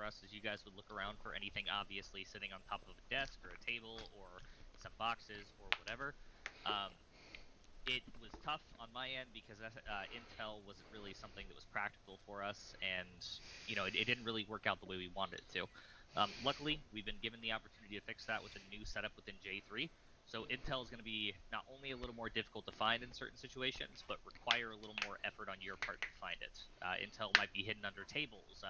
us is you guys would look around for anything obviously sitting on top of a desk or a table or some boxes or whatever. It was tough on my end because intel wasn't really something that was practical for us, and it didn't really work out the way we wanted it to. Luckily, we've been given the opportunity to fix that with a new setup within J3. So intel is going to be not only a little more difficult to find in certain situations, but require a little more effort on your part to find it. Intel might be hidden under tables,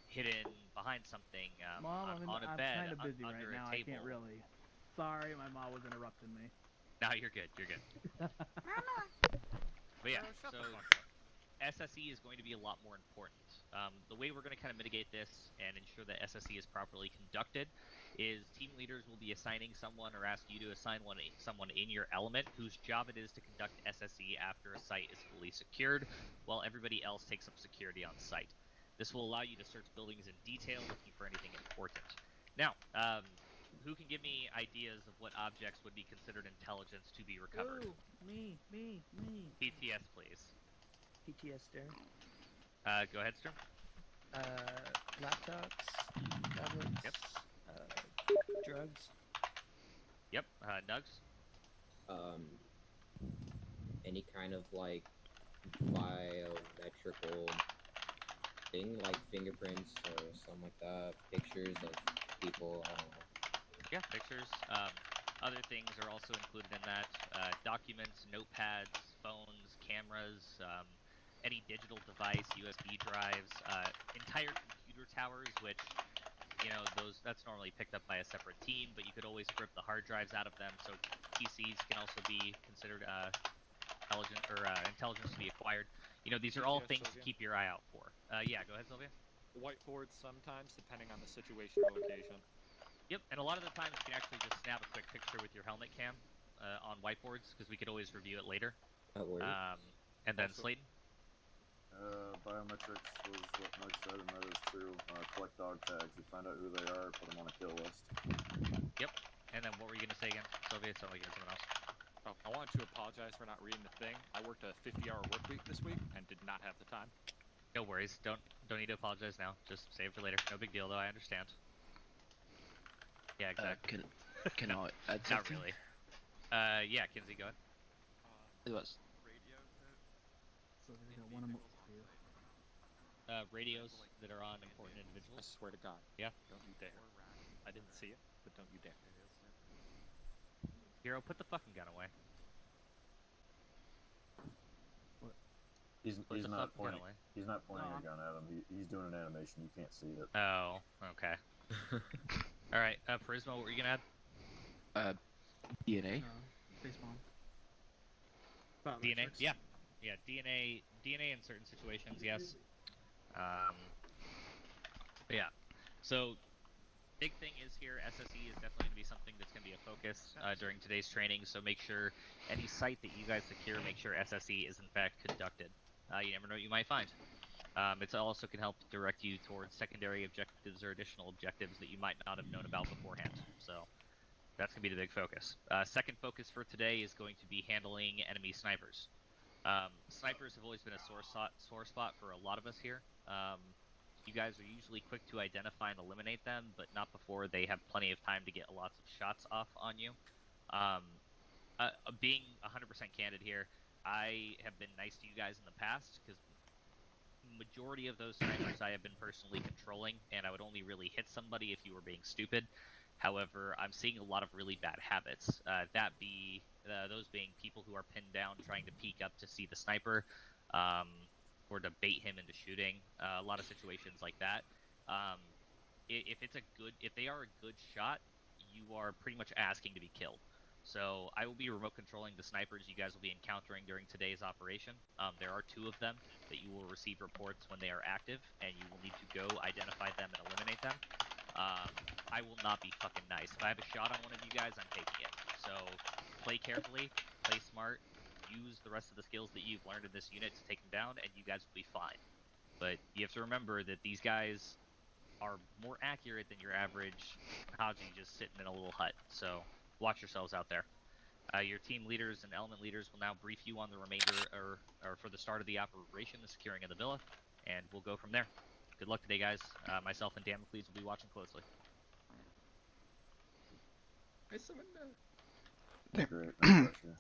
hidden behind something, Mom, on a bed, I'm kind of busy right under now. a table. I can't really. Sorry, my mom was interrupting me. No, you're good. You're good. But yeah, Shut so the fuck up. SSE is going to be a lot more important. The way we're going to kind of mitigate this and ensure that SSE is properly conducted is team leaders will be assigning someone or ask you to assign someone in your element whose job it is to conduct SSE after a site is fully secured, while everybody else takes up security on site. This will allow you to search buildings in detail looking for anything important. Now, who can give me ideas of what objects would be considered intelligence to be recovered? Ooh, me. PTS, please. PTS there. Go ahead, Sturm. Laptops, tablets, Yep. drugs. Yep. Nugs. Any kind of like biometrical thing, like fingerprints or something like that. Pictures of people. I don't know. Yeah, pictures. Other things are also included in that. Documents, notepads, phones, cameras, any digital device, USB drives, entire computer towers, which, that's normally picked up by a separate team, but you could always strip the hard drives out of them, so PCs can also be considered intelligence to be acquired. These are all things to keep your eye out for. Yeah, go ahead, Sylvia. Whiteboards sometimes, depending on the situation or location. Yep, and a lot of the times you can actually just snap a quick picture with your helmet cam on whiteboards, because we could always review it later. And then Also, Slayton? Biometrics was what Mike said, and that is true. Collect dog tags. You find out who they are, put them on a kill list. Yep. And then what were you going to say again, Sylvia? It sounded like you had someone else. Oh, I wanted to apologize for not reading the thing. I worked a 50-hour work week this week and did not have the time. No worries. Don't need to apologize now. Just save it for later. No big deal, though. I understand. Yeah, exactly. Can I add something? Not really. Yeah, Kinsey, go ahead. It was. So I got one more for you. Radios that are on important I individuals. swear to God. Yeah. Don't you dare. I didn't see it, but don't you dare. Hero, put the fucking gun away. He's Put the not fucking gun pointing. away. He's not pointing a gun at him. He's doing an animation. You can't see it. Oh, okay. All right, Prisma, what were you gonna add? DNA. Face bomb. DNA. Yeah. DNA in certain situations, yes. But yeah. So, big thing is here, SSE is definitely going to be something that's going to be a focus during today's training, so make sure any site that you guys secure, make sure SSE is in fact conducted. You never know what you might find. It also can help direct you towards secondary objectives or additional objectives that you might not have known about beforehand. So, that's going to be the big focus. Second focus for today is going to be handling enemy snipers. Snipers have always been a sore spot for a lot of us here. You guys are usually quick to identify and eliminate them, but not before they have plenty of time to get lots of shots off on you. Being 100% candid here, I have been nice to you guys in the past, because majority of those snipers I have been personally controlling, and I would only really hit somebody if you were being stupid. However, I'm seeing a lot of really bad habits. Those being people who are pinned down trying to peek up to see the sniper, or to bait him into shooting. A lot of situations like that. If they are a good shot, you are pretty much asking to be killed. So I will be remote controlling the snipers you guys will be encountering during today's operation. There are 2 of them that you will receive reports when they are active, and you will need to go identify them and eliminate them. I will not be fucking nice. If I have a shot on one of you guys, I'm taking it. So play carefully, play smart, use the rest of the skills that you've learned in this unit to take them down, and you guys will be fine. But you have to remember that these guys are more accurate than your average Haji just sitting in a little hut. So watch yourselves out there. Your team leaders and element leaders will now brief you on the remainder, or for the start of the operation, the securing of the villa, and we'll go from there. Good luck today, guys. Myself and Damocles will be watching closely. Great. No pressure.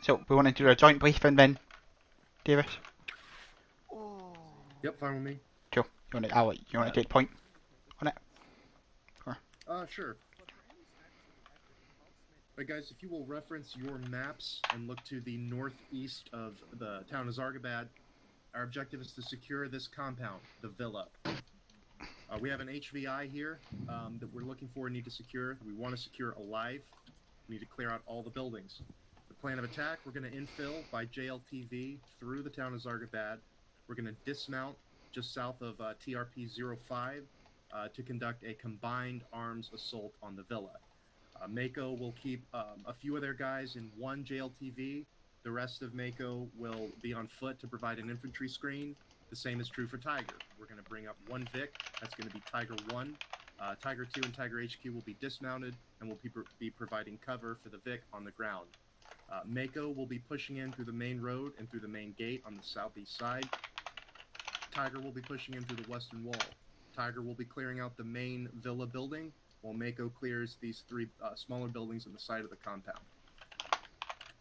So we want to do a joint briefing then, Davis. Yep, fine with me. Cool. You want to take point on it? Sure. Alright guys, if you will reference your maps and look to the northeast of the town of Zargabad, our objective is to secure this compound, the villa. We have an HVI here that we're looking for and need to secure. We want to secure alive. We need to clear out all the buildings. The plan of attack, we're going to infill by JLTV through the town of Zargabad. We're going to dismount just south of TRP-05 to conduct a combined arms assault on the villa. Mako will keep a few of their guys in one JLTV. The rest of Mako will be on foot to provide an infantry screen. The same is true for Tiger. We're going to bring up one Vic. That's going to be Tiger 1. Tiger 2 and Tiger HQ will be dismounted and will be providing cover for the Vic on the ground. Mako will be pushing in through the main road and through the main gate on the southeast side. Tiger will be pushing in through the western wall. Tiger will be clearing out the main villa building, while Mako clears these three smaller buildings on the side of the compound.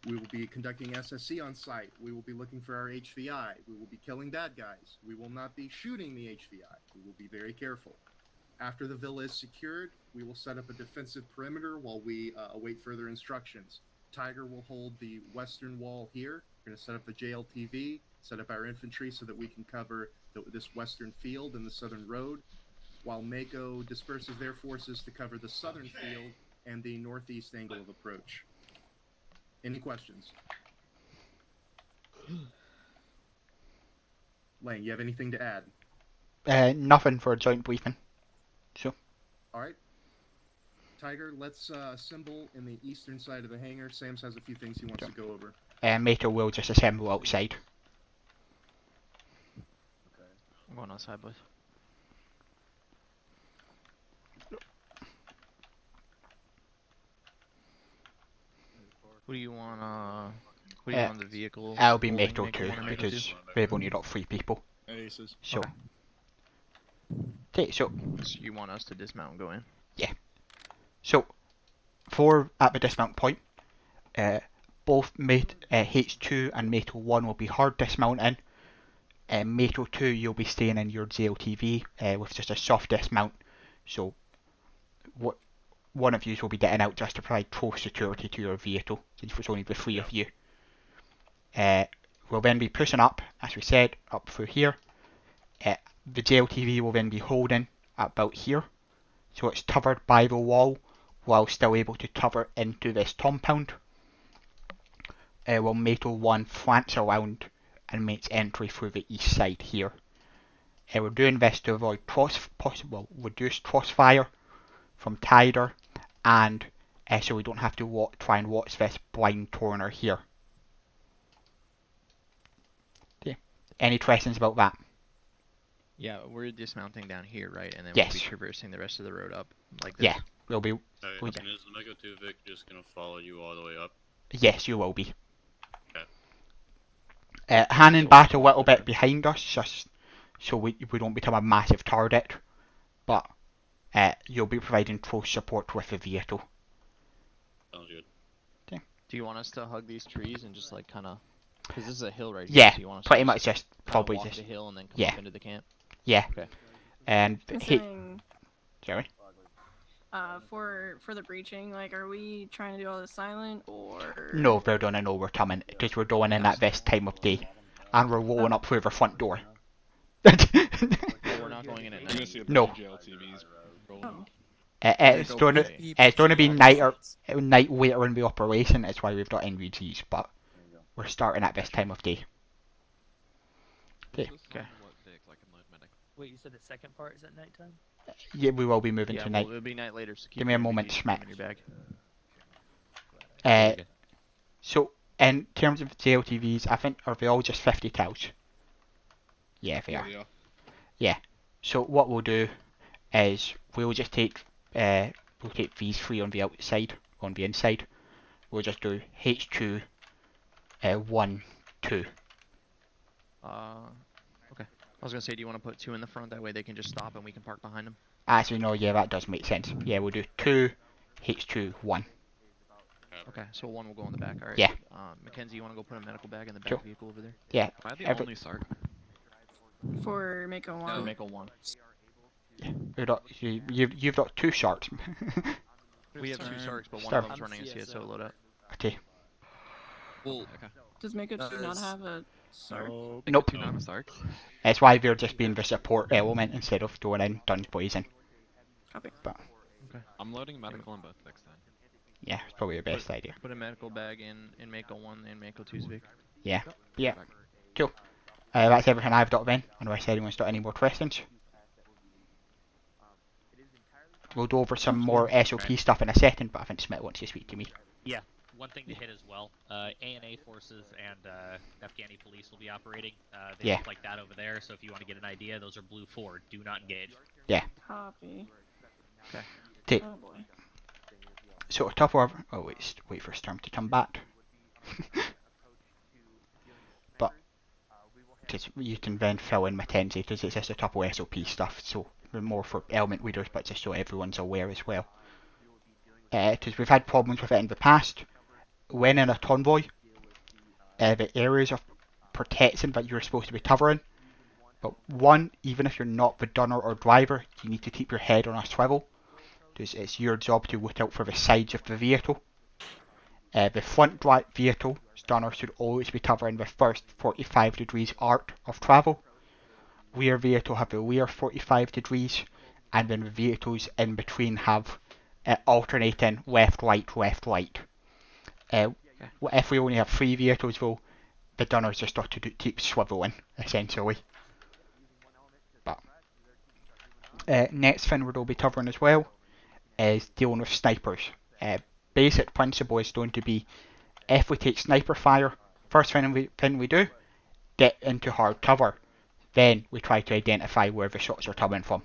We will be conducting SSC on site. We will be looking for our HVI. We will be killing bad guys. We will not be shooting the HVI. We will be very careful. After the villa is secured, we will set up a defensive perimeter while we await further instructions. Tiger will hold the western wall here. We're going to set up the JLTV, set up our infantry so that we can cover this western field and the southern road, while Mako disperses their forces to cover the southern field and the northeast angle of approach. Any questions? Lang, you have anything to add? Nothing for a joint briefing. So. Alright. Tiger, let's assemble in the eastern side of the hangar. Sam's has a few things he wants to go over. Mako will just assemble outside. Okay. I'm going outside, boys. What do you want? What do you want the vehicle? I'll be holding? Mako Make too, one Mako because too? we've only got 3 people. Aces. So. Okay, so You want us to dismount and go in? So, at the dismount point, both H2 and Mako 1 will be hard dismounting. Mako 2, you'll be staying in your JLTV with just a soft dismount. So, one of you will be getting out just to provide close security to your vehicle, since it's only the 3 of you. We'll then be pushing up, as we said, up through here. The JLTV will then be holding about here. So it's covered by the wall, while still able to cover into this compound. While Mako 1 flanks around and makes entry through the east side here. We're doing this to avoid possible reduced crossfire from Tiger, and so we don't have to try and watch this blind corner here. Okay. Any questions about that? Yeah, we're dismounting down here, right? And then Yes. we'll be traversing the rest of the road up like this. Yeah, we'll be. Okay, we- and is the Mako 2 Vic just gonna follow you all the way up? Yes, you will be. Okay. Hanging back a little bit behind us, just so we don't become a massive target. But you'll be providing close support with the vehicle. Sounds good. Do you want us to hug these trees and just like kind of, because this is a hill right here. Yeah, So you want us pretty to much just kinda probably walk just the hill and then come yeah. up into the camp? Yeah. Okay. And I'm hey, saying, sorry. for the breaching, like, are we trying to do all this silent or? No, they're gonna know we're coming because we're going in at this time of day, and we're rolling up through the front door. Oh, we're not going in at You're gonna night. see a No. bunch of JLTVs rolling. Oh. It's going to Okay. it's going to be night later in the operation. That's why we've got NVGs, but There you go. we're starting at this time of day. Okay. Wait, you said the second part is at nighttime? Yeah, we will be moving Yeah, tonight. well, it'll be night later. So keep Give me a your moment, NVGs Schmidt. in your bag. So in terms of JLTVs, I think are they all just 50 cows? Yeah, they are. Yeah. So what we'll do is we'll just take these 3 on the outside, on the inside. We'll just do H2, 1, 2. Okay. I was gonna say, do you want to put 2 in the front? That way they can just stop and we can park behind them. Actually, no, yeah, that does make sense. Yeah, we'll do 2, H2, 1. Okay, so 1 will go in the back. All right. Yeah. Mackenzie, you want to go put a medical bag in the back Sure. vehicle over there? Yeah. Am I the every- only Sark? For Mako 1. For Mako 1. You've got 2 sharks. We have 2 Sarks, but one Star- of them's running a CSO loadout. Okay. Well, Does Mako 2 not have a Sark? Nope. Not a Sark. That's why we're just being the support element instead of going in guns blazing. Copy. But I'm loading medical in both next time. yeah, it's probably the best idea. Put a medical bag in Mako 1 and Mako 2's vehicle. Yeah. Cool. That's everything I've got then, unless anyone's got any more questions. We'll go over some more SOP stuff in a second, but I think Smith wants to speak to me. Yeah. One thing to hit as well, ANA forces and Afghani police will be operating. They Yeah. look like that over there, so if you want to get an idea, those are blue 4. Do not engage. Copy. Okay. Oh boy. So a top over. Oh wait for Storm to come back. But because you can then fill in Mackenzie, because it's just a couple SOP stuff, so we're more for element readers, but just so everyone's aware as well. Because we've had problems with it in the past. When in a convoy, the areas of protection that you're supposed to be covering. But one, even if you're not the gunner or driver, you need to keep your head on a swivel. Because it's your job to look out for the sides of the vehicle. The front vehicle gunner should always be covering the first 45 degrees arc of travel. Rear vehicle have the rear 45 degrees, and then the vehicles in between have alternating left, right, left, right. If we only have 3 vehicles though, the gunners just have to keep swiveling, essentially. But next thing we'll be covering as well is dealing with snipers. Basic principle is going to be, if we take sniper fire, first thing we do, get into hard cover. Then we try to identify where the shots are coming from.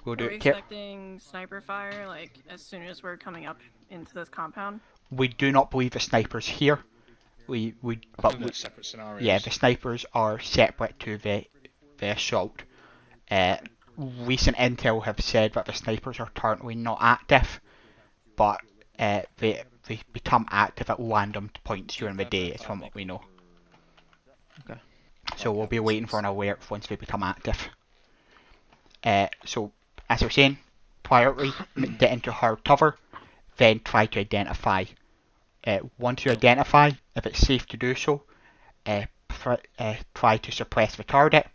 We'll Are do we it. expecting sniper fire, like, as soon as we're coming up into this compound? We do not believe the snipers here. Separate scenarios. Yeah, the snipers are separate to the assault. Recent intel have said that the snipers are currently not active, but they become active at random points during the day, is from what we know. Okay. So we'll be waiting for an alert once they become active. So, as I was saying, priority, get into hard cover, then try to identify. Once you identify, if it's safe to do so, try to suppress the target.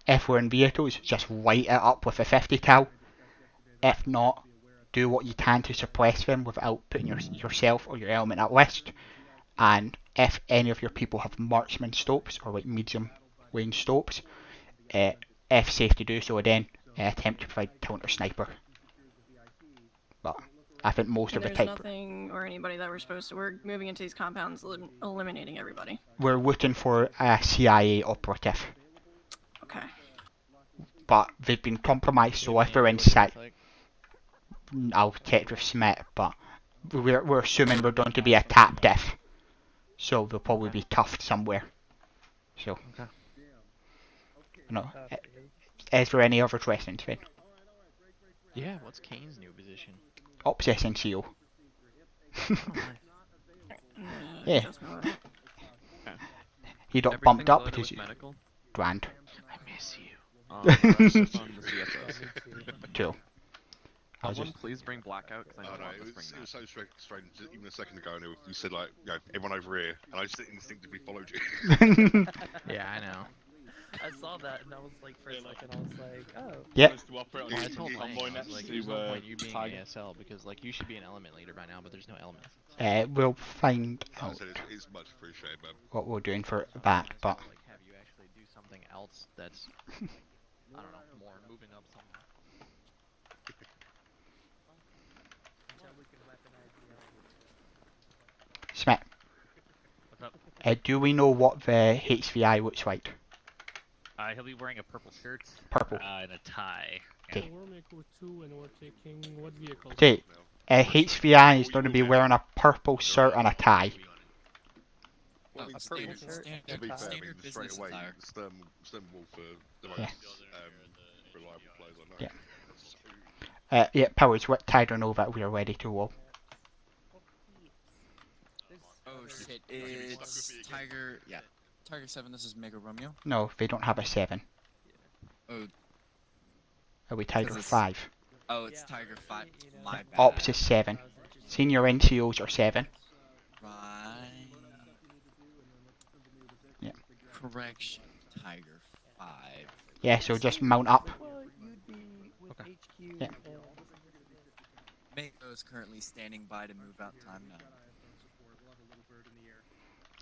If we're in vehicles, just light it up with a 50 cal. If not, do what you can to suppress them without putting yourself or your element at risk. And if any of your people have marksman scopes or like medium range scopes, if safe to do so, then attempt to provide counter sniper. But I think most of the There's type nothing or anybody that we're moving into these compounds, eliminating everybody. we're looking for a CIA operative, Okay. but they've been compromised. So if they're inside, I'll check with Smith, but we're assuming we're going to be a captive, so they'll probably be cuffed somewhere. So, Okay. no. Is there any other questions, Finn? Yeah, what's Kane's new position? Ops SNCO. Oh, nice. Yeah. Just know it. He got Everything's bumped up loaded because with medical. grand. I miss you. That's just on the CSOs. Cool. I'll Someone just please bring blackout, because I Oh don't no, want it to was bring that. so strange. Even a second ago, and you said like, you know, everyone over here, and I just instinctively followed you. Yeah, I know. I saw that and I was like, for a second, I was like, oh. Yep. To operate on I your told convoy Lane, I next was like, to there's no point you being Tiger. ASL because like you should be an element leader by now, but there's no elements. We'll find I out said it's much appreciated, man. what we're doing for that, but like have you actually do something else that's I don't know, more moving up somewhere. Smith, What's up? do we know what the HVI looks like? He'll be wearing a purple shirt. Purple. And a tie. Okay. We're Mako 2 and we're taking what vehicle? Okay. HVI is going to be wearing a purple shirt and a tie. Oh, standard, to be standard, fair, I mean, standard straight business away, attire. Stern will for the most Yeah. reliable players I know. Yeah. Yeah, Powers, what Tiger know that we are ready to roll. Oh shit, it's Tiger. Yeah, Tiger 7. This is Mega Romeo. No, they don't have a 7. Oh. Are we Tiger 'Cause it's- 5? Oh, it's Tiger 5. My bad. Ops is 7. Senior NCOs are 7. Right. Yeah. Correction. Tiger 5. Yeah, so just mount up. Okay. Yeah. Mako is currently standing by to move out time now.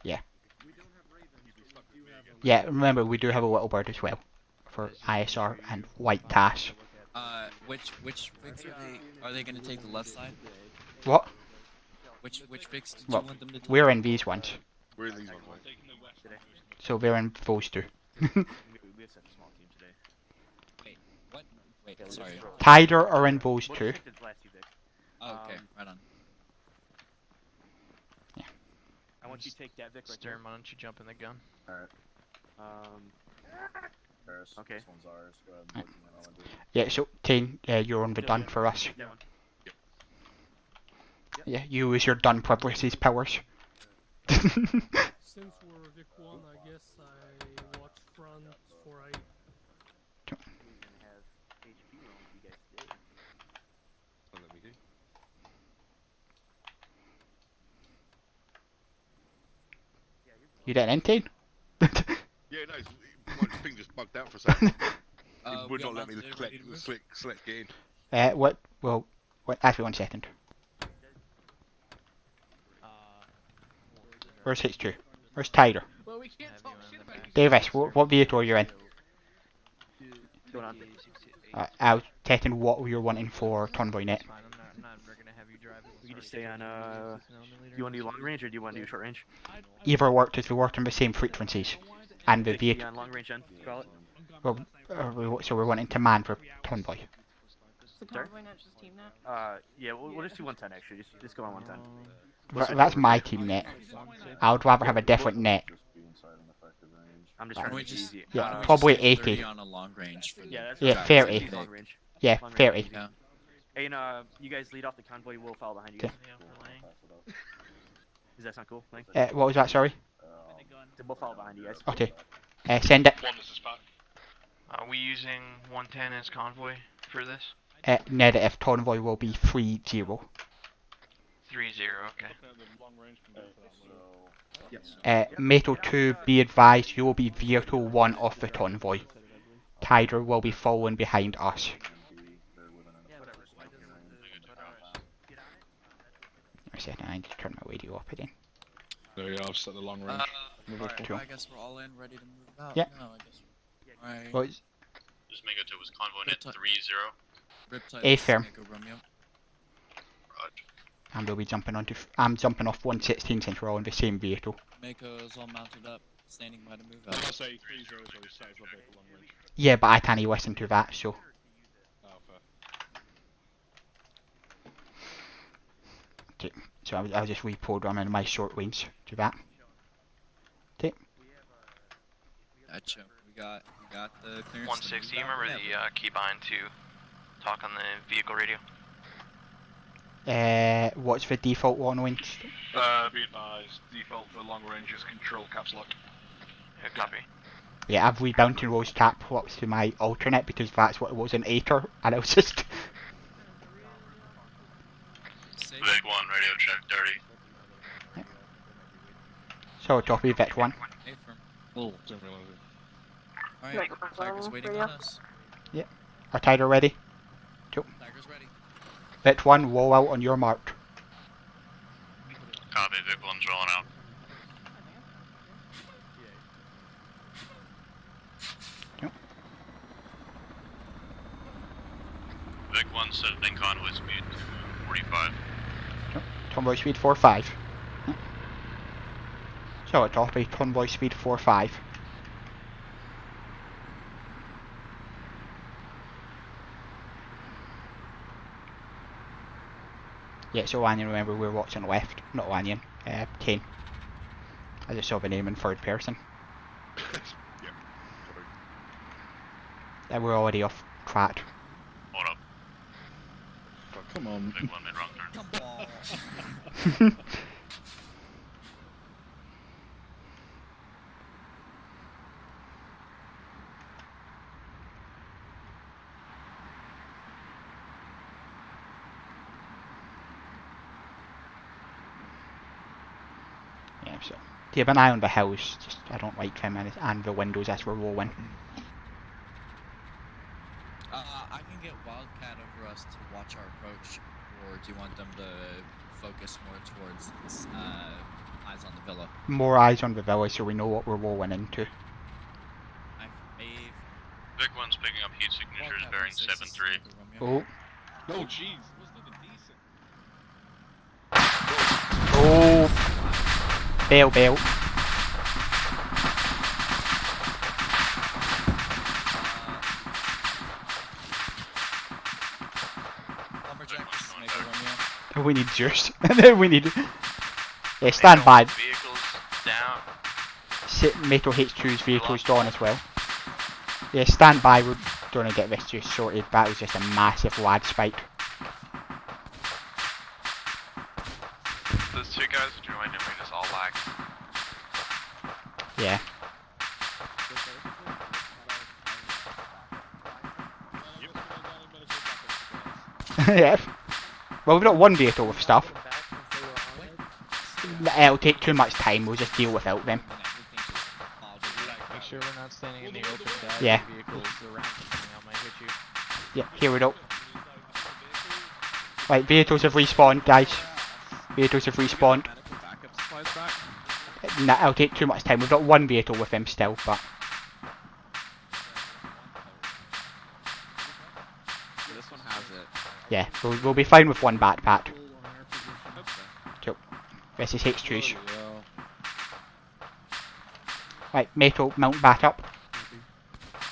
Yeah. Yeah, remember we do have a little bird as well. For ISR and white tash. Which fix are they? Are they gonna take the left side? What? Which fix did Well, you want them to take? we're in these ones. We're in these ones, mate. So they're in those two. We have such a small team today. Wait, what? Wait, sorry. Tiger are in those two. Oh, okay, right on. Yeah. I want you to take that Vic right Stern, why don't you jump in the gun? Alright. Paris. Okay. This one's ours. Go ahead and look and then I'll do it. Yeah, so Tane, you're on the done for us. Take that one. Yeah, you use your done privileges powers. Since we're Vic 1, I guess I watch front for I. You didn't in, Tane? Yeah, no, my thing just bugged out for a second. It would we not let are me mounted and ready to move. select get in. What? Well, actually 1 second. Where's H2? Where's Tiger? Well, we can't talk shit about you. Davis, what vehicle are you in? Going on. I was testing what you're wanting for convoy net. I'm not ever gonna have you drive it. We can just stay on. Do you want to do long range or do you want to do short range? Either worked as we worked on the same frequencies. And the Be vehicle. on long range then. Call it. Well, so we're wanting to man for convoy. Is the convoy not just team net? Yeah, we'll just do 110 actually. Just go on 110. That's my team net. I would rather have a different net. Just be inside an effective range. I'm just trying to We make it just, easy. Yeah, why don't we probably just do 80. 30 on a long range for Yeah, that's Yeah, what 30. 60 long range. Yeah, Long range 30. easy. Yeah. Hey, and you guys lead off the convoy. We'll follow behind you guys. Does that sound cool? Thanks. What was that, sorry? We'll follow behind you guys. Okay. Send it. Are we using 110 as convoy for this? Negative convoy will be 3-0. 3-0, okay. Yes. Metal 2, be advised, you will be vehicle 1 of the convoy. Tiger will be following behind us. I said I need to turn my radio up again. There you are, I've set the long range. Alright, I guess we're all in, ready to move out. Yeah. No, I guess. Alright. Well, Just Mega 2 was convoy net 3-0. Riptide, A firm. Mega Romeo. And we'll be jumping onto. I'm jumping off 116 since we're all in the same vehicle. Mako is all mounted up, standing by to move I was out. gonna say 3-0 is always safe for long range. Yeah, but I can't listen to that, so. Oh, fair. Okay, so I'll just reprogramming my short range to that. Okay. Gotcha. We got the clearance. 160, you remember the key bind to talk on the vehicle radio? What's the default long range? Be advised, default for long range is control caps lock. Yeah, copy. Yeah, I've rebound to Rose Cap what's to my alternate because that's what it was in Aether, and it was just. Big 1, radio check, dirty. So, copy Vet 1. A firm. Oh, didn't realise it. Alright, Tiger's waiting on us. Are Tiger ready? Tiger's ready. Vet 1, roll out on your mark. Copy, Big 1's rolling out. Big 1 setting convoy speed to 45. Convoy speed 4-5. So, copy convoy speed 4-5. Yeah, so Lanyon, remember we're watching left, not Lanyon, Kane. I just saw the name in third person. Yeah. And we're already off track. Hold up. Come on. Big one made wrong turn. Come on. Yeah, so keep an eye on the house. Just I don't like them and the windows as we're rolling. I can get Wildcat over us to watch our approach, or do you want them to focus more towards this, eyes on the villa? More eyes on the villa so we know what we're rolling into. Vic 1's picking up heat signatures bearing 7-3. Oh. Oh, jeez. Wasn't even decent. Oh. Bail. Lumberjack, this is Mega Romeo. We need juice. We need. Yeah, stand by. Vehicles down. Metal H2's vehicle's gone as well. Yeah, stand by. We're going to get this juice sorted. That was just a massive lag spike. Those two guys joined and we just all lagged. Yeah. Yeah. Well, we've got one vehicle with stuff. It'll take too much time. We'll just deal without them. Make sure we're not standing in the open. Yeah. Vehicles around coming out might hit you. Yeah, here we go. Right, vehicles have respawned, guys. Vehicles have respawned. Nah, it'll take too much time. We've got one vehicle with them still, but... This one has it. Yeah, we'll be fine with one backpack. Cool. This is H2's. Right, metal, mount back up.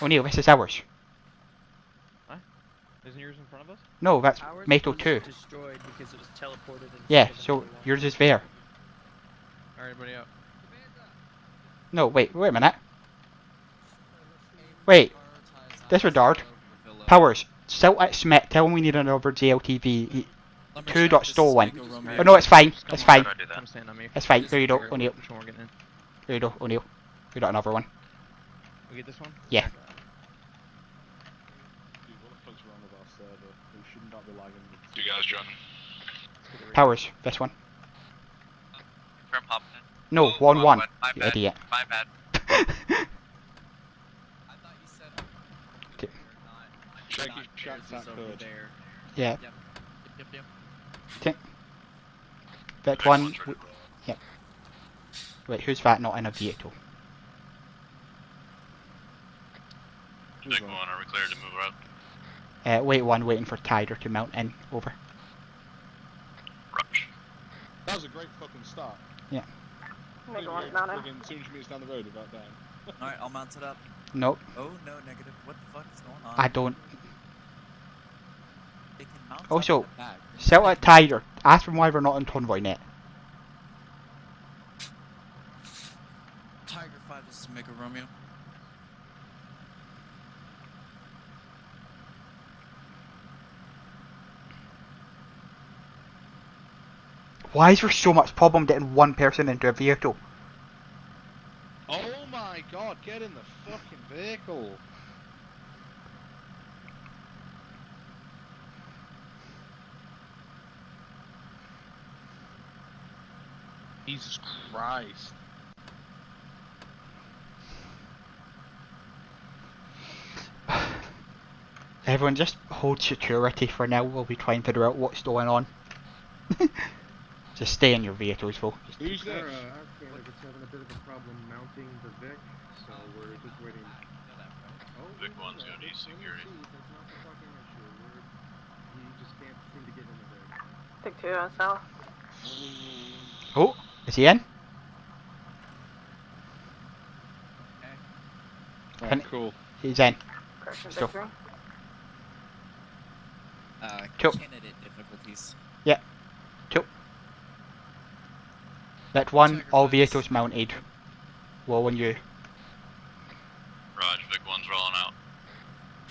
O'Neill, this is ours. Huh? Isn't yours in front of us? No, that's Ours metal was 2. destroyed because it was teleported. Yeah, so yours is there. Alright, everybody up. No, wait a minute. Wait. Disregard. Powers. Still at Smith. Tell him we need another JLTV. 2 got stolen. Oh no, it's fine. It's fine. Come stand on me. It's fine. Here you go, O'Neill. Which one we're getting in? Here you go, O'Neill. We got another one. We get this one? Yeah. Dude, what the fuck's wrong with our server? We should not be lagging. You guys joining? Powers. This one. From hopping in. No, 1-1. My You bad. idiot. My bad. Shaky chat code. Yeah. Yep. That one. Yep. Wait, who's that not in a vehicle? Big one, are we cleared to move out? Wait one, waiting for Tiger to mount in. Over. Rush. That was a great fucking start. Yeah. Mega one's mounted. Friggin' 200 meters down the road without dying. Alright, I'll mount it up. Nope. Oh, no, negative. What the fuck is going on? I don't. They can mount up Also, in the back. sell at Tiger. Ask them why we're not on Convoy net. Tiger 5, this is Mega Romeo. Why is there so much problem getting one person into a vehicle? Oh my god, get in the fucking vehicle! Jesus Christ. Everyone just hold security for now while we try and figure out what's going on. Just stay in your vehicles, though. Who's this? Our candidate's having a bit of a problem mounting the Vic, so we're just waiting. Oh, Vic 1's gonna need security. That's not the fucking issue. We just can't seem to get in the Vic. Take 2 SL. Oh, is he in? Oh, cool. He's in. Correction So- victory. Cool. Candidate difficulties. Yeah. Cool. That one, all vehicles mounted. Wall on you. Raj, Vic 1's rolling out.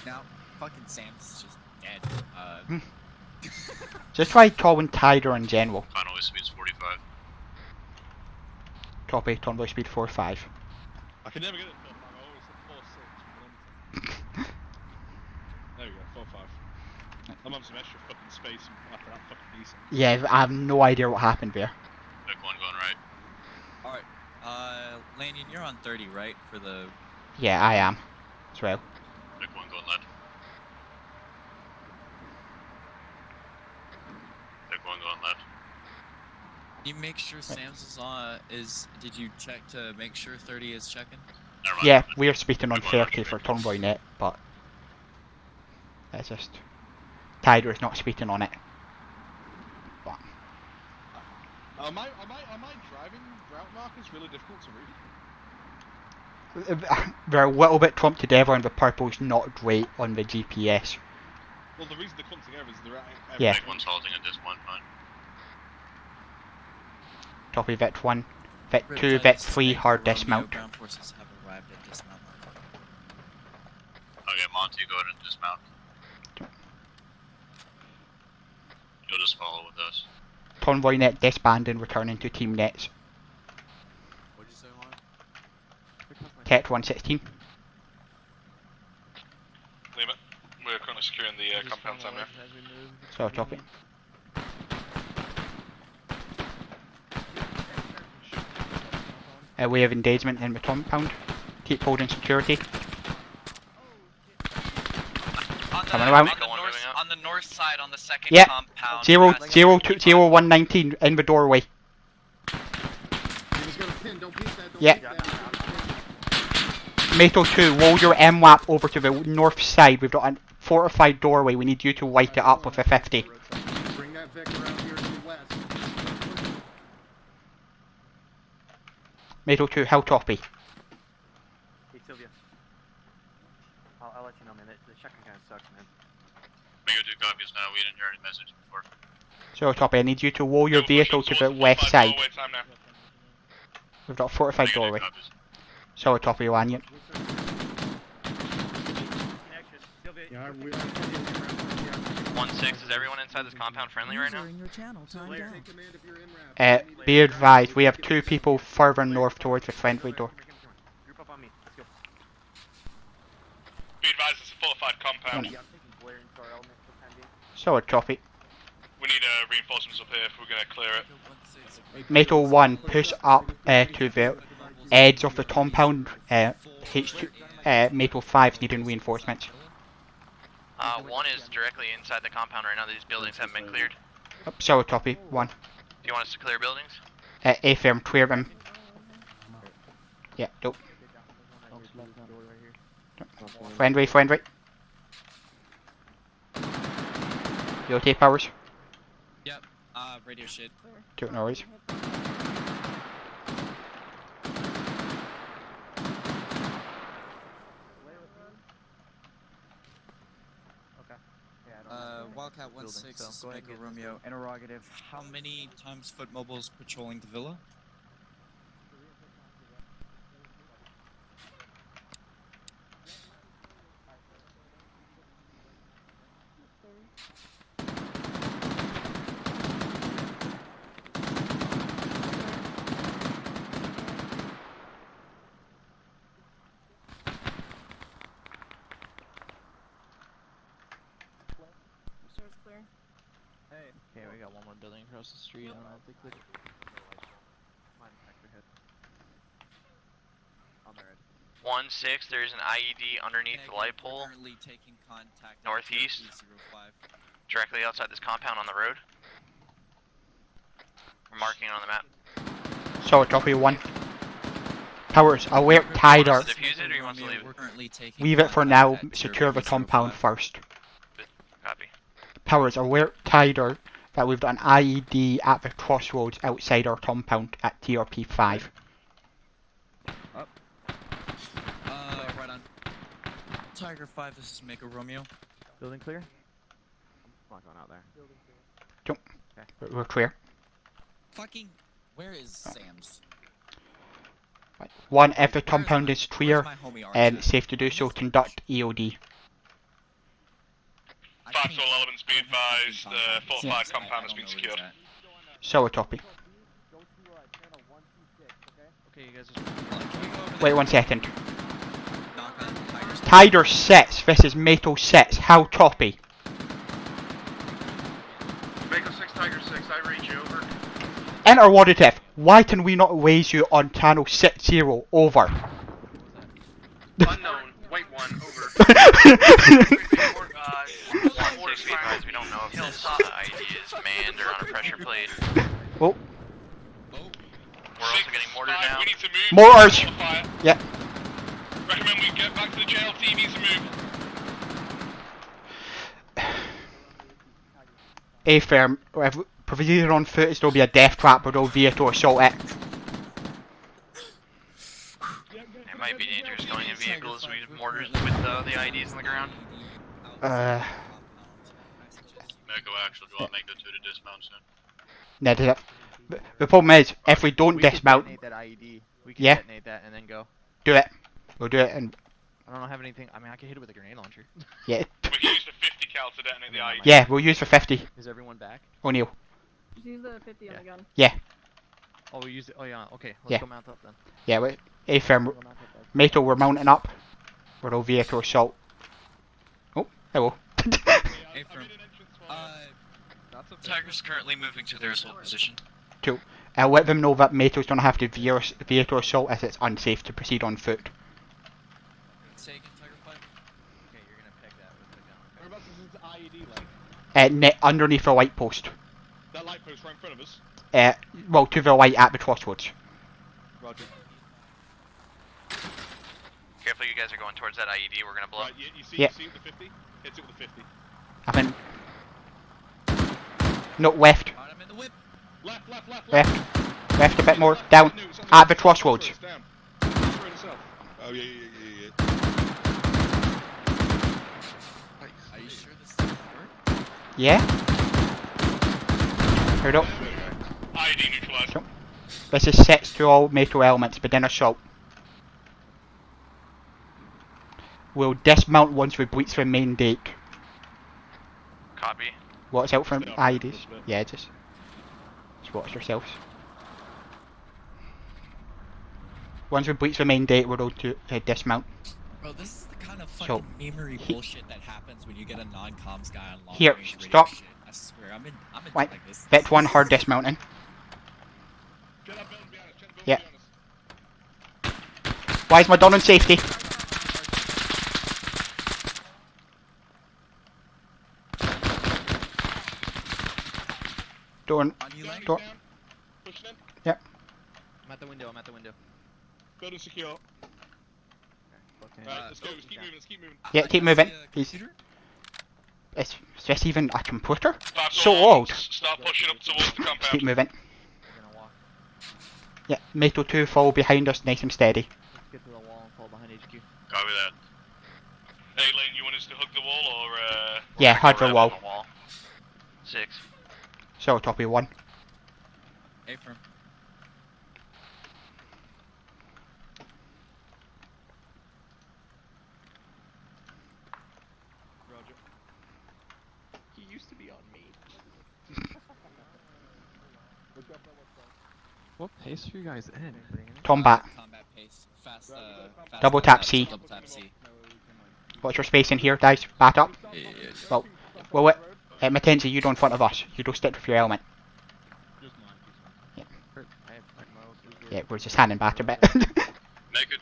Now, fucking Sam's just dead. Just try Colin Tider in general. Conway speed's 45. Copy, convoy speed 4-5. I can never get it 4-5. I always hit 4-6. There we go, 4-5. I'm on some extra fucking space after that fucking decent. Yeah, I have no idea what happened there. Vic 1 going right. Alright, Lanyon, you're on 30, right? For the... Yeah, I am. As well. Vic 1 going left. Vic 1 going left. Can you make sure Sam's is did you check to make sure 30 is checking? Never mind. Yeah, we're speaking on 30 for Convoy Net, but it's just Tider is not speaking on it. But Am I driving route markers really difficult to read? they're a little bit clumped together, and the purple's not great on the GPS. Well, the reason they're clumped together is they're at Yeah. Vic 1's halting at Dismount, fine. Copy Vet 1, Vet 2, Vet 3, hard dismount. Ground forces have arrived at Dismount. Okay, Monty, go ahead and dismount. You'll just follow with us. Convoy Net disbanding, returning to Team Nets. What'd you say, Mark? Tet 116. Leave it. We're currently securing the compound time now. So copy. We have engagement in the compound. Keep holding security. Coming around. On the north side, on the second Yeah. compound. 0-119 in the doorway. Yeah. Metal 2, roll your MWAP over to the north side. We've got a fortified doorway. We need you to light it up with a 50. Bring that Vic around here to the west. Metal 2, how copy? Hey, Sylvia. I'll let you know, man. The shotgun kind of sucks, man. Make it 2 copies now, we didn't hear any message before. So copy, I need you to roll your vehicle to the west side. We've got a fortified doorway. So copy, Lanyon. Yeah, we are 1-6, is everyone inside this compound friendly right now? Be advised, we have 2 people further north towards the friendly door. Group up on me. Let's go. Be advised, it's a fortified compound. Yeah, I'm taking Blair into our element for the time being. So copy. We need reinforcements up here if we're going to clear it. Metal 1, push up to the edge of the compound. H2, Metal 5 needing reinforcements. 1 is directly inside the compound right now. These buildings haven't been cleared. So copy, 1. Do you want us to clear buildings? A-firm, clear them. Yeah, dope. Friendly. You okay, Powers? Yep, radio shit. Don't know worries. Wildcat 1-6, this is Mega Romeo. Interrogative. How many times foot mobiles patrolling the villa? Okay, we got one more building across the street. I don't know if they cleared it. 1-6, there's an IED underneath the light pole. Currently taking contact Northeast. 05. Directly outside this compound on the road. We're marking it on the map. So copy, 1. Powers, alert Tider. Defuse it or you want to leave it? Leave it for now, secure the compound first. Copy. Powers, alert Tider that we've got an IED at the crossroads outside our compound at TRP 5. Right on. Tiger 5, this is Mega Romeo. Building clear? I'm not going out there. We're clear. Fucking Where is Sam's? One, if the compound is where's clear my homie Arch and at? safe to do so, conduct EOD. 5 soul elements be advised, fortified compound has been secured. So a copy. Okay, you guys just... Wait 1 second. Tiger 6, this is Metal 6, how copy? Mako 6, Tiger 6, I read you, over. Interrogative, why can we not raise you on channel 60, over? Unknown, wait 1, over. We don't know if this ID is manned or on a pressure plate. Oh. We're also getting mortared now. We need to move. Mortars! Yeah. Recommend we get back to the jail. Team needs to move. A firm, if provisioned on foot, there will be a death trap or they'll vehicle assault it. It might be dangerous going in vehicles with mortars with the IDs on the ground. Mako actual, do you want Mako 2 to dismount soon? No, the problem is, if we don't We can dismount, detonate that IED. We can yeah, detonate that and then go. do it. We'll do it and I don't have anything. I mean, I can hit it with a grenade launcher. yeah, We can use the 50 cal to detonate the ID. yeah, we'll use the 50. Is everyone back? O'Neil. Just use the 50 on the gun. Yeah, Oh, we used it. Oh, yeah. Okay, let's Yeah. go mount up then. yeah, wait. A firm, Metal, we're mounting up. We're all vehicle assault. Oh, hello. Tiger's currently moving to their assault position. Cool. I'll let them know that Meto's don't have to vehicle assault as it's unsafe to proceed on foot. Say again, Tiger 5. Okay, you're gonna peg that with the gun. Whereabouts is this IED like? Underneath the light post. That light post right in front of us? Well, to the light at the crossroads. Roger. Careful, you guys are going towards that IED, we're gonna blow. Right, you see Yeah. it with the 50? Hit it with the 50. I think. No, left. I'm in the whip. Left. Left a bit more. Down. At the crossroads. Down. Oh, yeah. Are you sure this is gonna work? Yeah? Hold up. IED neutralized. This is set to all Metal elements, begin assault. We'll dismount once we breach the main gate. Copy. Watch out for Stay off IEDs. for a bit. Yeah, just watch yourselves. Once we breach the main gate, we're all to dismount. Bro, this is the kind of So, fucking memery bullshit that happens when you get a non-comms guy on long Here, range radio stop. shit. I swear, I'm in Wait, like this. bit 1 hard dismounting. Get that building behind us. Check the building Yeah. behind us. Why is my done on safety? Don't. Don't. Down. Pushing in. Yep. I'm at the window. Building secure. Okay. Right, let's go. Let's keep moving. Yeah, keep moving. Is this even a computer? So old. Start pushing up towards the compound. Keep moving. We're gonna walk. Yeah, Metal 2 follow behind us, nice and steady. Let's get to the wall and fall behind HQ. Copy that. Hey, Lane, you want us to hug the wall or Yeah, hard the wall. 6. So, copy 1. A firm. Roger. He used to be on me. What pace are you guys in? Combat. Combat pace. Fast, Double tap C. Double tap C. What's your space in here, guys? Back up. Yeah. Well, Mackenzie, you go in front of us. You don't stick with your element. Yeah, we're just handing back a bit. Mako 2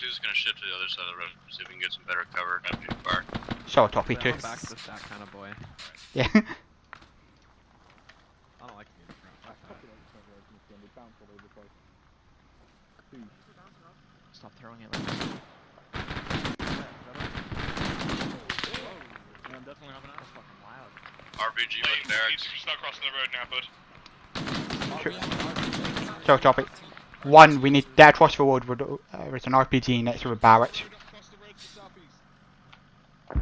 is gonna shift to the other side of the road, see if we can get some better cover and not too far. So, copy 2. Back to the stack kind of boy. Yeah. I don't like being front. Stop throwing it like that. Yeah, I'm definitely having that's fucking loud. RBG with barracks. Start crossing the road now, bud. So, copy. 1, we need that across the road. There's an RPG next to the barracks. A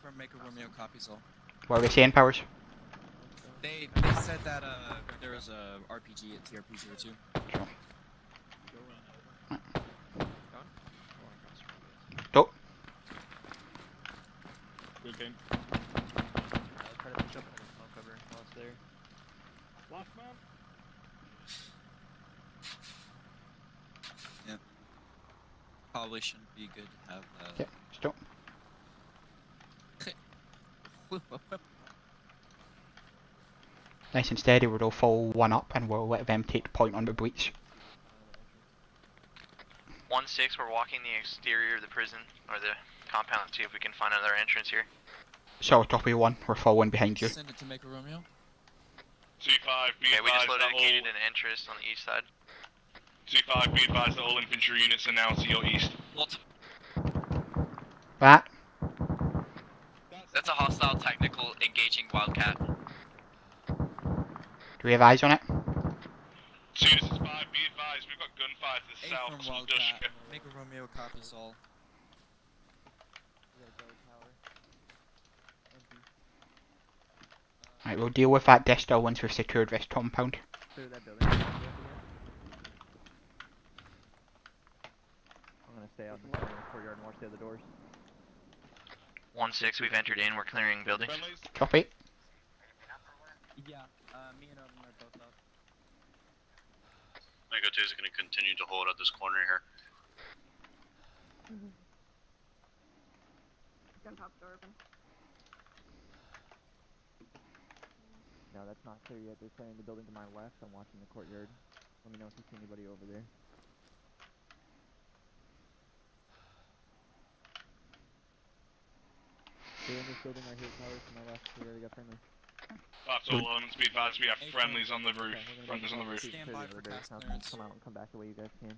firm, make a Romeo copies all. What are we saying, Powers? They said that there was a RPG at TRP-02. Go. Good game. I'll try to push up and smoke cover while it's there. Last man. Yeah. Probably shouldn't be good to have. Yeah, stop. Nice and steady, we'll all follow one up and we'll let them take point on the breach. 1-6, we're walking the exterior of the prison, or the compound, to see if we can find another entrance here. So, copy 1, we're following behind you. Send it to make a Romeo. 2-5, be Okay, we just advised that located all... an entrance on the east side. 2-5, be advised that all infantry units are now to your east. What? That. That's a hostile technical engaging Wildcat. Do we have eyes on it? Soon as it's 5, be advised, we've got gunfire to the south. From So Wildcat. Make a Romeo copies all. Right, we'll deal with that distal once we've secured this compound. Clear that building. I'm gonna stay out in the courtyard and watch the other doors. 1-6, we've entered in, we're clearing buildings. Copy. Yeah, me and Owen are both up. Mega 2 is going to continue to hold at this corner here. Gun pop door open. No, that's not clear yet. They're clearing the building to my left. I'm watching the courtyard. Let me know if you see anybody over there. They're in this building right here, towers to my left. We already got friendly. That's all elements, be advised, we have friendlies on the roof. Friendlies on the roof. Stand by for cast clearance. Come out and come back the way you guys came.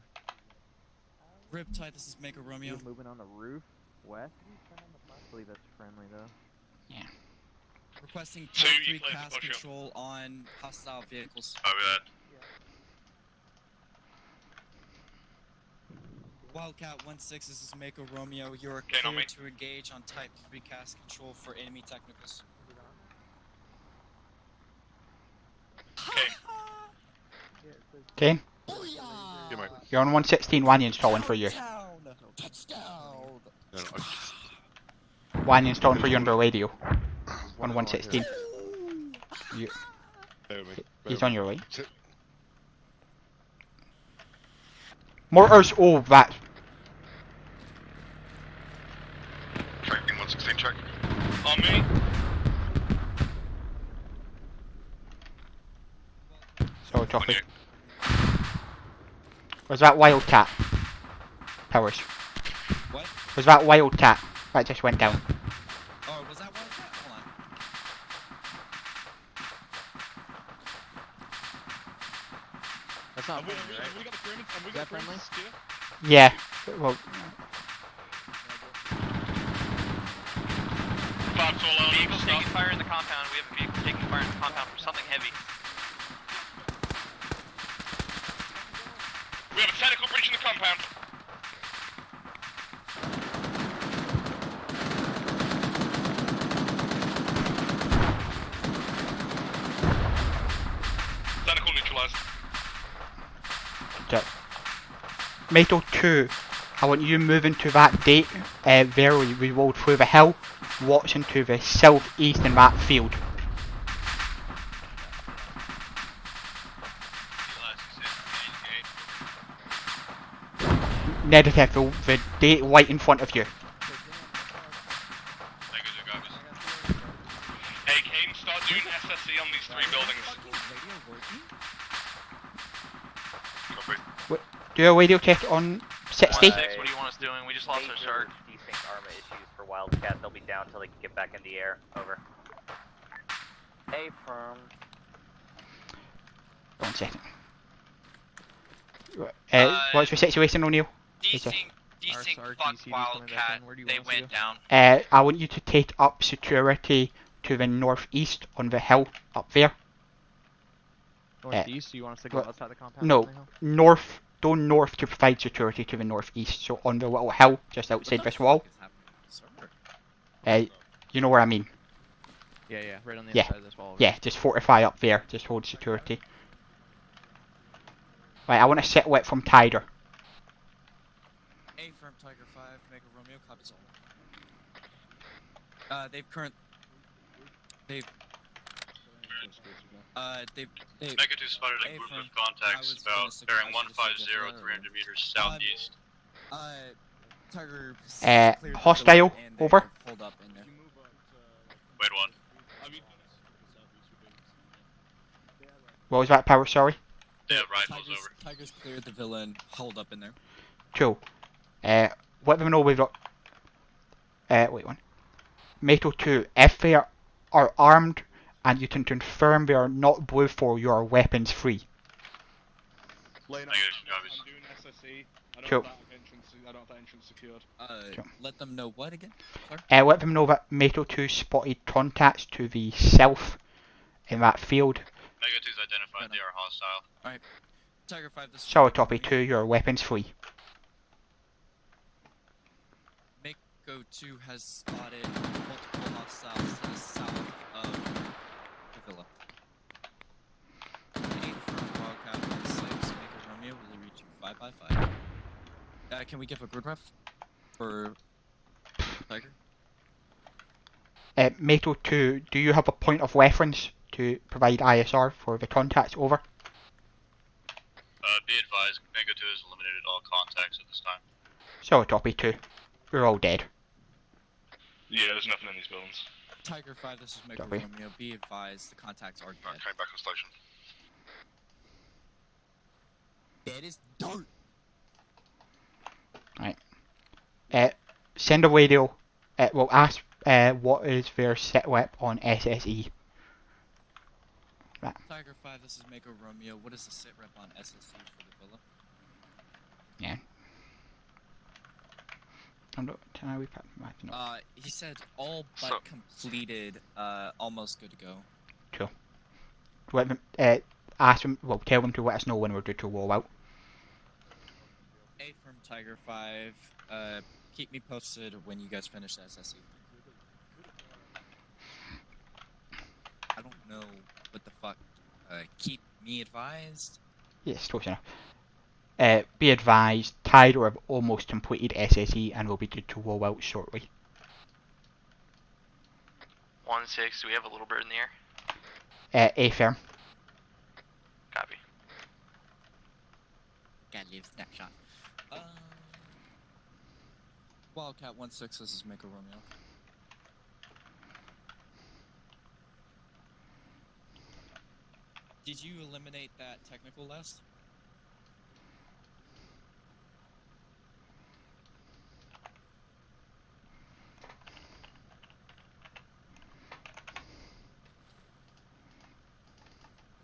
Riptide, this is Make a Romeo. You're moving on the roof, west. I believe that's friendly though. Yeah. Requesting Two, type you 3 clear the cast push up. control on hostile vehicles. Copy that. Wildcat 1-6, this is Make a Romeo. You are Okay, not clear me. to engage on type 3 cast control for enemy technicals. Okay. Okay. You're on 116, Wanny installing for you. Touchdown! Wanny installing for you under radio. On 116. You, he's on your way. Mortars, oh that. Tracking 116, check. On me. So, Joffrey. Was that Wildcat? Powers. What? Was that Wildcat? That just went down. Oh, was that Wildcat? Hold on. That's not friendly, Have right? we got the perimeter? Have we Is got that the friendly? perimeter? Yeah. Well, 5 to all Vehicles elements, taking stop. fire in the compound. We have a vehicle taking fire in the compound from something heavy. We have a technical breach in the compound. Technical neutralized. Metal 2, I want you moving to that date. Verily, we rolled through the hill, watching to the southeast in that field. Negative, the date right in front of you. Hey, Kane, start doing SSC on these 3 buildings. Copy. Do a radio check on 60. 1-6, what do you want us doing? We just lost our start. Desync armor issues for Wildcat. They'll be down till they can get back in the air. Over. A firm. 1 second. What's the situation, O'Neill? Desync, fuck Wildcat. They went down. I want you to take up security to the northeast on the hill up there. Northeast? You want us to go outside the compound? No, north. Go north to provide security to the northeast. So on the little hill just outside this wall. You know where I mean. Yeah, yeah, right on the Yeah. other side of this wall. Yeah, just fortify up there. Just hold security. Right, I want to sit wet from Tiger. A firm Tiger 5, Mega Romeo, copies all. They've Mega 2 spotted a group of contacts about bearing 150, 300 meters southeast. Tiger Hostile, over. Hold up in there. Wait, what? What was that, Power? Sorry. They have rifles over. Tiger's cleared the villa and hold up in there. Cool. Let them know we've got... wait one. Metal 2, if they are armed and you can confirm they are not blue 4, you are weapons free. I'm doing SSE. Cool. I don't have that entrance secured. Cool. Let them know what again? Sorry? Let them know that Metal 2 spotted contacts to the south in that field. Mega 2's identified, they are hostile. Alright. Tiger 5, this is... Solid copy 2, you are weapons free. Mako 2 has spotted multiple hostiles to the south of the villa. 8 from Wildcat 6, Mako Romeo, will reach you 5 by 5. Can we give a grid ref for Tiger? Metal 2, do you have a point of reference to provide ISR for the contacts? Over. Be advised, Mega 2 has eliminated all contacts at this time. Solid copy 2, we're all dead. Yeah, there's nothing in these buildings. Tiger 5, this is Mako Copy. Romeo. Be advised, the contacts are dead. Coming back on station. Dead is dirt. Right. Send a radio. Well, ask what is their sit rep on SSE. Right. Tiger 5, this is Mako Romeo. What is the sit rep on SSE for the villa? Yeah. He said all but completed, almost good to go. Cool. Let them, ask them, well, tell them to let us know when we're due to roll out. A from Tiger 5, keep me posted when you guys finish the SSE. I don't know what the fuck, keep me advised? Yes, close enough. Be advised, Tiger have almost completed SSE and will be due to roll out shortly. 1-6, do we have a little bird in the air? A firm. Copy. Gotta leave snapshot. Wildcat 1-6, this is Mako Romeo. Did you eliminate that technical list?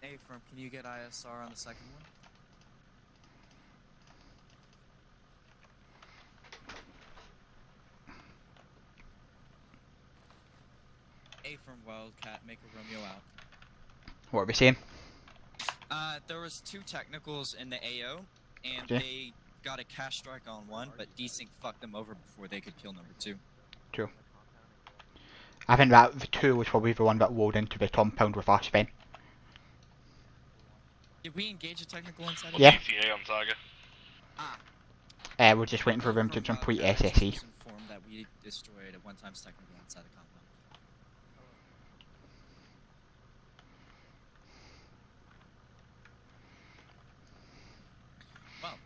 A firm, can you get ISR on the second one? A from Wildcat, make a Romeo out. What are we saying? There was 2 technicals in the AO, and Okay. they got a cash strike on one, but Desync fucked them over before they could kill number 2. True. I think that the 2 was probably the one that rolled into the compound with us then. Did we engage a technical inside? Yeah. ETA on target. We're just waiting for them to complete SSE. Informed that we destroyed a one-time technical inside the compound. Well,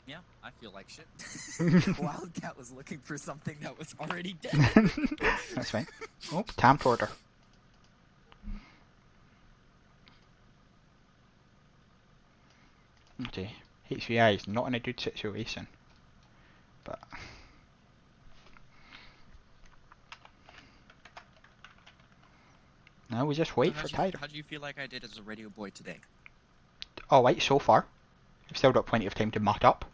yeah, I feel like shit. Wildcat was looking for something that was already dead. That's right. Oh, time to order. Okay, HVI is not in a good situation, but now we just wait for Tiger. How do you feel like I did as a radio boy today? Alright, so far. We've still got plenty of time to muck up.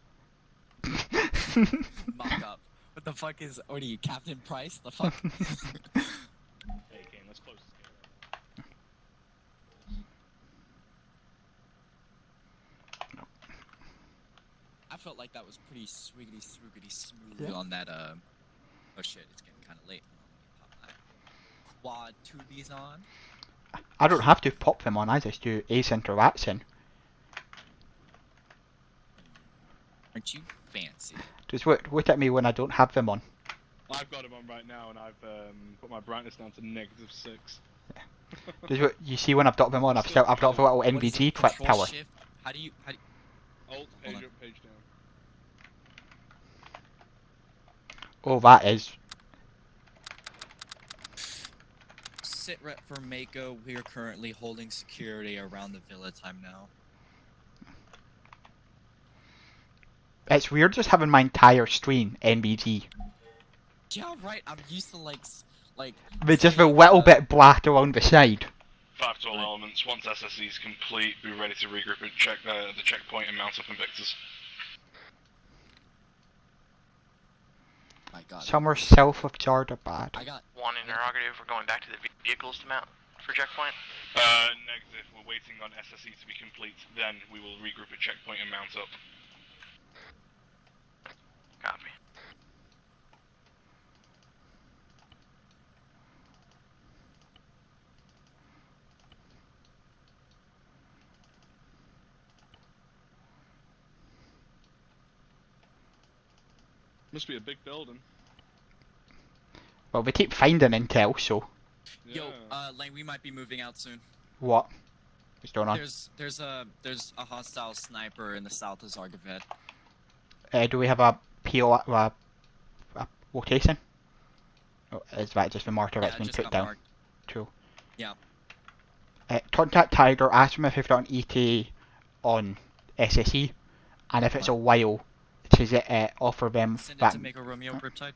Mock up. What the fuck is... What are you, Captain Price? The fuck? Hey, Kane, let's close this game. I felt like that was pretty swiggity, swoogity, smooth on that, Oh shit, it's getting kind of late. quad to these on? I don't have to pop them on, I just do ace interaction. Aren't you fancy? Just look at me when I don't have them on. I've got him on right now, and I've put my brightness down to -6. Just look, you see when I've got them on, I've got the little What is NVG it, clip Control tower. Shift? How do you Alt, page up, page down. Oh, that is. sit rep for Mako? We are currently holding security around the villa time now. It's weird just having my entire screen NVG. Yeah, right. I'm used to like With just a little bit black around the side. 5 to all elements. Once SSE is complete, be ready to regroup and check the checkpoint and mount up Invictus. My God. Somewhere south of Jardabad. I got one interrogative. We're going back to the vehicles to mount for checkpoint. Negative. We're waiting on SSE to be complete. Then we will regroup at checkpoint and mount up. Copy. Must be a big building. Well, we keep finding intel, so. Yo, Lane, we might be moving out soon. What? What's going on? There's a hostile sniper in the south of Zargavet. Do we have a PO, a location? Oh, is that just the marker that's been put down? Cool. Yeah. Contact Tiger, ask them if they've got an ETA on SSE, and if it's a while, to offer them Send it that. to make a Romeo Riptide.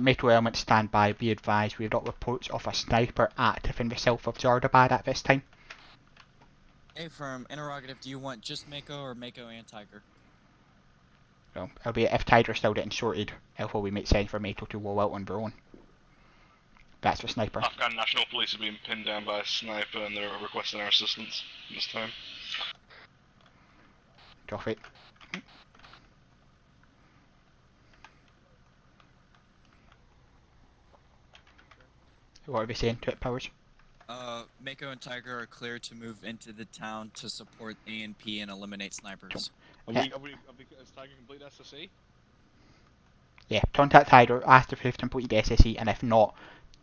Metro elements stand by. Be advised, we have got reports of a sniper active in the south of Jardabad at this time. Hey, firm. Interrogative. Do you want just Mako or Mako and Tiger? Well, it'll be if Tiger's still getting sorted, it will make sense for Metro to roll out on their own. That's the sniper. Afghan National Police have been pinned down by a sniper and they're requesting our assistance this time. Copy. What are we saying to it, Powers? Mako and Tiger are clear to move into the town to support ANP and eliminate snipers. Has Tiger complete SSE? Yeah, contact Tiger, ask if they've completed SSE, and if not,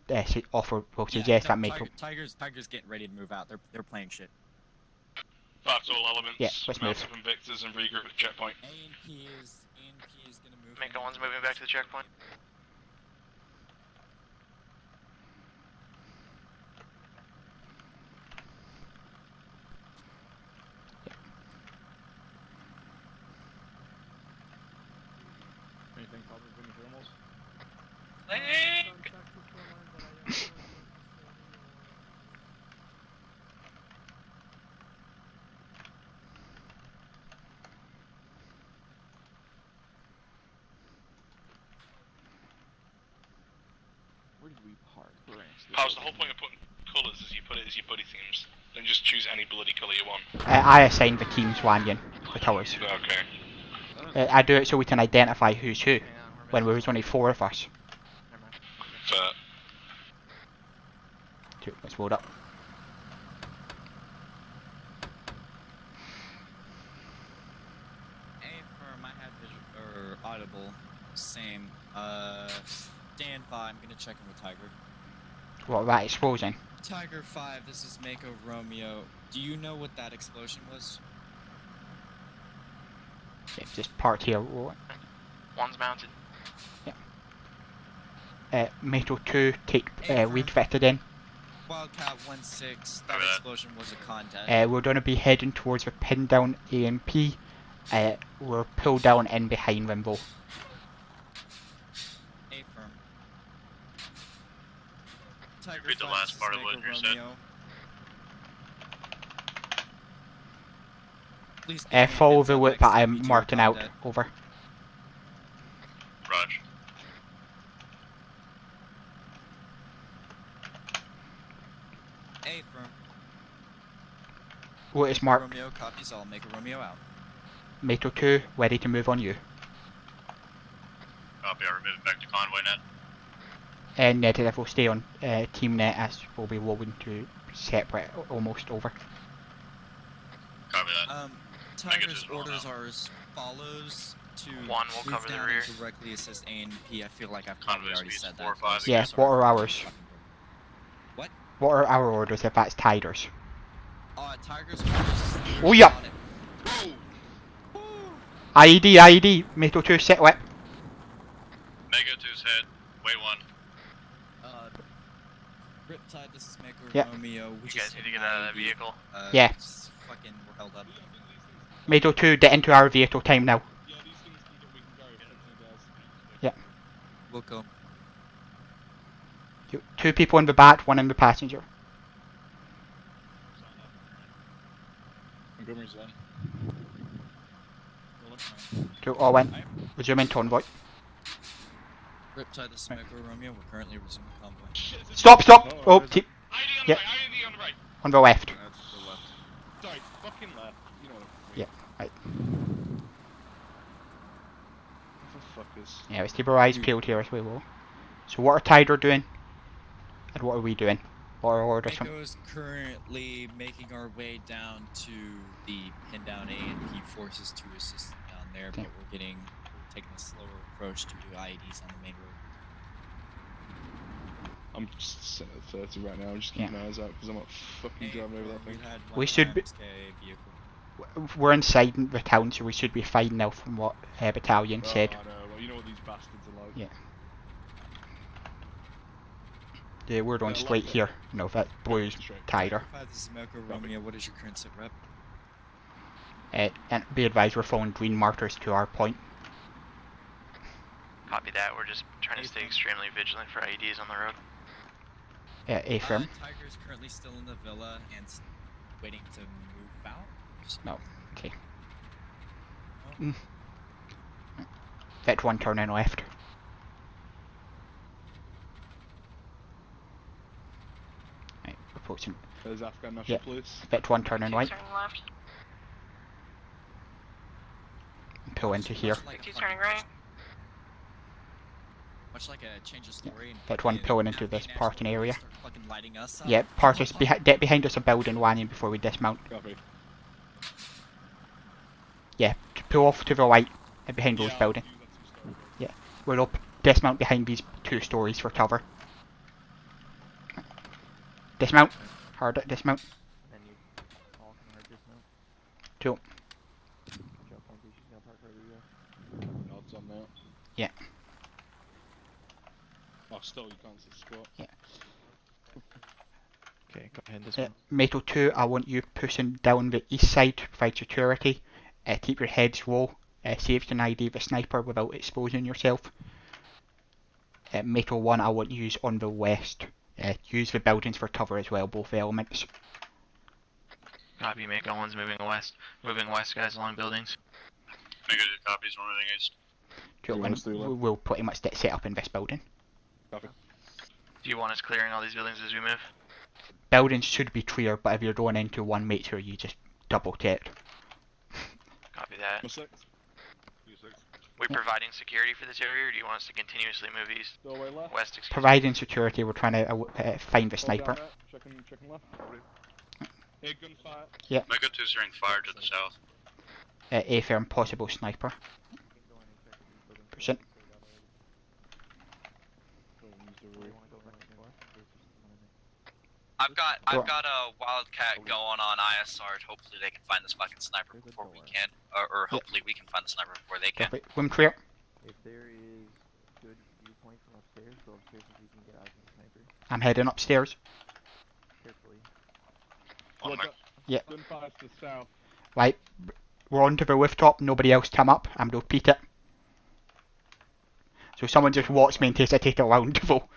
suggest that Mako. Tiger's getting ready to move out. They're playing shit. 5 to all elements. Yeah, let's mount move. up Invictus and regroup at checkpoint. ANP is gonna move. Mako 1's moving back to the checkpoint. Anything public in the thermals? Where did we park? How's the whole point of putting colours is you put it as your buddy themes. Then just choose any bloody colour you want. I assigned the teams Wanyan, the towers. Okay. I do it so we can identify who's who, when there was only 4 of us. Fair. Cool, let's load up. Hey, firm. I had visual or audible. Same. Stand by. I'm gonna check in with Tiger. What, that explosion? Tiger 5, this is Mako Romeo. Do you know what that explosion was? Yeah, just parked here. 1's mounted. Metal 2, take lead fitted in. Wildcat 1-6, that explosion was a contact. We're going to be heading towards the pin down AMP. We're pulled down in behind them though. A firm. Tiger Read the 5, last this is part of Mako what you said. Romeo. Please Follow the loop that I'm marking out. Over. Raj. A firm. What is marked? Romeo copies all. Make a Romeo out. Metal 2, ready to move on you. Copy, I'll remove it back to convoy net. And negative, we'll stay on team net as we'll be loading to separate almost over. Copy that. Tiger's orders are as follows: to One will move cover the down rear. and directly assist A&P. I feel like I've probably already said that. 4 or 5 Yeah, what are ours? What? What are our orders if that's Tiger's? Tiger's orders. Oh yeah! IED, Meto 2, set whip. Mega 2's head, way 1. Riptide, this is Mako Yep. Romeo. You guys need to get out of that vehicle. Yeah. Fucking, we're held up. Meto 2, get into our vehicle time now. Yeah. We'll go. 2 people in the back, 1 in the passenger. Montgomery's in. Cool, all in. Resume in convoy. Riptide, this is Mako Romeo. We're currently resuming convoy. Stop! Oh, yeah. On the left. That's the left. Sorry, fucking left. You know what I mean. Yeah, right. Motherfuckers. Yeah, let's keep our eyes peeled here as we will. So what are Tiger doing? And what are we doing? What are our orders from? Mako is currently making our way down to the pin down A&P forces to assist down there, but we're taking a slower approach to do IEDs on the main road. I'm just sitting at 30 right now. I'm just keeping my eyes out because I'm not fucking driving over that thing. We should be. We're inside the town, so we should be fine now from what Battalion said. I know. Well, you know what these bastards are like. Yeah. Yeah, we're going straight here. No, that blue's Tiger. This is Mako Romeo. What is your current sit rep? And be advised, we're following green markers to our point. Copy that. We're just trying to stay extremely vigilant for IEDs on the road. A-firm. Tiger's currently still in the villa and waiting to move out. No. Okay. That 1 turn in left. Right, approaching. There's Afghan National Police. That 1 turn in right. Turning left. Pull into here. He's turning right. Much like a change of story. That 1 pulling into this parking area. Fucking lighting us up. Yeah, park us get behind us a building landing before we dismount. Copy. Yeah, pull off to the right behind those buildings. Yeah, we're up. Dismount behind these 2 stories for cover. Dismount. Hard at dismount. Then you all can hard dismount. Cool. Odds on that. Yeah. Oh, still you can't see squat. Yeah. Okay, go ahead this one. Metal 2, I want you pushing down the east side to provide security. Keep your heads low. See if you can ID the sniper without exposing yourself. Metal 1, I want you on the west. Use the buildings for cover as well, both elements. Copy, Mako 1's moving west. Moving west, guys, along buildings. Mega 2 copies, we're moving east. Cool, and we'll pretty much set up in this building. Copy. Do you want us clearing all these buildings as we move? Buildings should be clear, but if you're going into one, make sure you just double check. Copy that. What's that? We providing security for this area, or do you want us to continuously move east? West, excuse me. Providing security, we're trying to find the sniper. Checking left. Hey, gunfire. Yeah. Mega 2's hearing fire to the south. A-firm, possible sniper. Percent. I've got a wildcat going on ISR. Hopefully they can find this fucking sniper before we can, or hopefully we can find the sniper before they can. Room clear. If there is good viewpoint from upstairs, go upstairs if you can get eyes on the sniper. I'm heading upstairs. Carefully. Yeah. Gunfire to the south. Right, we're onto the rooftop. Nobody else come up. I'm gonna repeat it. So someone just watch me in case I take a round level.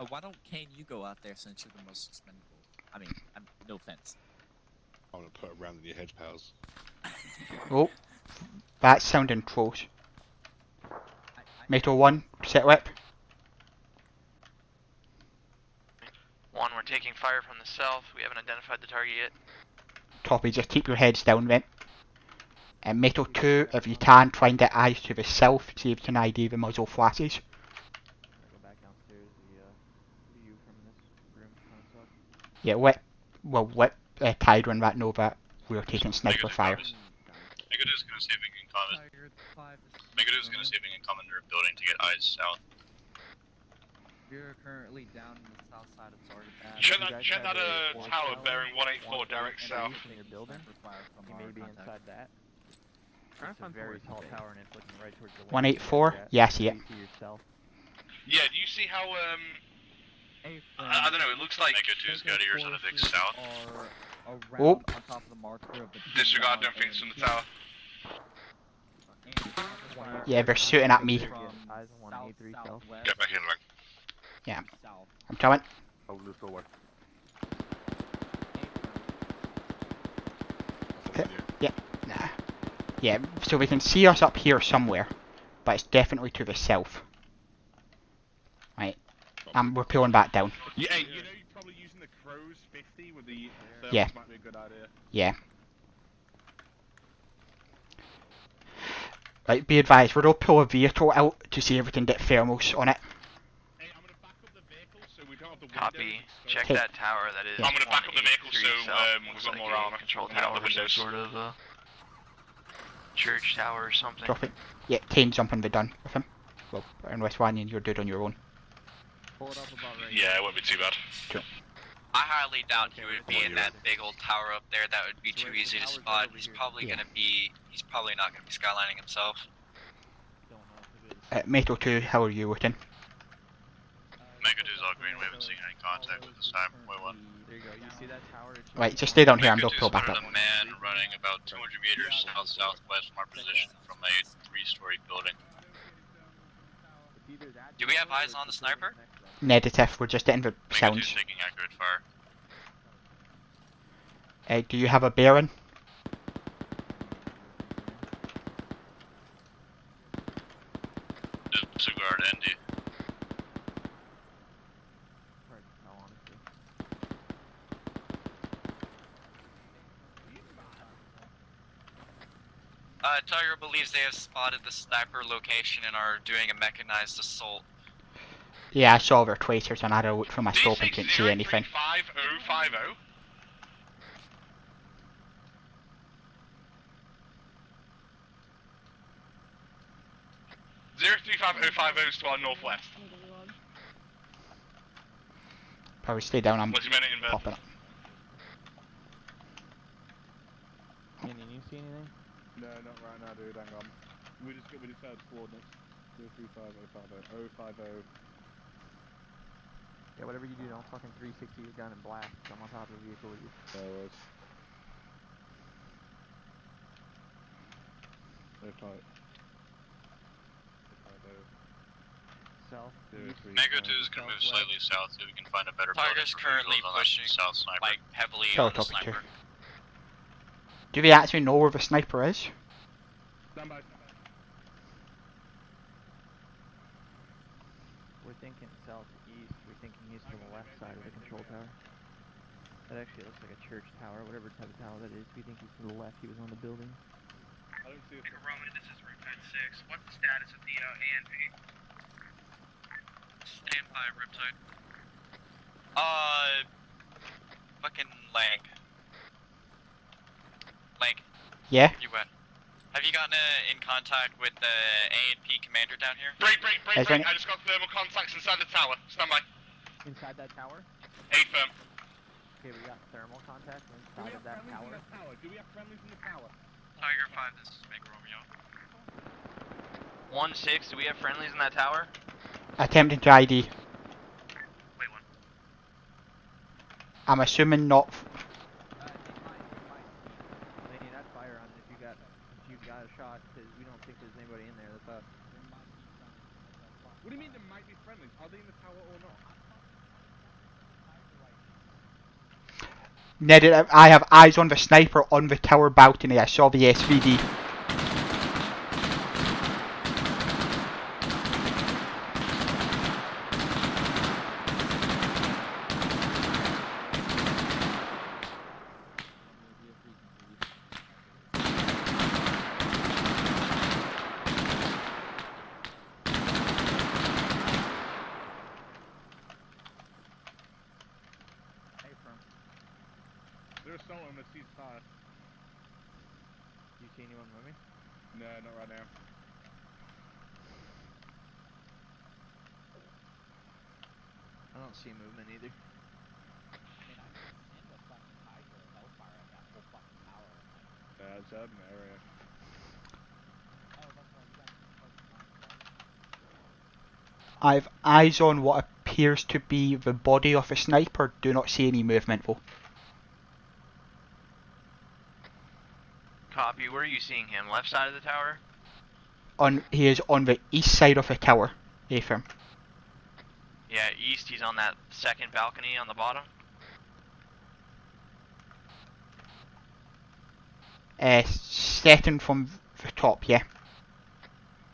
Why don't Kane you go out there since you're the most expendable? I mean, no offense. I'm gonna put a round in your head, pals. Oh, that's sounding close. Metal 1, set whip. 1, we're taking fire from the south. We haven't identified the target yet. Copy, just keep your heads down then. Metal 2, if you can, try and get eyes to the south, see if you can ID the muzzle flashes. Go back downstairs. The view from this room kind of sucks. Yeah, let Tydron rat know that we're taking sniper fire. Megadu's gonna see if he can come. Megadu's gonna see if he can come into a building to get eyes south. You're currently down in the south side of Zargabad. Check that tower bearing 184 direct south. In your building? He may be inside that. It's a very tall tower and it's looking right towards the 184? Yeah, I see it. Yeah, do you see how I don't know, it looks like Megadu's got ears on a big south. Oh. On top of the marker of the disregard them things from the tower. Yeah, they're shooting at me. Get back in, like. Yeah, I'm coming. Yeah, nah. Yeah, so we can see us up here somewhere, but it's definitely to the south. Right, we're pulling back down. Yeah, you know, you're probably using the Crows 50 with the thermals Yeah. might be a good idea. Yeah. Right, be advised, we'll all pull a vehicle out to see if we can get thermals on it. Hey, I'm gonna back up the vehicle so we don't have the Copy. Check Okay. that tower. That is. Yeah. I'm gonna back up the vehicle so we've got like more a armor. control We'll get out tower, the windows. some sort of church tower or something. Drop it. Yeah, Kane jumping the done with him. Well, unless Wanyan, you're dead on your own. Pull it up about right Yeah, it won't be too bad. Sure. I highly doubt he would be in that big old tower up there. That would be too easy to spot. He's probably Yeah. gonna be. He's probably not gonna be skylining himself. Metal 2, how are you looking? Megadu's all green. We haven't seen any contact with this time. Wait, what? There you go. You see that tower? Right, just stay down here and they'll Megadu's pull back spotted up. a man running about 200 meters south-southwest from our position from a 3-story building. Do we have eyes on the sniper? Negative, we're just getting the Megadu's sounds. taking accurate fire. Do you have a bearing? Disregard ND. Tiger believes they have spotted the sniper location and are doing a mechanized assault. Yeah, I saw their tracers and I had a look through my scope and couldn't see anything. 5050. 035050 is to our northwest. Probably stay down, I'm What's your minute in bed? popping up. Can you see anything? No, not right now, dude. Hang on. We just heard coordinates. 035050 050. Yeah, whatever you do, don't fucking 360 your gun and blast. I'm on top of the vehicle with you. There was. South. Megadu's gonna move slightly south so we can find a better building Tiger's for currently visuals on that pushing south sniper. like heavily Oh, on the topic two. sniper. Do they actually know where the sniper is? Stand by. We're thinking southeast. We're thinking he's to the left side of the control tower. That actually looks like a church tower, whatever type of tower that is. We think he's to the left. He was on the building. I don't see it. Roman, this is Riptide 6. What's the status of the ANP? Stand by, Riptide. Fucking Lang. Lang, Yeah? you went. Have you gotten in contact with the A&P commander down here? Break. Is there any- I just got thermal contacts inside the tower. Stand by. Inside that tower? A-firm. Okay, we got thermal contact inside of that tower. Do we have friendlies in the tower? Tiger 5, this is Mega Romeo. 1-6, do we have friendlies in that tower? Attempting to ID. Wait, one. I'm assuming not. They need that fire on if you got a shot, because we don't think there's anybody in there. That's us. What do you mean there might be friendlies? Are they in the tower or not? Ned, I have eyes on the sniper on the tower balcony. I saw the SVD. control him, let's see his fire. Do you see anyone moving? No, not right now. I don't see movement either. Yeah, it's urban area. I've eyes on what appears to be the body of a sniper. Do not see any movement though. Copy. Where are you seeing him? Left side of the tower? He is on the east side of the tower, A-firm. Yeah, east. He's on that second balcony on the bottom. Second from the top, yeah.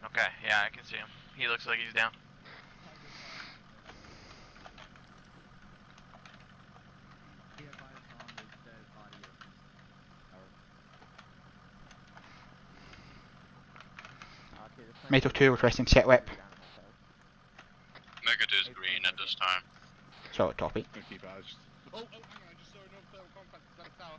Okay, yeah, I can see him. He looks like he's down. Metal 2 requesting set whip. Mega 2 is green at this time. So, copy. Keep badged. Oh, hang on, I just saw another thermal contact inside the tower.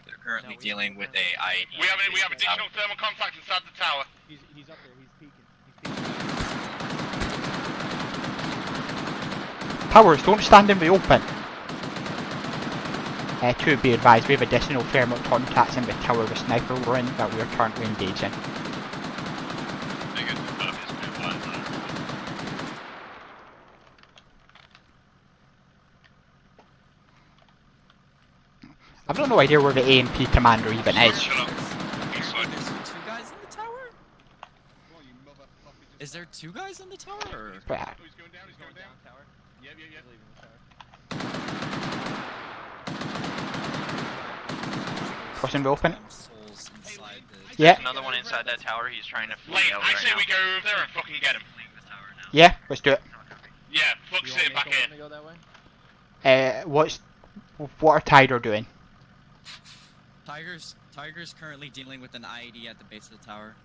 They're currently dealing with a IED. We have additional thermal contact inside the tower. He's up there. He's peeking. Powers, don't stand in the open. To be advised, we have additional thermal contacts in the tower the sniper we're in that we are currently engaged in. I've got no idea where the A&P commander even is. There's 2 guys in the tower? Is there 2 guys in the tower? Or? Yeah. He's going down, tower. Yep. What's in the open? Yeah. There's another one inside that tower. He's trying to flee out I right say now. we go over there and fucking get him. Yeah, let's do it. Yeah, fuck sitting back here. Go that way? What are Tiger doing? Tiger's currently dealing with an IED at the base of the tower.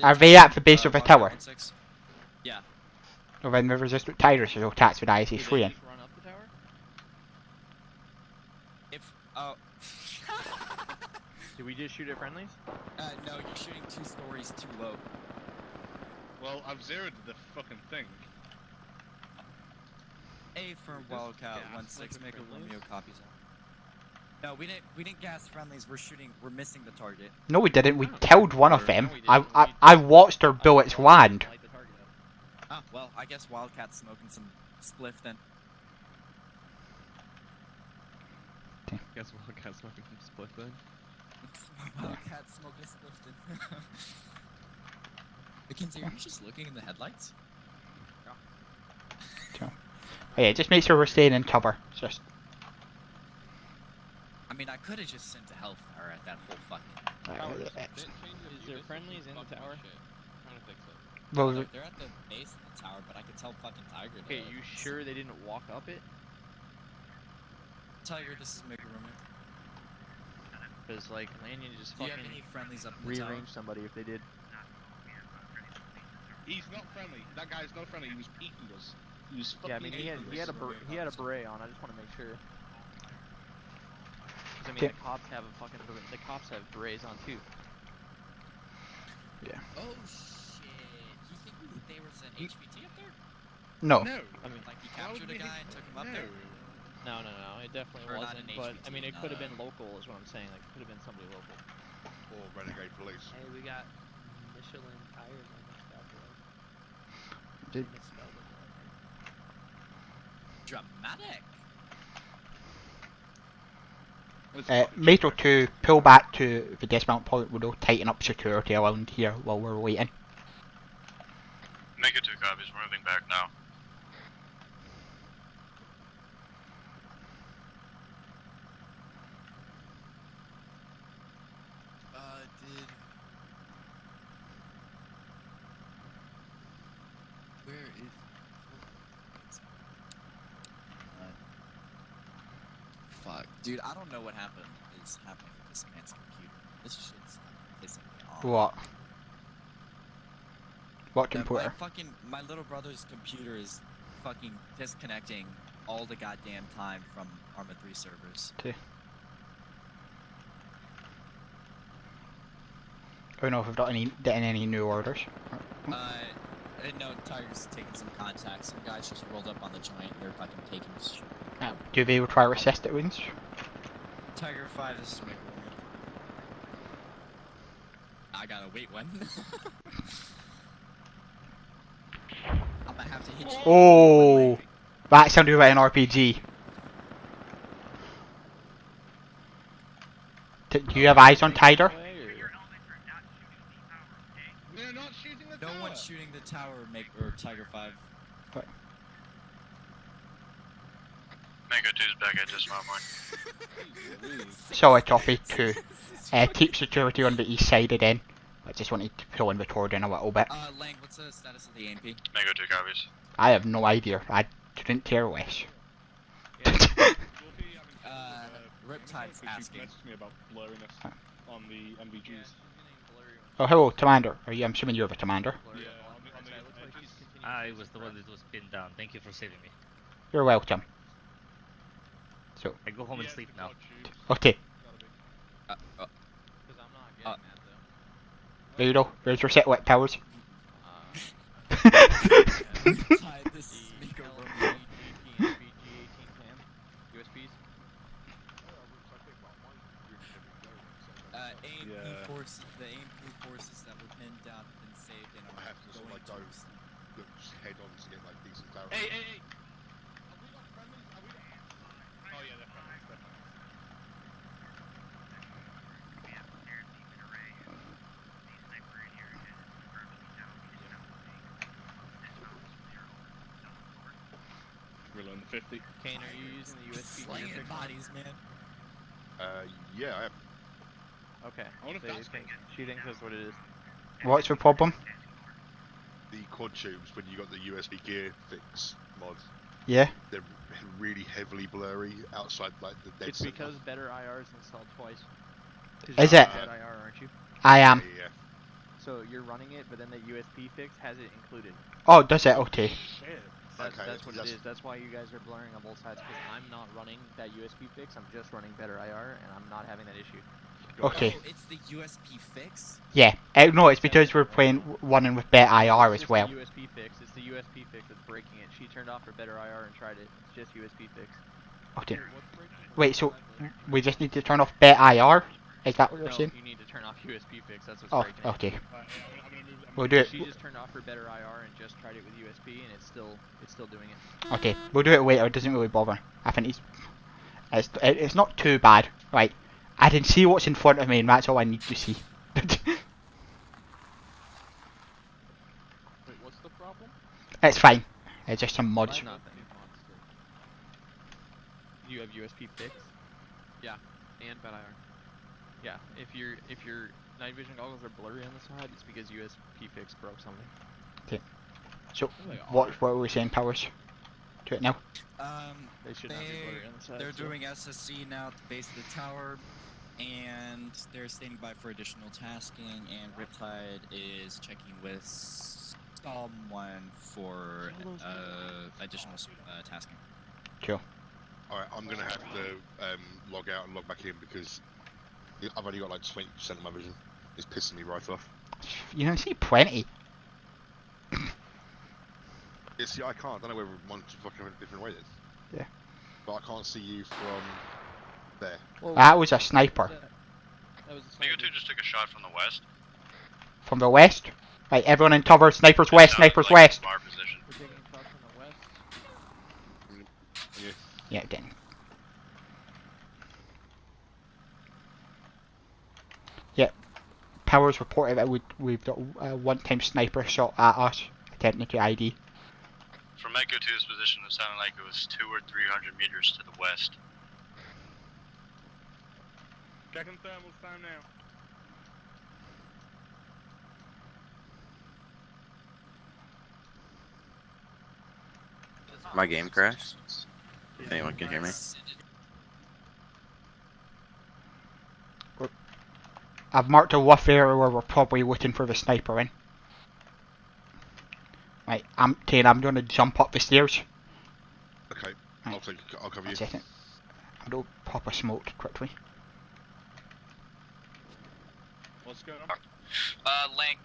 Are they at the base of the tower? Yeah. Well, then the resistant Tigers should attach with IC fleeing. Run up the tower? Did we just shoot at friendlies? No, you're shooting 2 stories too low. Well, I've zeroed the fucking thing. A firm Wildcat 1-6, make a Romeo copies on. No, we didn't gas friendlies. We're missing the target. No, we didn't. We killed one of them. I watched our bullets land. Ah, well, I guess Wildcat's smoking some spliff then. Guess Wildcat's smoking some spliff then. Wildcat's smoking spliff then. Mackenzie, are you just looking in the headlights? Yeah, just make sure we're staying in cover. Just. I mean, I could have just sent a hellfire at that whole fucking. Is there friendlies in the tower? I don't think so. Well, they're at the base of the tower, but I could tell fucking Tiger. Okay, you sure they didn't walk up it? Tiger, this is Mega Rumor. Because like Lanyon just Do you fucking have any friendlies up in the tower? rearrange somebody if they did. He's not friendly. That guy's not friendly. He was peeking us. He was fucking. Yeah, I mean he had a beret on. I just want to make sure. Because I mean the cops have berets on too. Yeah. Oh shit! You think they were sent HVT up there? No. No. I mean, like he captured a guy and took him up there. No, it definitely Or not wasn't. an But I HVT, mean, it not could have a- been local, is what I'm saying. Like, it could have been somebody local. Or renegade police. Hey, we got Michelin tires on this bad boy. Did- Misspelled it, though, I think. Dramatic. Metro 2, pull back to the dismount point. We'll tighten up security around here while we're waiting. Mega 2 copies, we're moving back now. Where is... Fuck. Dude, I don't know what is happening with this man's computer. This shit's pissing me off. What? What computer? My little brother's computer is fucking disconnecting all the goddamn time from Arma 3 servers. Okay. I don't know if we've getting any new orders. No, Tiger's taking some contacts. Some guys just rolled up on the giant. They're fucking taking shit. Do they require assisted wounds? Tiger 5, this is Michael. I gotta wait one. I'm gonna have to hit you. Oh, that sounded like an RPG. Do you have eyes on Tiger? They're not shooting the No tower. one's shooting the tower, or Tiger 5. Mango 2's back at Dismount 1. Sorry, Toffee 2. Keep security on the east side again. I just wanted to pull in the cord in a little bit. Lang, what's the status of the AMP? Mango 2 copies. I have no idea. I couldn't care less. Riptide's asking. Messaged me about blurriness on the MVGs. Oh, hello, Commander. I'm assuming you're the Commander. Yeah, I was the one that was pinned down. Thank you for saving me. You're welcome. So. I go home and sleep now. Okay. There you go. There's your satellite towers. The AMP forces that were pinned down have been saved and are going to head on to get like decent clarity. Hey! Are we not friendlies? Oh yeah, they're friendlies. Reload the 50. Kane, are you using the USB? Slinging bodies, man. Yeah, I am. Okay. I wonder if So that's she thinks that's what it is. What's the problem? The quad tubes, when you got the USB gear fix mod, Yeah. they're really heavily blurry outside like the dead It's center. because Better IR is installed twice. Is You're it? on Better IR, aren't you? I am. Yeah. So you're running it, but then the USB fix has it included. Oh, does it? Okay. That's what it is. That's why you guys are blurring on both sides, because I'm not running that USB fix. I'm just running Better IR, and I'm not having that issue. Okay. Oh, it's the USP fix? Yeah. No, it's because we're playing one with Bet IR as well. It's the USP fix. It's the USP fix that's breaking it. She turned off her Better IR and tried it. It's just USP fix. Okay. Wait, so we just need to turn off Bet IR? Is that what you're saying? No, you need to turn off USP fix. That's what's Oh, breaking it. okay. We'll do it. She just turned off her Better IR and just tried it with USB, and it's still doing it. Okay, we'll do it later. It doesn't really bother. I think it's not too bad. Right. I can see what's in front of me, and that's all I need to see. Wait, what's the problem? It's fine. It's just some mods. Nothing. You have USP fix? Yeah, and Better IR. Yeah, if your night vision goggles are blurry on the side, it's because USP fix broke something. Okay. So, what were we saying, Powers? Do it now. They should not be blurry on the side. They're doing SSC now at the base of the tower, and they're standing by for additional tasking, and Riptide is checking with someone for additional tasking. Cool. Alright, I'm gonna have to log out and log back in because I've only got like 20% of my vision. It's pissing me right off. You don't see plenty. Yeah, see, I can't. I don't know whether one's fucking a different way then. Yeah. But I can't see you from there. Well, that was a sniper. Mango 2 just took a shot from the west. From the west? Right, everyone in cover. Snipers west, snipers west. Our position. We're taking shots from the west. Yeah. Yeah, then. Yeah. Powers reported that we've got a one-time sniper shot at us, attempting to ID. From Echo 2's position, it sounded like it was 200 or 300 meters to the west. Checking thermals down now. My game crashed. If anyone can hear me. I've marked a rough area where we're probably looking for the sniper in. Right, I'm going to jump up the stairs. Okay. I'll cover you. One second. I'm gonna pop a smoke quickly. What's going on? Lank,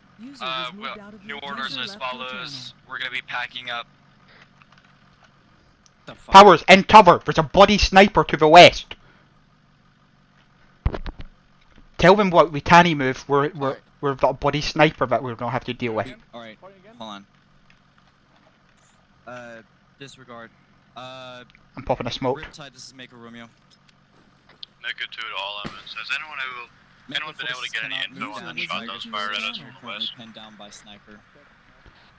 new orders as follows. We're gonna be packing up. Powers, in cover! There's a bloody sniper to the west! Tell them what we can't move. We've got a bloody sniper that we're gonna have to deal with. Alright, hold on. Disregard. I'm popping a smoke. Riptide, this is Mako Romeo. Mako 2 to all elements. Has anyone been able to get any info on that shot that was fired at us from the west? Pinned down by sniper.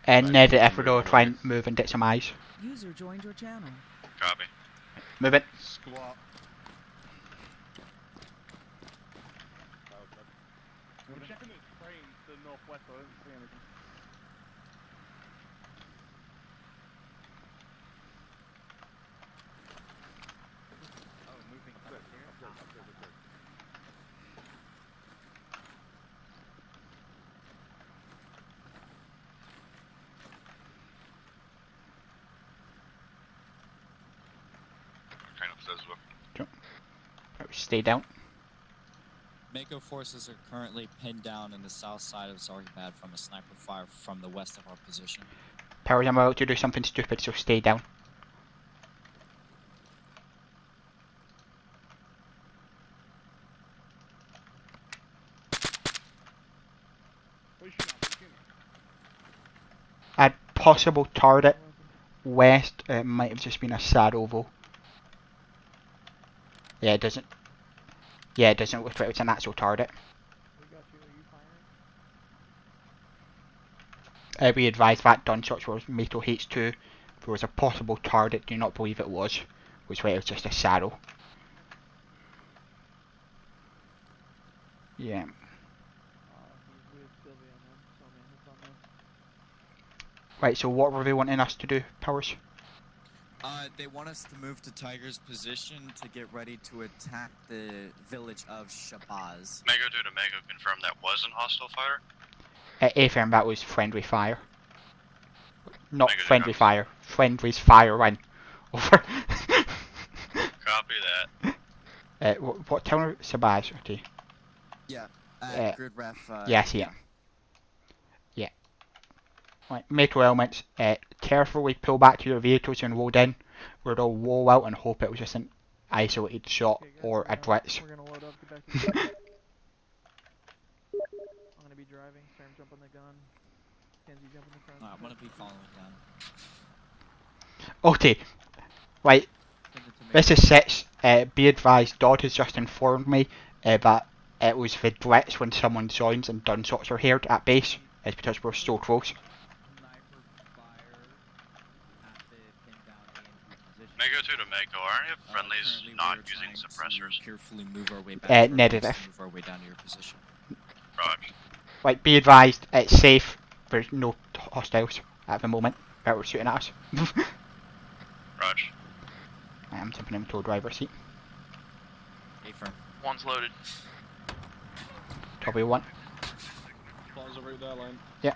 And negative, we're gonna try and move and get some eyes. User joined your channel. Copy. Move it. Squat. We're checking the train to the northwest, I don't see anything. Oh, moving quick here. Train upstairs as well. Stay down. Mako forces are currently pinned down in the south side of Zargabad from a sniper fire from the west of our position. Powers, I'm about to do something stupid, so stay down. A possible target west. It might have just been a sad oval. Yeah, it doesn't. Yeah, it doesn't look like it's an actual target. We advised that gunshots was Mato H2. If there was a possible target, do not believe it was. Which way it was just a saddle. Yeah. Right, so what were they wanting us to do, Powers? They want us to move to Tiger's position to get ready to attack the village of Shabazz. Mako 2 to Mako, confirm that wasn't hostile fire? Affirm, that was friendly fire. Not Mako friendly fire. Friendly's fire when. Over. Copy that. What town are Sabaz? Okay. Yeah, grid ref. Yeah, I see it. Yeah. Right, Mako elements, carefully pull back to your vehicles and load in. We're gonna roll out and hope it was just an isolated shot or a blitz. We're gonna load up, get back to the I'm gonna be driving, Sam jump on the gun. Kenzie jump in the front. I'm gonna be following down. Okay. Right. This is 6. Be advised, Dodd has just informed me that it was the blitz when someone joins and gunshots are heard at base. It's because we're so close. Mako 2 to Mako, are any of friendlies not using suppressors? Carefully move our way back. Negative. Move our way down to your position. Roger. Right, be advised, it's safe. There's no hostiles at the moment that were shooting at us. Roger. I'm jumping into the driver's seat. Affirm. One's loaded. Copy 1. Bars over there, line. Yeah.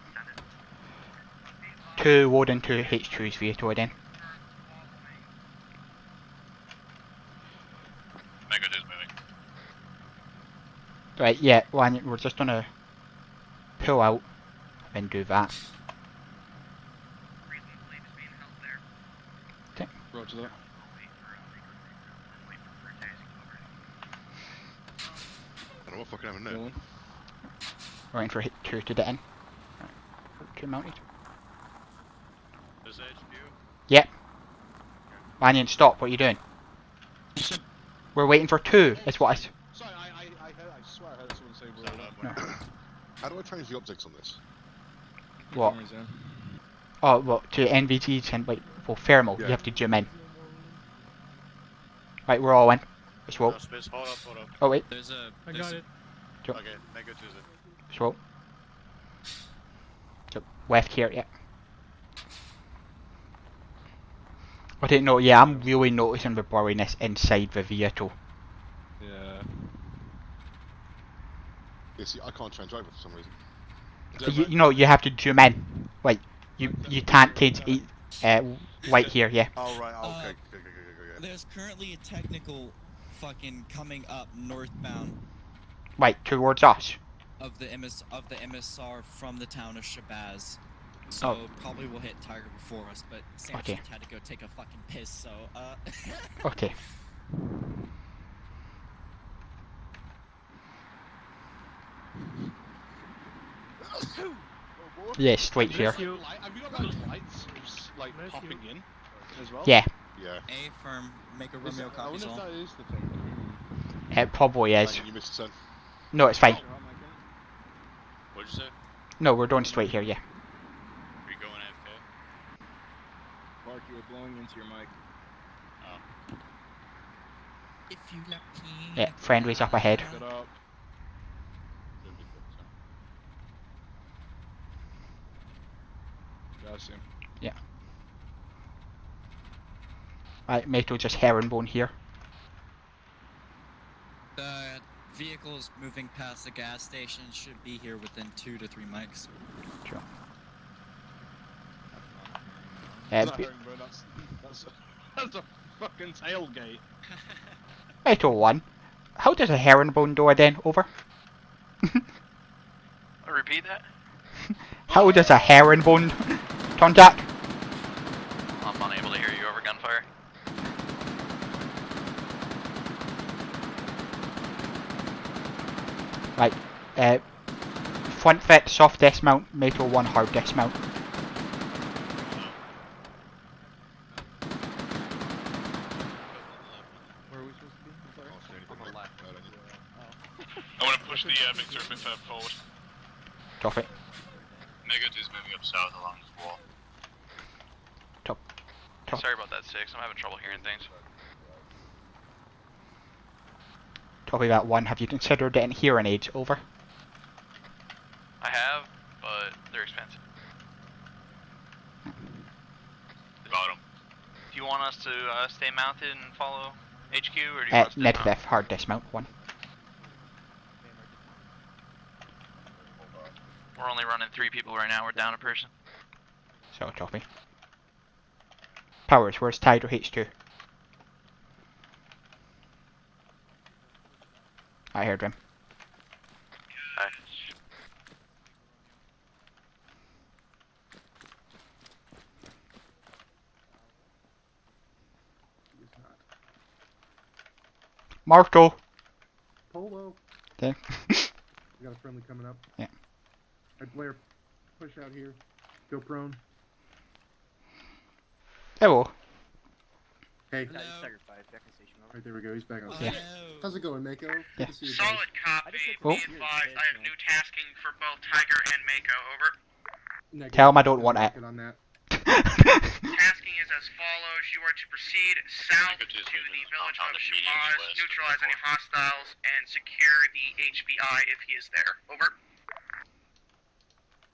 2 loading 2 H2's vehicle again. Mako 2's moving. Right, yeah, we're just gonna pull out and do that. Okay. Roger that. I don't know what fucking happened there. Waiting for hit 2 to get in. Right. 2 mounted. This HQ? Yep. Lanyon, stop, what are you doing? We're waiting for 2, is what I... Sorry, I swear I heard someone say we're No. How do I change the objects on this? What? Oh, what, to NVGs and, like, for thermal, Yeah. you have to zoom in. Right, we're all in. Let's roll. No space, hold up. Oh, wait. I got it. Jump. Okay, Mako 2's it. Let's roll. Jump. Left here, yeah. I didn't know, yeah, I'm really noticing the blurriness inside the vehicle. Yeah. Yeah, see, I can't change over for some reason. You know, you have to zoom in. Like, you can't change white here, yeah. Oh, right, okay. There's currently a technical fucking coming up northbound Right, towards us. of the MSR from the town of Shabazz. So probably will hit Tiger before us, but Sam Okay. just had to go take a fucking piss, so Okay. Yeah, straight here. Have you got like lights like popping in as well? Yeah. Yeah. A firm, make a Is Romeo it, I copies wonder if all. that is the thing. It probably is. You missed son. No, it's fine. What'd you say? No, we're going straight here, yeah. Are you going AFK? Mark, you were blowing into your mic. Oh. If you let me. Yeah, friendly's up ahead. Get up. Yeah, I see him. Yeah. Right, Mato just herringbone here. The vehicles moving past the gas station should be here within 2 to 3 mics. Sure. That's not herringbone, that's a fucking tailgate. Mato 1. How does a herringbone do then? Over. Repeat that? How does a herringbone contact? I'm unable to hear you over gunfire. Right. Front fit, soft dismount, Mato 1, hard dismount. Where are we supposed to be? I'm sorry. On the left. I want to push the Victor a bit further forward. Top it. Megat is moving up south along this wall. Top. Sorry about that, 6. I'm having trouble hearing things. Copy that 1. Have you considered getting hearing aids? Over. I have, but they're expensive. Got him. Do you want us to stay mounted and follow HQ, or do you want us to dismount? Negative, hard dismount 1. We're only running 3 people right now. We're down a person. So, copy. Powers, where's Tidal H2? I heard him. Marco! Polo. Okay. We got a friendly coming up. Yeah. Alright, Blair, push out here. Go prone. Hello. Hey. Right, there we go. He's back on. Yeah. How's it going, Mako? Good Yeah. to see you. Solid copy. Oh. Be advised, I have new tasking for both Tiger and Mako. Over. Negative. Tell him I don't want it. On that. Tasking is as follows. You are to proceed south to the village of Shabazz, neutralize any hostiles, and secure the HVI if he is there. Over.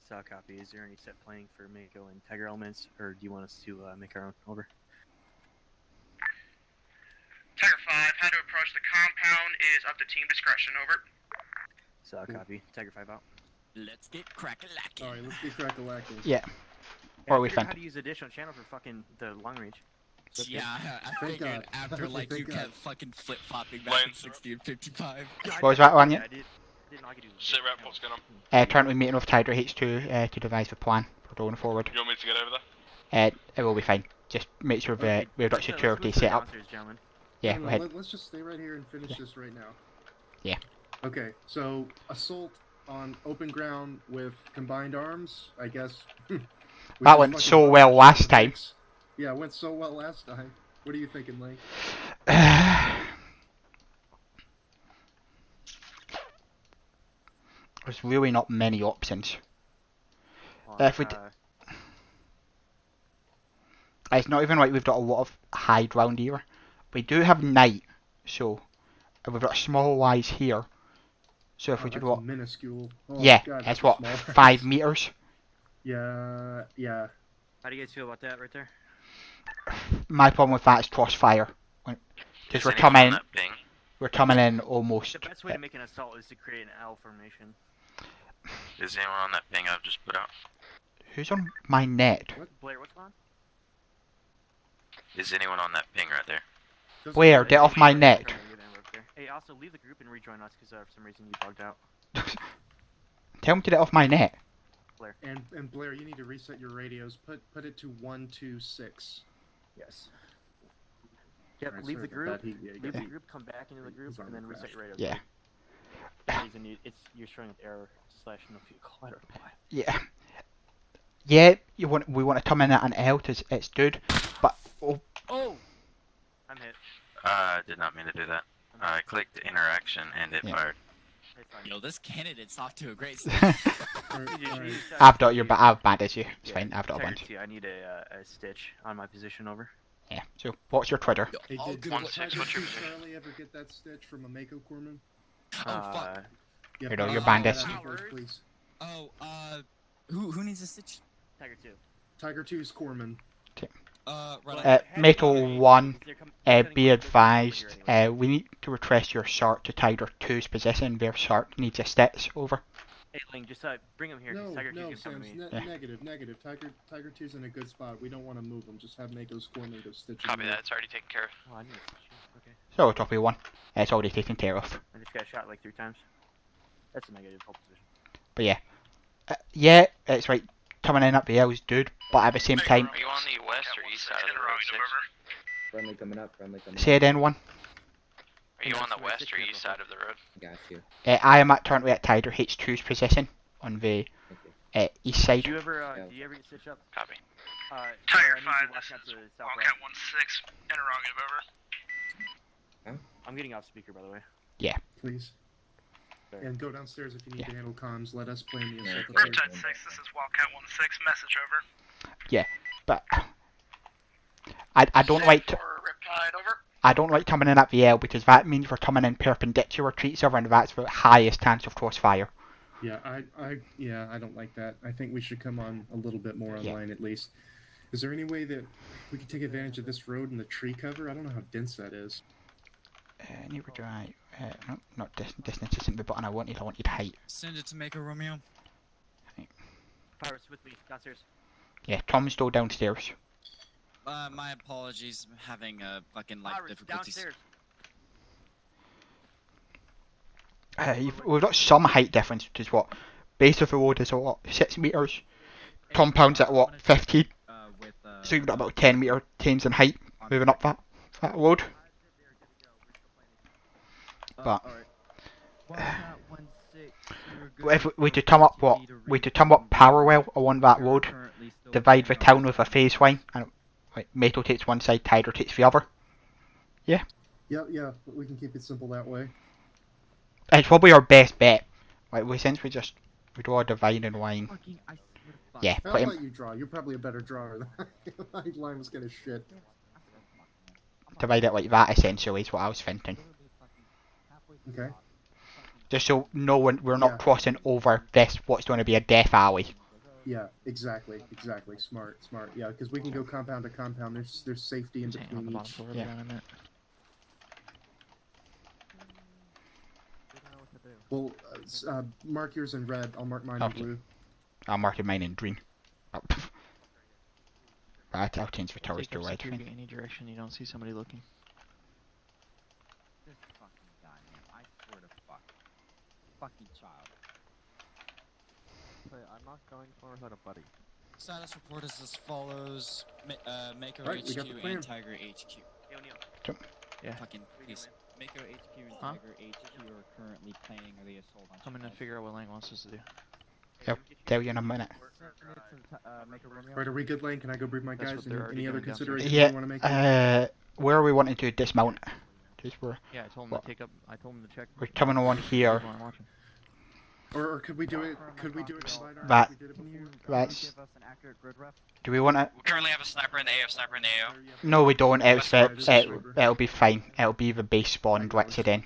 Solid copy. Is there any set planning for Mako and Tiger elements, or do you want us to make our own? Over. Tiger 5, how to approach the compound is up to team discretion. Over. Solid copy. Tiger 5 out. Let's get crack-a-lackin'. Alright, let's get crack-a-lackin'. Yeah. Yeah, Or we I figured think. out how to use additional channel for fucking the long range. Yeah, I Thank figured God. after like you Thank God. kept fucking flip-flopping back in 60 and 55. What was that one, yeah? I didn't know I could do Sit rep, what's going on? Currently meeting with Tidal H2 to devise the plan for going forward. You want me to get over there? It will be fine. Just make sure we've got security set up. Yeah, No, go ahead. Let's just stay right here and finish this right now. Yeah. Okay, so assault on open ground with combined arms, I guess. That went so well last time. Yeah, it went so well last time. What are you thinking, Lane? There's really not many options. If we it's not even like we've got a lot of high ground here. We do have night, so we've got small wise here. So if we do that's what? minuscule. Oh, Yeah, God, that's a what, small 5 meters. Yeah, yeah. How do you guys feel about that right there? My problem with that is crossfire. Because we're coming in almost. The best way to make an assault is to create an L formation. Is anyone on that ping I've just put out? Who's on my net? Blair, what's going on? Is anyone on that ping right there? Blair, get off my net. Hey, also leave the group and rejoin us because for some reason you bugged out. Tell him to get off my net. Blair. And Blair, you need to reset your radios. Put it to 126. Yes. Yep. Alright, Leave sorry the about group. that. He- Leave the group. Come back into the group His and then armor reset your radios. Yeah. For some reason you're showing error / no vehicle. I don't know why. Yeah. Yeah, we want to come in at an L to it's dude, but Oh! I'm hit. Did not mean to do that. I clicked interaction and it fired. Yo, this candidate's off to a great start. I've bandaged you. It's fine. I've got a Tiger bunch. 2, I need a stitch on my position over. Yeah. So what's your Twitter? Hey, Oh, did good. Tiger What's 2 your position? Charlie ever get that stitch from a Mako corpsman? Oh, fuck. Yeah, You know, your put bandits. that on first, please. Oh, who needs a stitch? Tiger 2. Tiger 2's corpsman. Right. Metal 1, be advised, we need to request your Shark to Tiger 2's position where Shark needs a stitch, over. Hey, Ling, just bring him here. 'Cause Tiger 2 can come to me. Negative. Tiger 2's in a good spot. We don't want to move him. Just have Mako's corpsman go stitch him. Copy that. It's already taken care of. Oh, I need a stitch. Okay. So, copy 1. It's already taken care of. I just got shot like 3 times. That's a negative whole position. But yeah. Yeah, it's right. Coming in up the L's, dude, but at the same time... Are you on the west or east side of the road, 6? Friendly coming up. Say it in, 1. Are you on the west or east side of the road? Got you. I am currently at Tiger H2's position on the east side. Do you ever get stitched up? Copy. Tiger 5, this is Wildcat 1-6. Interrogative, over. I'm getting off speaker, by the way. Yeah. Please. And go downstairs if you need to handle comms. Let us plan the assault. Riptide 6, this is Wildcat 1-6. Message, over. Yeah, but I don't like to... Riptide, over. I don't like coming in at the L because that means we're coming in perpendicular to each other and that's the highest chance of crossfire. Yeah, I don't like that. I think we should come on a little bit more online at least. Is there any way that we could take advantage of this road and the tree cover? I don't know how dense that is. Neighbor drive. No, not distance isn't the button I wanted height. Send it to Mako Romeo. Pirates with me, downstairs. Yeah, Tom's still downstairs. My apologies. I'm having fucking life Pirates, difficulties. Downstairs. We've got some height difference, which is what? Base of the road is what? 6 meters. Compound's at what? 15. So you've got about 10 meter change in height moving up that road. But if we could come up parallel along that road, divide the town with a phase line, and like Metal takes one side, Tiger takes the other. Yeah. Yeah, we can keep it simple that way. It's probably our best bet. Like since we draw a dividing line. Yeah, I'll let you draw. You're probably a better drawer than I. My line was kind of shit. Divide it like that essentially is what I was thinking. Okay. Just so we're not crossing over what's going to be a death alley. Yeah, exactly. Smart. Yeah, because we can go compound to compound. There's safety in between each. Yeah. Well, mark yours in red. I'll mark mine in blue. I'll mark mine in green. Right, I'll change the towers to red. Any direction you don't see somebody looking. This fucking guy, man. I swear to fuck. Fucking child. Wait, I'm not going for without a buddy. Status report is as follows: Mako Right, we got the HQ plan. and Tiger HQ. Yeah. Fucking please. Mako HQ and Tiger HQ are currently planning the assault on I'm gonna figure out what Lang wants us to do. I'll tell you in a minute. Right, are we good, Lane? Can I go brief my That's guys? what they're already Any other doing downstairs. considerations you want to make? Where are we wanting to dismount? Yeah, I told him to take up. I told him to check. We're coming on here. Or could we do it? Could we do it combined arms That. like we did it before? That's. Do we want to? We currently have a sniper in the AO. No, we don't. It'll be fine. It'll be the base spawn glitch then.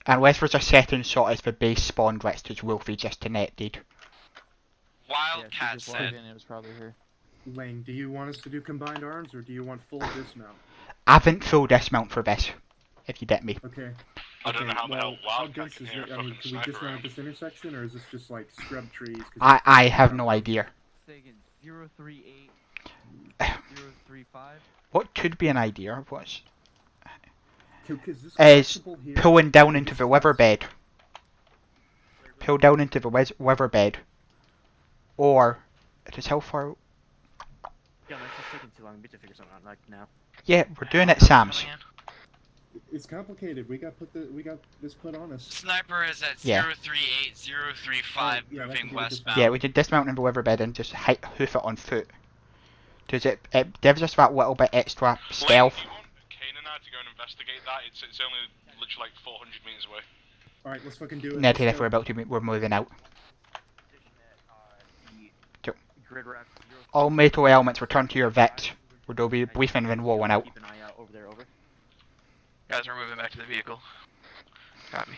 Unless there's a second shot as the base spawn glitch, because Wolfie just connected. Wildcat said. It was probably her. Lane, do you want us to do combined arms or do you want full dismount? I haven't full dismount for this, if you get me. Okay. I don't know how the hell Wildcat dense can is hear a it? I mean, fucking can we sniper dismount at round. this intersection or is this just like scrub trees? 'Cause I have no idea. Sagan 038. 035. What could be an idea was Is this is possible here? pulling down into the riverbed. Pull down into the riverbed. Or, just how far... Yeah, that's just taking too long. We need to figure something out, like, now. Yeah, we're doing it, Sams. It's complicated. We got this put on us. Sniper is at Yeah. 038, 035, yeah, that moving can be westbound. Yeah, we did dismount in the riverbed and just hoof it on foot. Does it gives us that little bit extra stealth. Do you want Kane and I to go and investigate that? It's only literally like 400 meters away. Alright, let's fucking do it. Ned, if we're about to, we're moving out. So, all metal elements return to your vets. We'll be briefing then rolling out. Keep an eye out over there, over. Guys, we're moving back to the vehicle. Copy.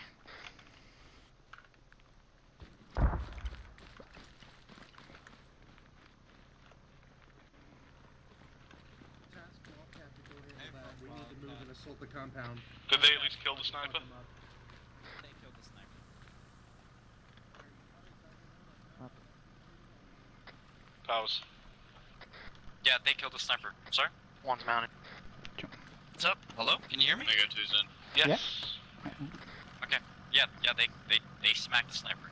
We need to move and assault the compound. Did they at least kill the sniper? They killed the sniper. Powers. Yeah, they killed the sniper. Sorry? One's mounted. What's up? Hello? Can you hear me? Negative 2's in. Yes. Okay. Yeah, they smacked the sniper.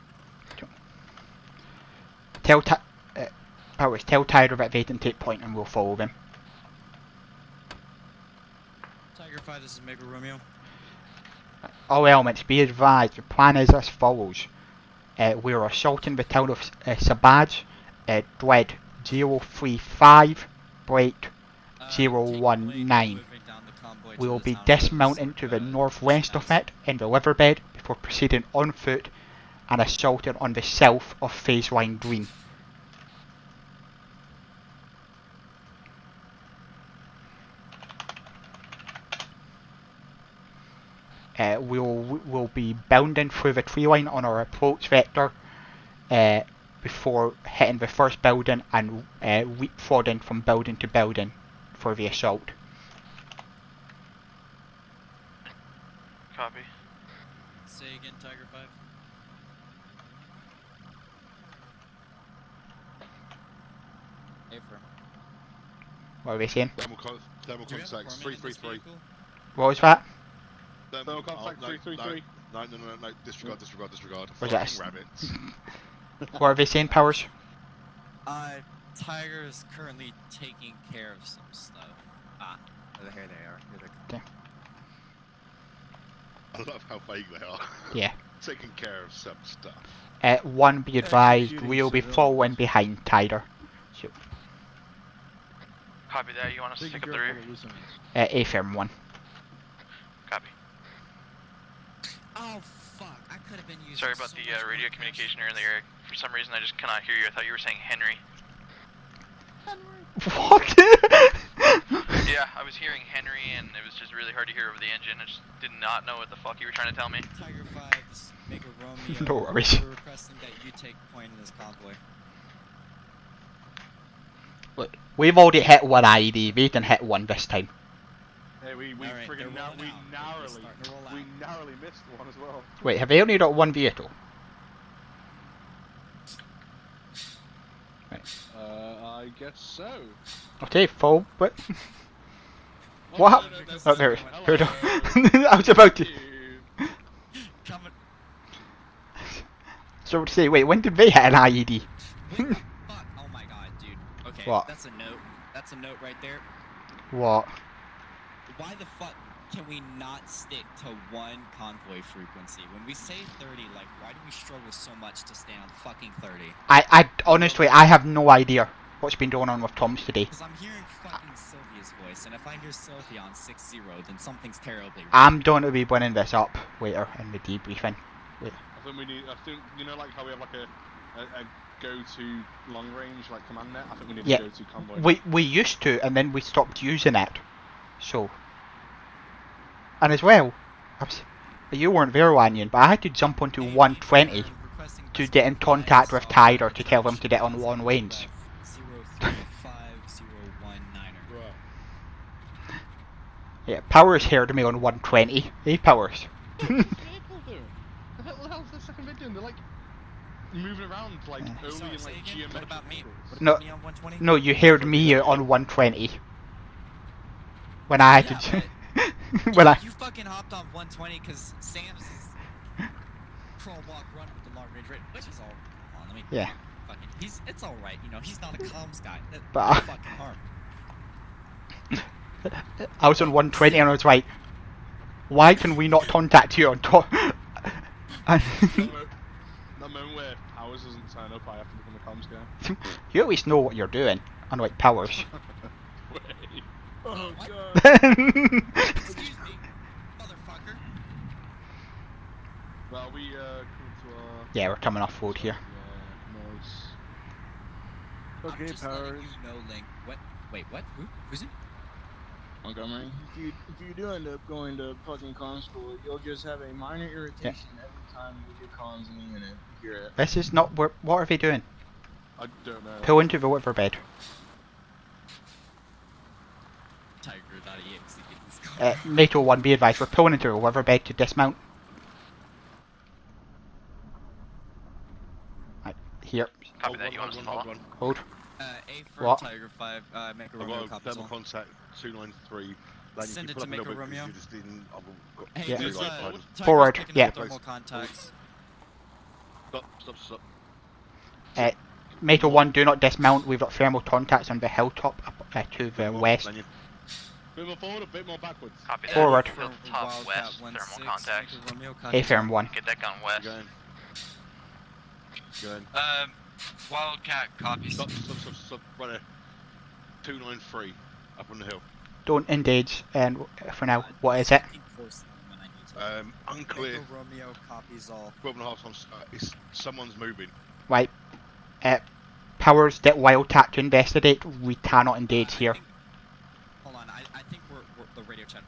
Tell Tyler about vacant take point and we'll follow them. Tiger 5, this is Mega Romeo. All elements, be advised, the plan is as follows. We're assaulting the town of Sabaj, Dread 035, Break 019. We will be dismounting to the northwest of it in the riverbed before proceeding on foot and assaulting on the south of Phase Line Green. We'll be bounding through the tree line on our approach vector before hitting the first building and leapfrogging from building to building for the assault. Copy. Say again, Tiger 5. Affirm. What are we saying? Thermal contacts 333. What was that? Thermal contact 333. No, disregard. Was that Fucking rabbits. What are they saying, Powers? Tiger is currently taking care of some stuff. Here they are. Okay. I love how vague they are. Yeah. Taking care of some stuff. One, be advised, we'll be following behind Tyler. So, Copy that. You want us to stick up the rear? A-firm 1. Copy. Oh fuck! I could have been using. Sorry about the radio communication here in the area. For some reason, I just cannot hear you. I thought you were saying Henry. What? Yeah, I was hearing Henry, and it was just really hard to hear over the engine. I just did not know what the fuck you were trying to tell me. Tiger 5, this is Mega Romeo. No worries. We're requesting that you take point in this convoy. Look, we've already hit one IED. We can hit one this time. Hey, we Alright, friggin' we narrowly missed one as well. Wait, have they only got one vehicle? I guess so. Okay, full, but... What? Oh, there. Hello. I was about to... Coming. So to say, wait, when did they hit an IED? Fuck! Oh my god, dude. Okay, What? that's a note. That's a note right there. What? Why the fuck can we not stick to one convoy frequency? When we say 30, like, why do we struggle so much to stay on fucking 30? I honestly, I have no idea what's been going on with Tom's today. Because I'm hearing fucking Sylvia's voice, and if I hear Sylvia on 6-0, then something's terribly wrong. I'm going to be bringing this up later in the debriefing. Wait. I think you know, like how we have like a go-to long range like command net. I think we need Yeah, a go-to convoy. we used to, and then we stopped using it. So, and as well, you weren't there, Lanyon, but I had to jump onto 120 to get in contact with Tyler to tell him to get on long lanes. 035019er. Yeah, Powers heard me on 120. Hey, Powers. What the hell is the second bit doing? They're like moving around like early Sorry, and say like again? geometric What about me? angles. What No, about me on 120? no, you heard me on 120. When I had to. When I. You fucking hopped on 120 because Sam's is crawl, walk, run with the long range rate, which is all. Hold on, let me. Yeah. Fucking, it's all right. You know, he's not a comms guy. But, No fucking harm. I was on 120 and I was like, why can we not contact you on top? That moment where Powers doesn't sign up, I have to become a comms guy. You at least know what you're doing, unlike Powers. Wait. Oh God. Excuse me, motherfucker. Well, we coming to our... Yeah, we're coming off road here. Yeah, nice. I'm just letting you know, Link. What? Wait, what? Who's it? Montgomery, if you do end up going to fucking comm school, you'll just have a minor irritation every time you get comms in the unit. Hear it. This is not. What are they doing? I don't know. Pull into the riverbed. NATO 1, be advised, we're pulling into a riverbed to dismount. Right, here. Copy that, you want us to follow? Hold. A for What? Tiger 5, make a I've Romeo got copy. thermal contact 293. Then Send you it can to pull up Make a a little bit 'cause Romeo. you just didn't. I've got Hey, Yeah. there's Tiger's Forward, picking yeah. up thermal contacts. Stop. NATO 1, do not dismount. We've got thermal contacts on the hilltop up to the west. A bit more forward, a bit more backwards. Copy that. Forward. Hilltop west, thermal contacts. A firm 1. Get that gun west. Going. Wildcat copies. Stop. Right there. 293 up on the hill. Don't engage, and for now, what is it? Unclear. Make a Romeo copies all. 12.5 times. It's someone's moving. Right. Powers that wildcat to investigate. We cannot engage here. Hold on, I think we're the radio chat.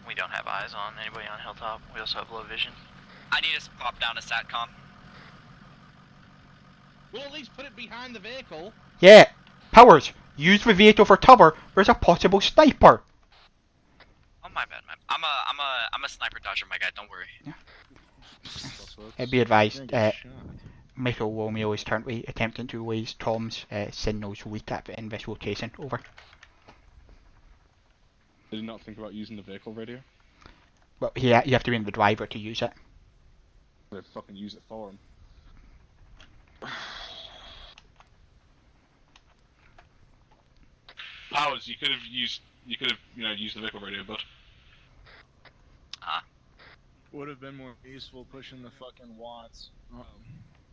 We don't have eyes on anybody on Hilltop. We also have low vision. I need us to pop down a SATCOM. We'll at least put it behind the vehicle. Yeah. Powers, use the vehicle for cover. There's a possible sniper. Oh my bad, man. I'm a sniper dodger, my guy. Don't worry. Be advised. Michael Romeo is currently attempting to raise Tom's signals weak in this location. Over. Did you not think about using the vehicle radio? Well, yeah, you have to be in the driver to use it. They fucking use it for him. Powers, you could have used the vehicle radio, but Would have been more useful pushing the fucking watts.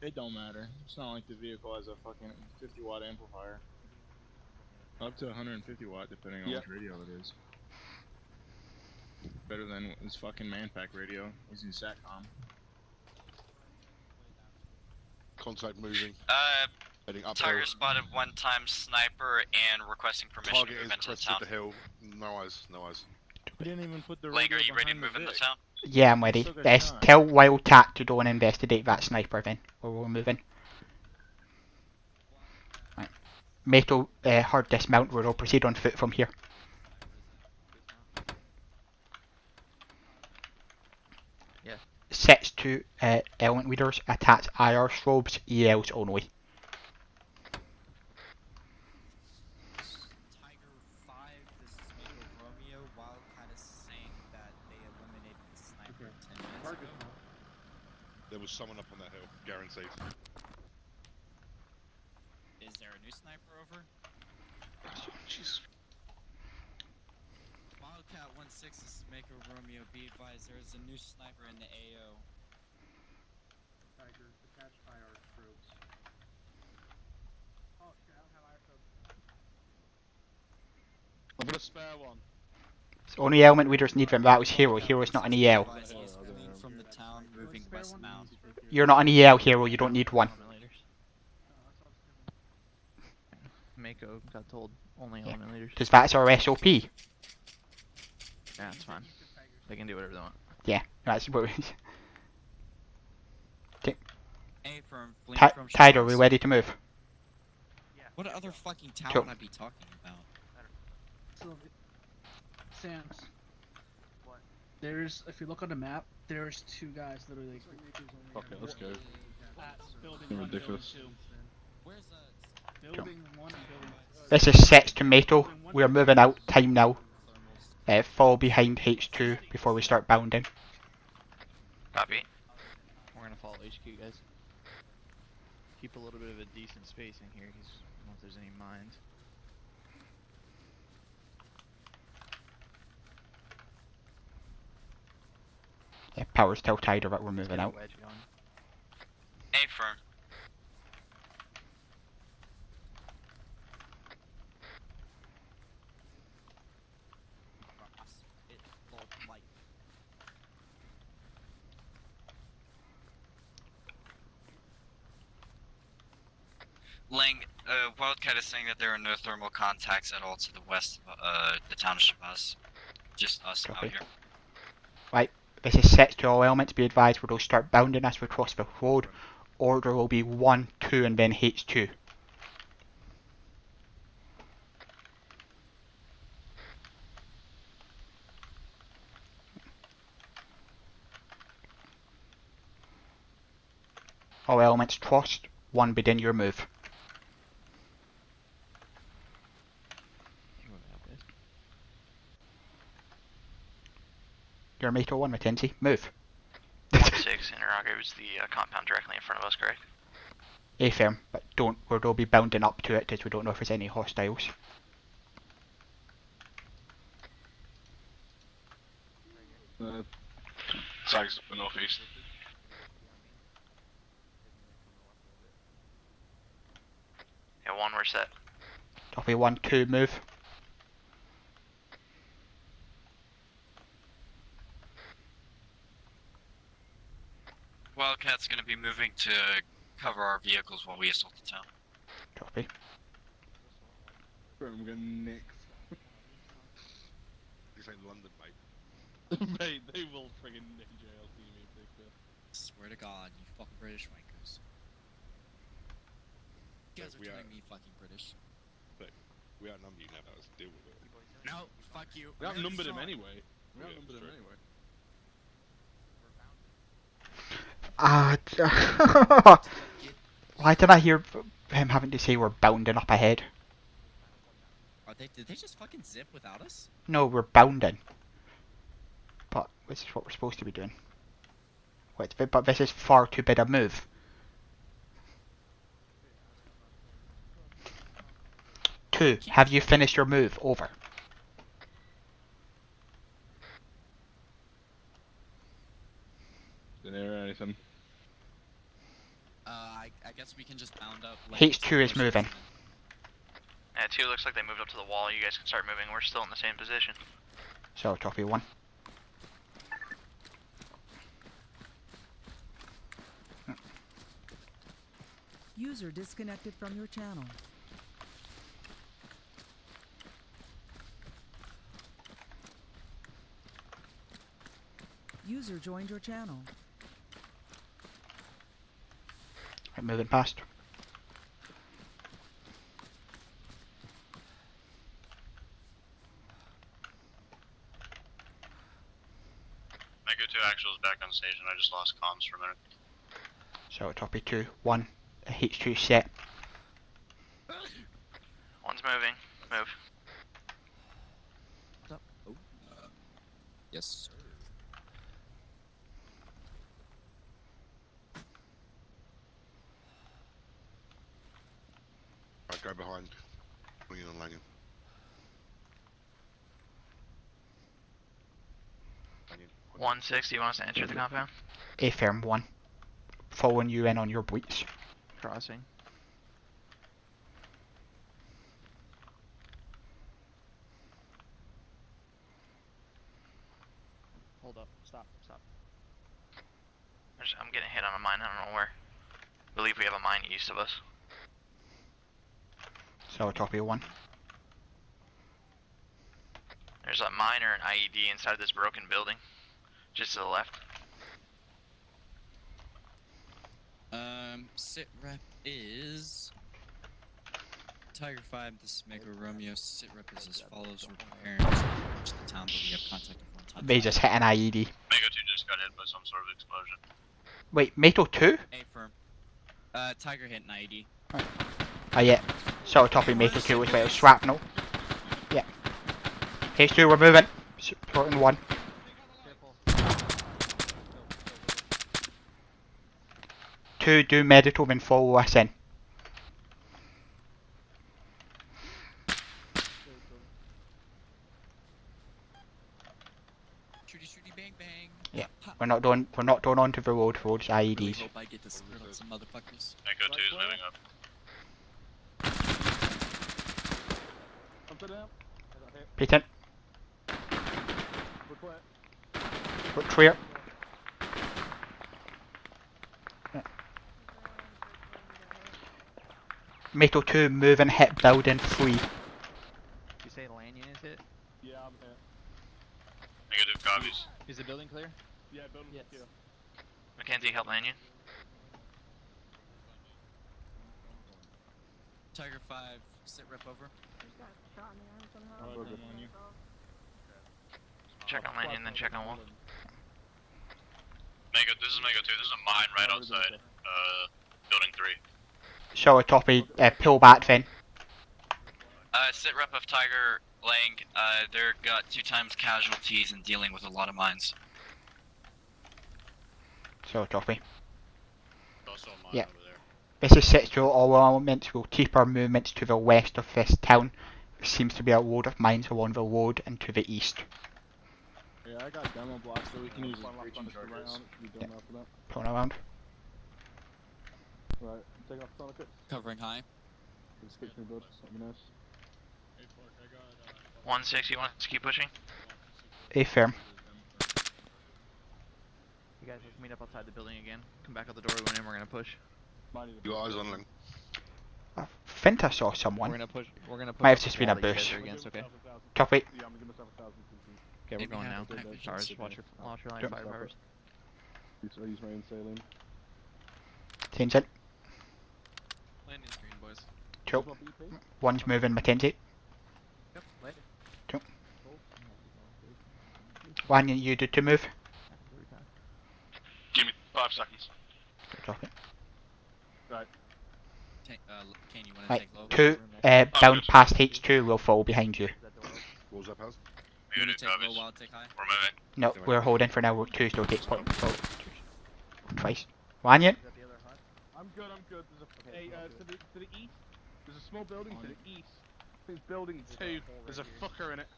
It don't matter. It's not like the vehicle has a fucking 50-watt amplifier. Up to 150 watt, depending on which radio it is. Better than this fucking manpack radio using SATCOM. Contact moving. Heading up Tiger hill. spotted one-time sniper and requesting permission Target to move is into the crested town. the hill. No eyes. We didn't even put the Link, radio are you ready to behind move the into Vic. town? Yeah, I'm ready. Still got time. Tell Wildcat to go and investigate that sniper then, or we're moving. Right. Metal hard dismount. We'll proceed on foot from here. Yeah. Sets to element leaders. Attach IR strobes. ELs only. Tiger 5, this is Mako Romeo. Wildcat is saying that they eliminated the sniper 10 minutes ago. There was someone up on that hill, guaranteed. Is there a new sniper over? Jeez. Wildcat 1-6, this is Mako Romeo. Be advised, there is a new sniper in the AO. Tiger, attach IR strobes. Oh shit, I don't have IR strobes. I've got a spare one. So only element leaders need them. That was Hero. Hero's not an EL. He is fleeing from the town, moving westbound. You're not an EL, Hero. You don't need one. Mako got told only element leaders. Because that's our SOP. Yeah, it's fine. They can do whatever they want. Yeah, that's what. Okay. A firm, fleeing from Tiger, we Shabazz. ready to move? What other fucking town Cool. would I be talking about? So, Sam's. What? There's, if you look on the map, there's two guys literally. Okay, let's go. at building 1, Ridiculous. building 2. Building 1 and building 2. This is Sets Tomato. We are moving out. Time now. Fall behind H2 before we start bounding. Copy. We're gonna follow HQ, guys. Keep a little bit of a decent spacing here, because I don't know if there's any mines. Yeah, power's still tighter, but we're moving out. A firm. Lang, Wildcat is saying that there are no thermal contacts at all to the west of the township us. Just us out Copy. here. Right, this is Sets to all elements. Be advised, we'll start bounding as we cross the road. Order will be 1, 2, and then H2. All elements crossed. 1, begin your move. Your mate 1, Mackenzie. Move. 1-6, Interrogator was the compound directly in front of us, correct? A firm, but we'll be bounding up to it as we don't know if there's any hostiles. Sags up the northeast. Yeah, 1, we're set. Copy 1, 2, move. Wildcat's gonna be moving to cover our vehicles while we assault the town. Copy. I'm getting nicked. This ain't London, mate. Mate, they will friggin' nick JLT me if they could. Swear to God, you fucking British wankers. You guys are turning me fucking British. But we outnumber you now, let's deal with it. No, fuck you. We outnumbered him Sorry. anyway. We outnumbered him anyway. Why did I hear him having to say we're bounding up ahead? Did they just fucking zip without us? No, we're bounding. But this is what we're supposed to be doing. Wait, but this is far too big a move. Two, have you finished your move? Over. Didn't hear anything. I guess we can just bound up. H2 is moving. Yeah, 2 looks like they moved up to the wall. You guys can start moving. We're still in the same position. So, copy 1. User disconnected from your channel. User joined your channel. Right, moving past. Mega 2 actual is back on station. I just lost comms for a minute. So, copy 2, 1. H2 set. 1's moving. Move. Oh. Yes, sir. Right, go behind. Bring in on Langan. Langan. 1-6, do you want us to enter the compound? A firm 1. Following you in on your bleats. Crossing. Hold up. Stop. Stop. I'm getting hit on a mine. I don't know where. I believe we have a mine east of us. So, copy 1. There's a mine or an IED inside this broken building. Just to the left. Sit rep is Tiger 5, this is Mega Romeo. Sit rep is as follows. We're preparing to reach the town, but we have contact with Untitled. They just hit an IED. Mega 2 just got hit by some sort of explosion. Wait, Mato 2? A firm. Tiger hit 90. Oh yeah. So topping Metal 2 as well. Shrapnel. Yeah. H2, we're moving. Supporting 1. 2, do medical and follow us in. Shooty bang bang. Yeah. We're not going onto the road. Road's Really IEDs. hope I get to split up some motherfuckers. Echo 2 is moving up. Peter. We're clear. Metal 2, move and hit building 3. You say Lanyon is hit? Yeah, I'm hit. Negative copies. Is the building clear? Yeah, building Yes. clear. Mackenzie, help Lanyon. Tiger 5, sit rep over. Check on Lanyon, then check on Wolf. This is Mega 2. This is a mine right outside building 3. So a toppy, pull back then. Sit rep of Tiger Lang. They're got 2 times casualties and dealing with a lot of mines. So toppy. Also a mine Yeah. over there. This is set to all elements. We'll keep our movements to the west of this town. There seems to be a load of mines along the road and to the east. Yeah, I got demo blocks so we can use breaching charges. Turn around. Right, taking off Sonic. Covering high. Escape from build, something nice. 1-6, you want us to keep pushing? A firm. You guys, let's meet up outside the building again. Come back out the door we went in, we're gonna push. You got eyes on Ling. I think I saw someone. We're gonna push. Might have just been a wall that you guys boost. are against, okay? Toppy. Yeah, I'm gonna give myself 1,000 CC. Okay, we're going now. Stars, watch your line of fire powers. I use my saline. Change it. Landing screen, boys. Cool. One's moving, Mackenzie. Yep, later. Cool. One, you do to move. Give me 5 seconds. Drop it. Right. Can you want to Right, take low? 2, down past H2 will fall behind you. What was that, Paz? You want to take low while take high? We're moving. No, we're holding for now. 2 still takes point. Twice. Lanyon? I'm good. There's to the east, there's a small building to the east. I think it's building 2. There's a fucker in it.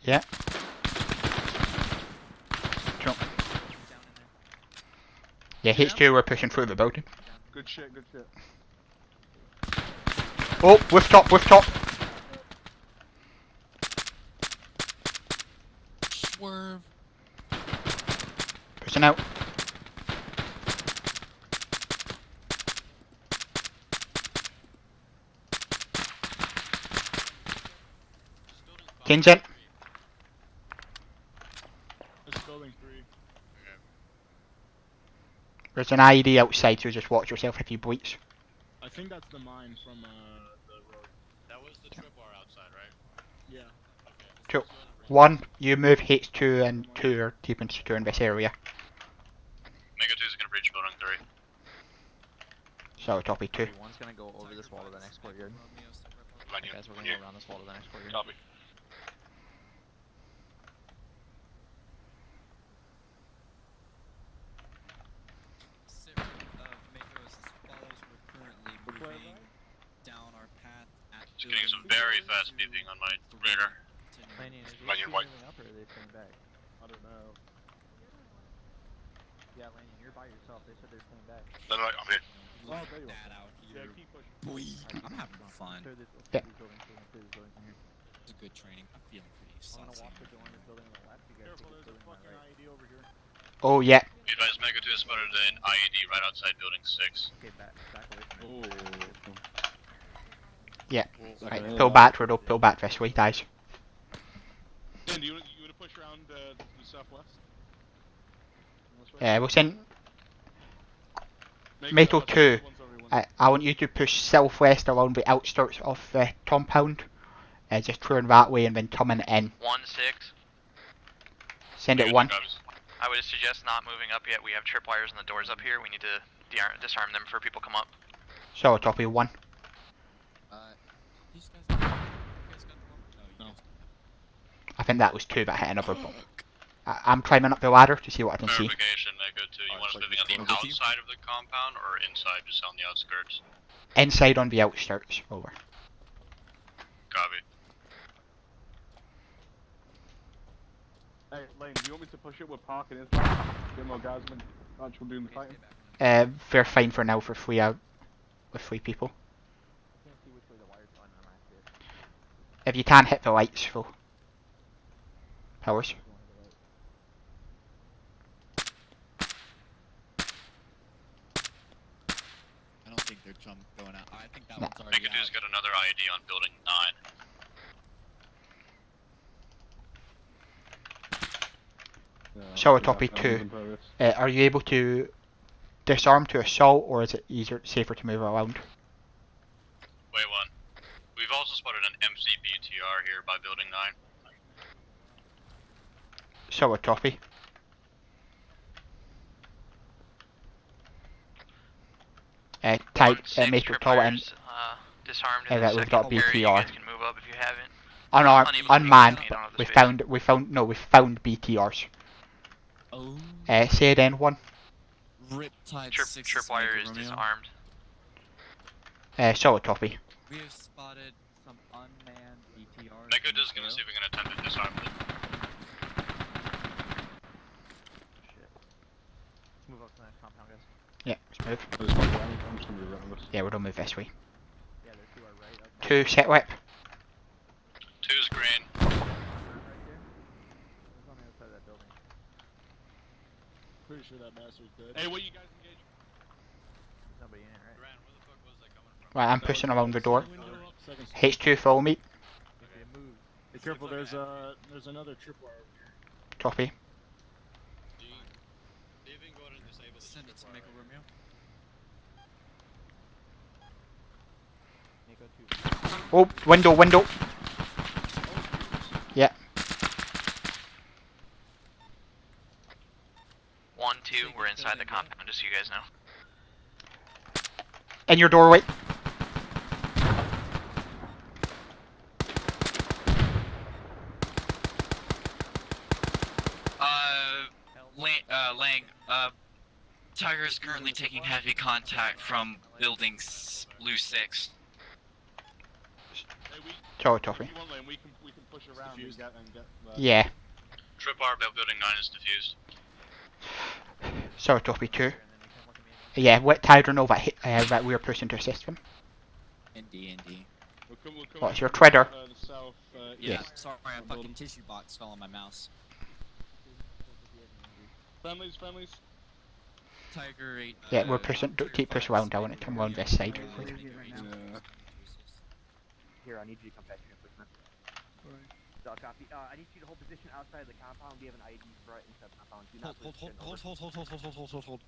Yeah. Jump. Yeah, H2 we're pushing through the building. Good shit. Oh, with top. Swerve. Pushing out. Change it. It's building 3. There's an IED outside, so just watch yourself if you bleach. I think that's the mine from the road. That was the trip bar outside, right? Yeah. Cool. 1, you move H2 and 2 are keeping secure in this area. Mega 2 is gonna breach building 3. So toppy 2. One's gonna go over this wall to the next courtyard. Lanyon, Guys, we're on gonna you. go around this wall to the next courtyard. Copy. Sit rep of Mako is as follows. We're currently moving down our path at Just getting some very fast beeping on my radar. Lanyon, is Lanyon HQ white. moving up or are they staying back? I don't know. Yeah, Lanyon, you're by yourself. They said they're staying back. Then I'm here. Oh, there you that are. out Yeah, here. keep pushing. Boy, I'm having fun. Clear this Yeah. building, clear this building from here. It's a good training. I'm feeling pretty I'm gonna saucy. walk the door in this building on the left. You guys Careful, take there's this a building on fucking the right. IED over here. Oh yeah. Be advised, Mega 2 has spotted an IED right outside building 6. Okay, back away from me. Yeah. Okay. Right, pull back, Riddle, pull back this way, guys. Dan, do you want to push around the southwest? We'll send Make Metal it, 2. one's over, I want you to push southwest around the outskirts of the compound. Just turn that way and then coming in. 1-6. Send it 1. I would suggest not moving up yet. We have tripwires on the doors up here. We need to disarm them before people come up. So copy 1. These guys got no, you guys I think that was 2, but I hit another ball. I'm climbing up the ladder to see what I can see. Verification, Echo 2. You want us moving on the outside of the compound or inside, just on the outskirts? Inside on the outskirts. Over. Copy. Hey, Lane, do you want me to push it with parking inside? Get more guys actually doing the fighting? They're fine for now for 3 out with 3 people. If you can hit the lights full powers. I don't think they're going out. I think that one's already Echo 2's got another ID on building 9. Shower copy 2. Are you able to disarm to assault, or is it safer to move around? Wait, one. We've also spotted an MCBTR here by building 9. Shower copy. Type Matrix Tower and disarmed. we've got BTR. You guys can move up if you haven't. Unmanned. We found BTRs. Oh. Say it then, 1. Riptide Tripwire is disarmed. Shower copy. We have spotted some unmanned BTRs. Echo 2 is going to see if we can attempt to disarm them. Move up to that compound, guys. Yeah, let's move. I'm just gonna move around this. Yeah, we're gonna move this way. Yeah, there's 2 are right. Okay. 2 set whip. 2's green. Right there. It's on the other side of that building. Pretty sure that bastard's dead. Hey, what you guys engaging? There's nobody in it, right? Duran, where the fuck was that coming from? Right, I'm pushing around the door. Second H2, follow me. Okay, move. Be careful, there's another tripwire over here. Copy. Send it to Mako Romeo. Oh, window. Yeah. 1, 2, we're inside the compound, just so you guys know. In your doorway. Lang, Tiger is currently taking heavy contact from building Blue 6. Shower copy. We can push around and get Yeah. Tripwire about building 9 is diffused. Shower copy 2. Yeah, what Tiger know that we're pushing to assist him. ND. What's your treader? Yeah, sorry, a fucking tissue box fell on my mouse. Friendlies. Tiger 8. Yeah, we're pushing. Keep pushing around. I want to come around this side. Here, I need you to come back here, please, man. Copy. I need you to hold position outside the compound. We have an IED right inside the compound. Do not Hold.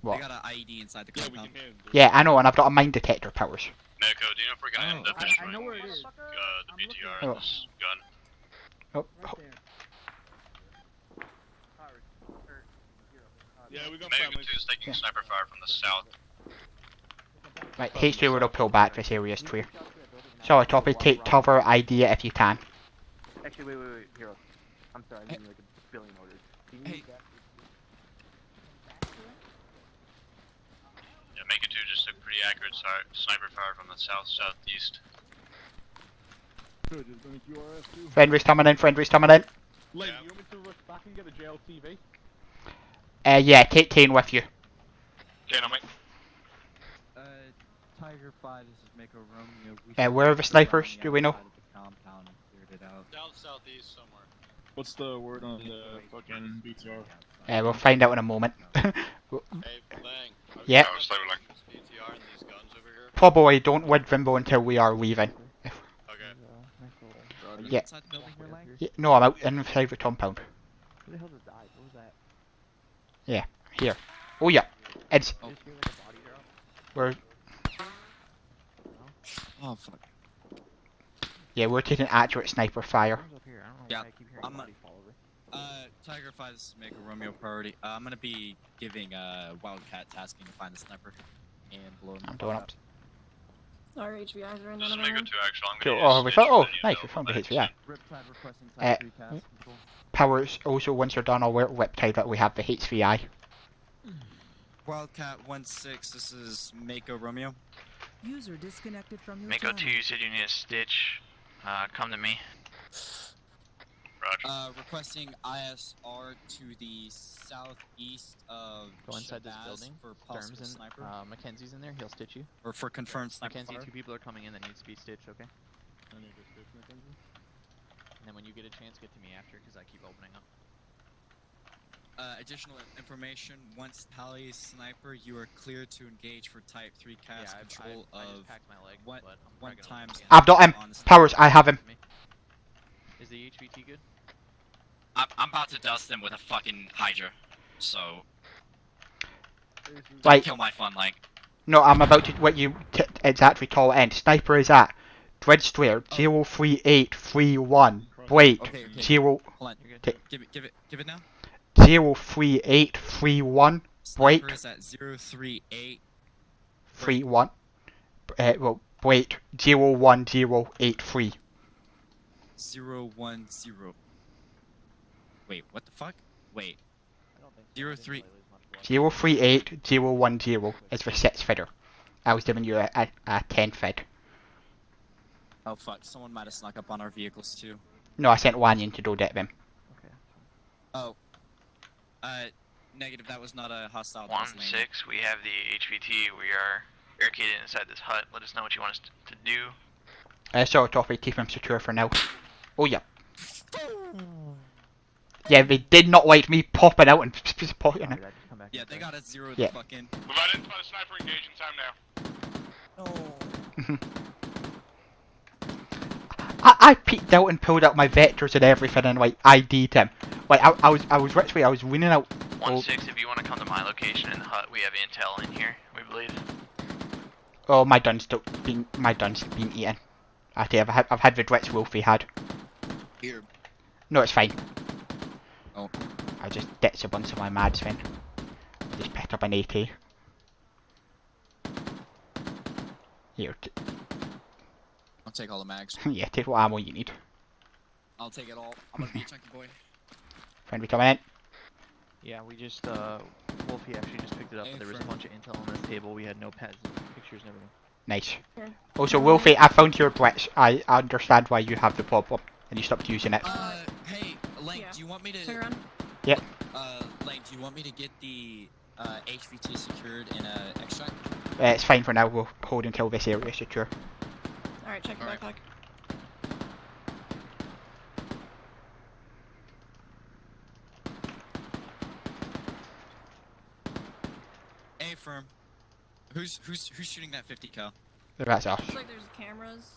What? I got an IED inside the compound. Yeah, I know, and I've got a mine detector powers. Mako, do you know if we're gonna end up I destroying know where it is. the BTR and this gun? Oh. Yeah, we got Mako 2's taking sniper fire from the south. Right, H2 will pull back. This area is clear. Shower copy. Take cover. ID it if you can. Actually, wait, Hero. I'm sorry, I need like a billion orders. Can you Hey. Yeah, Mako 2 just took pretty accurate sniper fire from the southeast. Good, is there any QRS too? Friendly's coming in. Lane, you want me to rush back and get a JLTV? Yeah, take Kane with you. Kane on me. Tiger 5, this is Mako Romeo. Where are the snipers? Do we know? Southeast somewhere. What's the word on the fucking BTR? We'll find out in a moment. Hey, Lang. Yeah. BTR and these guns over here. Probably don't wed Vimbo until we are leaving. Okay. Yeah. No, I'm out inside the compound. Who the hell just died? What was that? Yeah, here. Oh yeah, it's. We're. Oh fuck. Yeah, we're taking accurate sniper fire. Yeah, Tiger 5, this is Mako Romeo priority. I'm gonna be giving Wildcat tasking to find the sniper and blow him I'm blowing up. Our HVIs are in This is none of Mako them. 2 actual. I'm Cool. gonna Oh, use we Stitch found. Oh, for the nice. We intel found the back. HVI. Riptide requesting type 3 task control. Powers. Also, once you're done, I'll whip type that we have the HVI. Wildcat 1-6, this is Mako Romeo. User disconnected from your Mako channel. 2, you said you need a stitch. Come to me. Roger. Requesting ISR to the southeast of Go inside this Shabazz building. for possible Storms in. sniper. Mackenzie's in there. He'll stitch you. Or for confirmed sniper Mackenzie, fire. 2 people are coming in that needs to be stitched. Okay. I need to stitch Mackenzie. And then when you get a chance, get to me after, because I keep opening up. Additional information, once Tally is sniper, you are clear to engage for type 3 cast control I of just packed my leg, one but I'm times. I've got him. Powers. I have him. Is the HVT good? I'm about to dust him with a fucking Hydra, so... Right. Kill my fun, like. No, I'm about to. What you? It's actually tall end. Sniper is at Dread Square 03831. Wait. Okay. 0. Hold on. Give it now. 03831. Wait. Sniper is at 038. 31. Well, wait. 01083. 010. Wait, what the fuck? Wait. 03. 03810 is for 6 fidder. I was giving you a 10 fid. Oh fuck, someone might have snuck up on our vehicles too. No, I sent Wanyan to go get them. Oh. Negative, that was not a hostile. 1-6, we have the HVT. We are barricaded inside this hut. Let us know what you want us to do. So, Toffee, keep him secure for now. Oh, yeah. Yeah, they did not like me popping out and popping out. Yeah, they got a 0 Yeah. the fuck in. We've identified a sniper engaging time now. I peeked out and pulled out my vectors and everything and like ID'd him. Like I was literally I was winning out. 1-6, if you want to come to my location in the hut, we have intel in here, we believe. Oh, my dun's been eaten. I tell you, I've had the Dretz Wolfie had. Here. No, it's fine. Oh. I just ditched a bunch of my mads then. I just picked up an AT. Here. I'll take all the mags. Yeah, take what ammo you need. I'll take it all. I'm gonna be a chunky boy. Friend, we coming in? Yeah, we just, Wolfie actually just picked it up, but there was a bunch of intel on this table. We had notepads and pictures and everything. Nice. Okay. Also, Wolfie, I found your Blitz. I understand why you have the problem, and you stopped using it. Hey, Lane, do you want me to... Turn around. Yep. Lane, do you want me to get the, HVT secured in a extract? It's fine for now. We'll hold until this area is secure. Alright, check your backpack. A firm. Who's shooting that 50 cal? That's us. Looks like there's cameras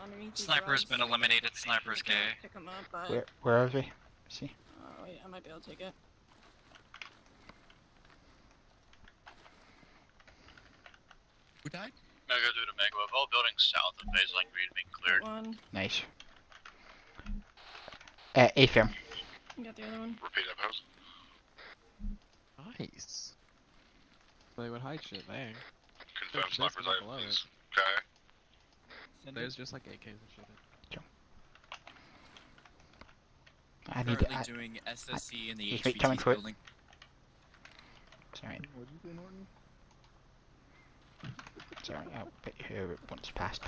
underneath these Sniper's rods. been eliminated. Sniper's K. Pick them up, but... Where are we? Let's see. Oh, wait, I might be able to take it. Who died? Mega 2 to Mega. All buildings south of baseline green being cleared. One. Nice. A-firm. You got the other one. Repeat that, Post. Nice. They would hide shit there. Confirm There's snipers nothing out, below please. it. Okay. There's just like AKs and shit. I need Currently to. doing SSC in the Just wait, coming HVT through it. building. Sorry. What'd you say, Norton? Sorry, I'll put you here once past.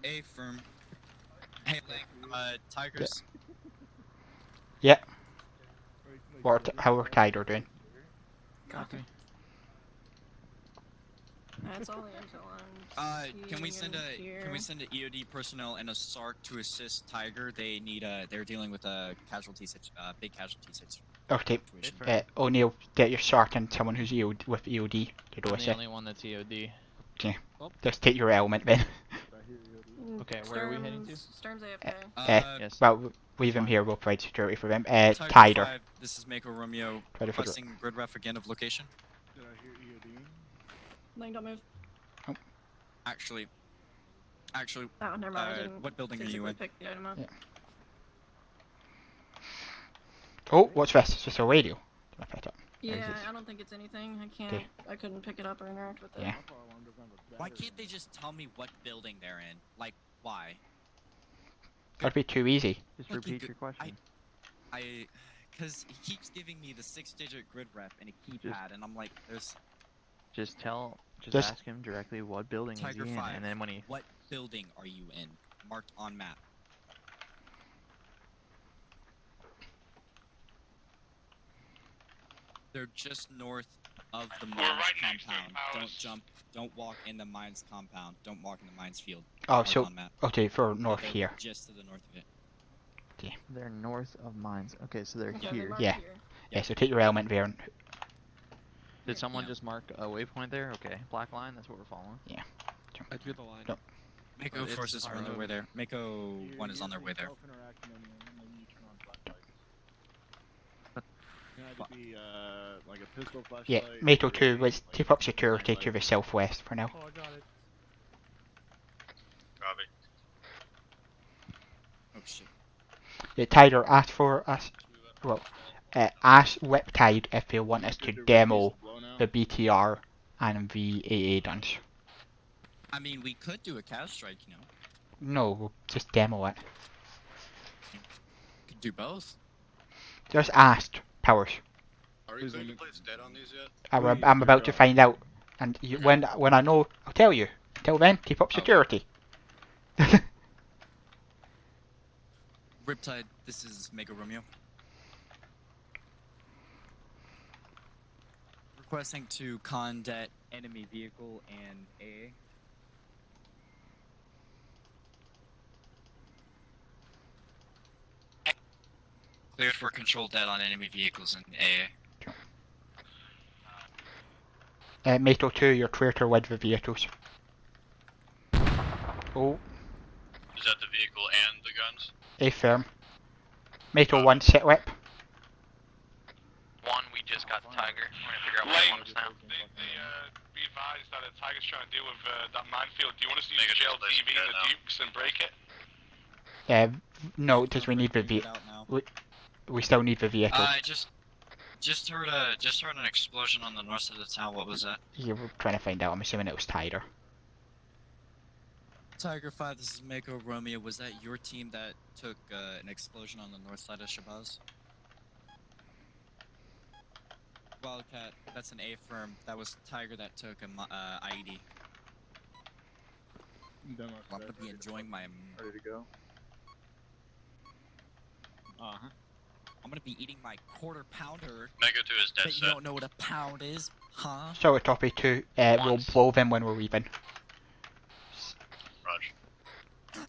A firm. Hey, Lane, Tigers. Yeah. How are Tiger doing? Copy. That's all the intel on. Can we send a EOD personnel and a SARC to assist Tiger? They need they're dealing with a casualty big casualty situation. Okay. O'Neil, get your SARC and someone who's with EOD to do I'm us. the only one that's EOD. Okay. Just take your element then. Okay, where are we heading to? Storm's AFK. Yes. Well, leave him here. We'll provide security for them. Tiger Tider. 5, this is Mako Romeo. Tider for Requesting grid ref again of location. Did I hear EOD? Lane, don't move. Actually. Oh, never mind. I didn't What building are you physically in? pick the item up. Yeah. Oh, what's this? Is this a radio? Did I pick it up? Yeah, I don't think it's anything. I can't. Okay. I couldn't pick it up or interact with it. Yeah. Why can't they just tell me what building they're in? Like, why? That'd be too easy. Just Fucking repeat good- your question. Because he keeps giving me the 6-digit grid rep and a keypad, and I'm like, there's Just Just- ask him directly what building Tiger is he in, 5. and then when he What building are you in? Marked on map. They're just north of the mines right next to compound. ours. Don't jump. Don't walk in the mines compound. Don't walk in the mines field. Oh, Marked so on map. okay, for north They're here. Just to the north of it. they're north of mines. Okay, so they're Okay, here. they're marked Yeah. here. Yeah. So take your element there. And, Did someone Yeah. just mark a waypoint there? Okay, black line. That's what we're following. yeah. I drew the line. Yep. Mako But it's forces are on their way there. Mako 1 is on their way there. It'd be like a pistol flashlight. Yeah. Mako 2 was keep up security to the southwest for now. Oh, I got it. Copy. Oh shit. The Tiger asked for us. Well, ask Whiptide if they want us to demo the BTR and the AA guns. I mean, we could do a cav strike, you know. No, we'll just demo it. Could do both. Just asked Powers. Are we cleared to place dead on these yet? I'm about to find out, and you, when I know, I'll tell you. Till then, keep up security. Riptide, this is Mega Romeo. Requesting to condet enemy vehicle and AA. Cleared for control dead on enemy vehicles in AA. Mato 2, you're clear to with the vehicles. Oh, Is that the vehicle and the guns? A firm. Mato 1, sit whip. One, we just got the Tiger. We're gonna figure out what he wants now. Be advised that a Tiger's trying to deal with that minefield. Do you want us to use the LTV and the Dukes and break it? No, because we need the we still need the vehicle. I just heard an explosion on the north side of the town. What was that? You were trying to find out. I'm assuming it was Tiger. Tiger 5, this is Mako Romeo. Was that your team that took an explosion on the north side of Shabazz? Wildcat, that's an A firm. That was Tiger that took an IED. I'm gonna be enjoying my. Ready to go. I'm gonna be eating my quarter pounder. Mega 2 is dead Bet set. you don't know what a pound is, huh? So copy 2. We'll blow them when we're leaving. Roger.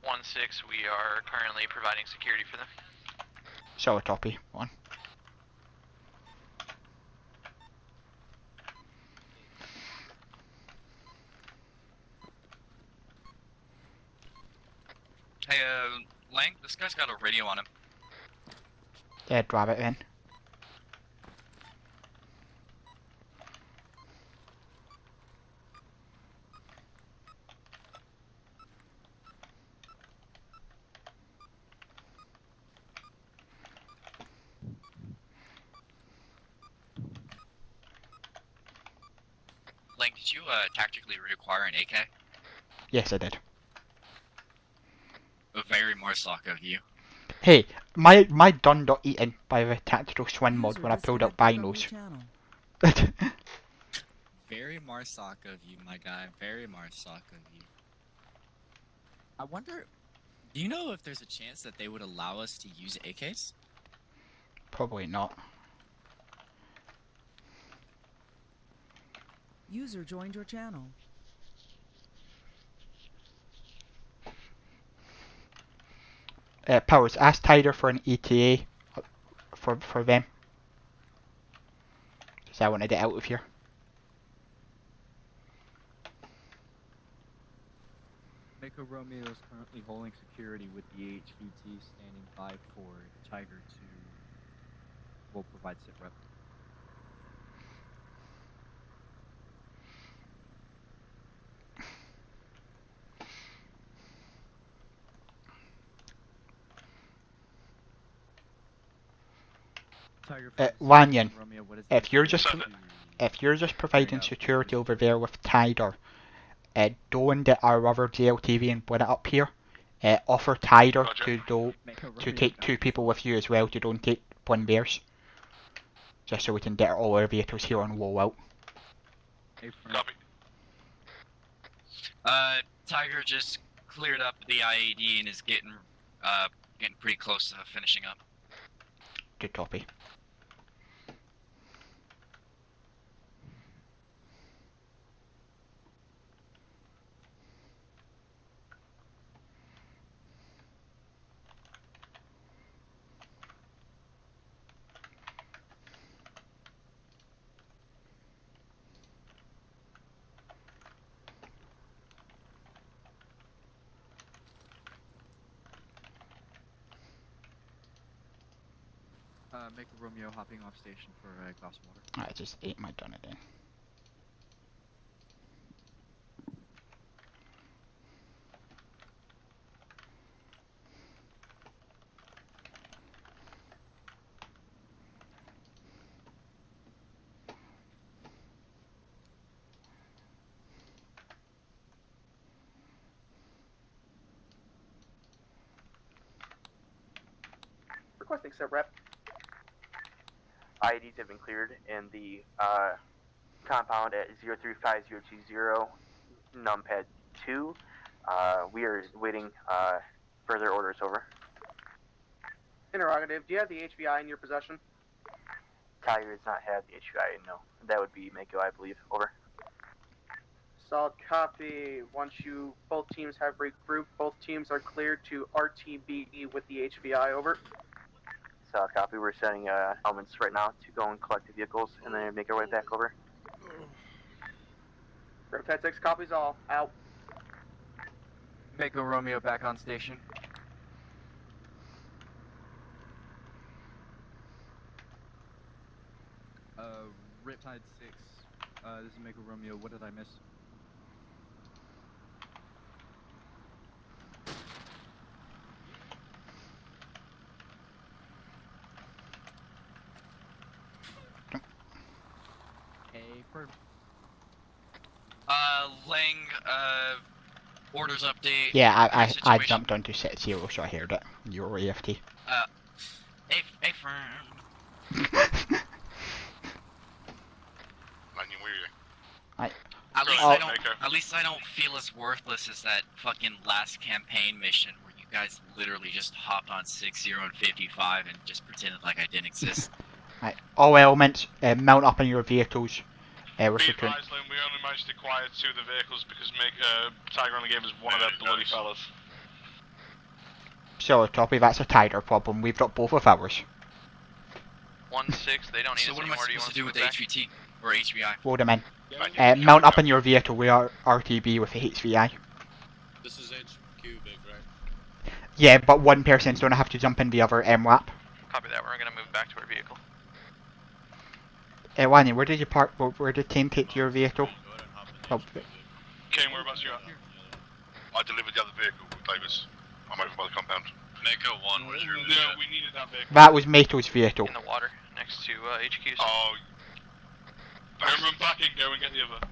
1-6, we are currently providing security for them. So copy 1. Hey, Lang, this guy's got a radio on him. Yeah, grab it then. Lang, did you tactically reacquire an AK? Yes, I did. Very Marsoc of you. Hey, my gun got eaten by the tactical swing mod when I pulled up binos. Very Marsoc of you, my guy. Very Marsoc of you. I wonder, do you know if there's a chance that they would allow us to use AKs? Probably not. User joined your channel. Powers, ask Tiger for an ETA for them. Because I wanted it out of here. Mako Romeo is currently holding security with the HVT standing by for Tiger to will provide sit rep. Lanyon, Romeo, what is if the you're security just to if you're just providing out security over there with Tider, don't get our other JLTV and put it up here. Offer Tider to take 2 people with you as well to don't take 1 bears. Just so we can get all our vehicles here on low out. Copy. Tiger just cleared up the IED and is getting pretty close to finishing up. Good copy. Make a Romeo hopping off station for a glass of water. I just ate my donut in. Requesting sit rep. IEDs have been cleared in the compound at 035020, numpad 2. We are waiting further orders, over. Interrogative, do you have the HVI in your possession? Tiger does not have the HVI, no. That would be Mako, I believe, over. Solid copy. Once both teams have regrouped, both teams are cleared to RTB with the HVI, over. Solid copy. We're sending elements right now to go and collect the vehicles and then make our way back over. Repet 6 copies all. Out. Mako Romeo back on station. Riptide 6. This is Mako Romeo. What did I miss? Lang, orders update. Yeah, I jumped onto set 0, so I heard it. You were AFT. A firm. Lanyon, where are you? At least I don't feel as worthless as that fucking last campaign mission where you guys literally just hopped on 60 and 55 and just pretended like I didn't exist. Right. All elements, mount up on your vehicles. Be advised, Lynn, we only managed to acquire 2 of the vehicles because Tiger only gave us 1 of their bloody fellas. So, Toppy, that's a Tiger problem. We've got both of ours. 1-6, they don't need So us what am I anymore. Do you supposed want to do with the HVT or HVI? Load them in. Mount up on your vehicle. We are RTB with the HVI. This is HQ, Vic, right? Yeah, but one person's gonna have to jump in the other MWAP. Copy that. We're gonna move back to our vehicle. Wanya, where did you park? Where did Kane take your vehicle? Oh, Kane, whereabouts you at? I delivered the other vehicle with Davis. I'm over by the compound. Mako 1, where's your Yeah, we needed that vehicle. that was Mato's vehicle. In the water, next to HQ's. Oh. Go run back and go and get the other.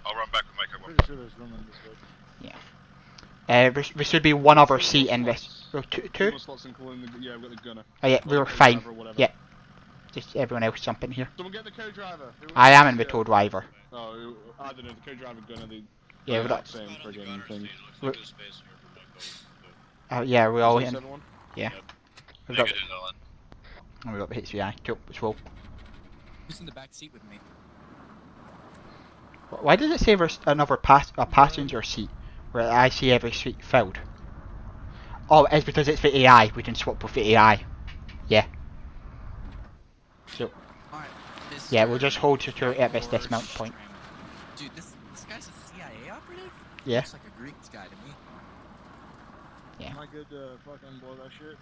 I'll run back with Mako 1. Pretty sure there's room in this bit. Yeah. There should be one other seat in this. Oh, two? Slots including the, yeah, we've got the gunner. Oh yeah, we were fine. Yeah. Just everyone else jump in here. Someone get the co-driver. I am in the co-driver. Oh, I don't know, the co-driver gunner, the Yeah, we're not. same friggin' thing. Yeah, we're all Is in. this everyone? Yeah. We've Make got, it Dylan. we've got the HVI. Cool, let's roll. Who's in the back seat with me? Why does it say there's another passenger seat where I see every seat filled? Oh, it's because it's the AI. We can swap with the AI. Yeah. So. Yeah, we'll just hold security at this dismount point. Dude, this guy's a CIA operative? Yeah. Looks like a Greek guy to me. Yeah. Am I good to fucking blow that shit?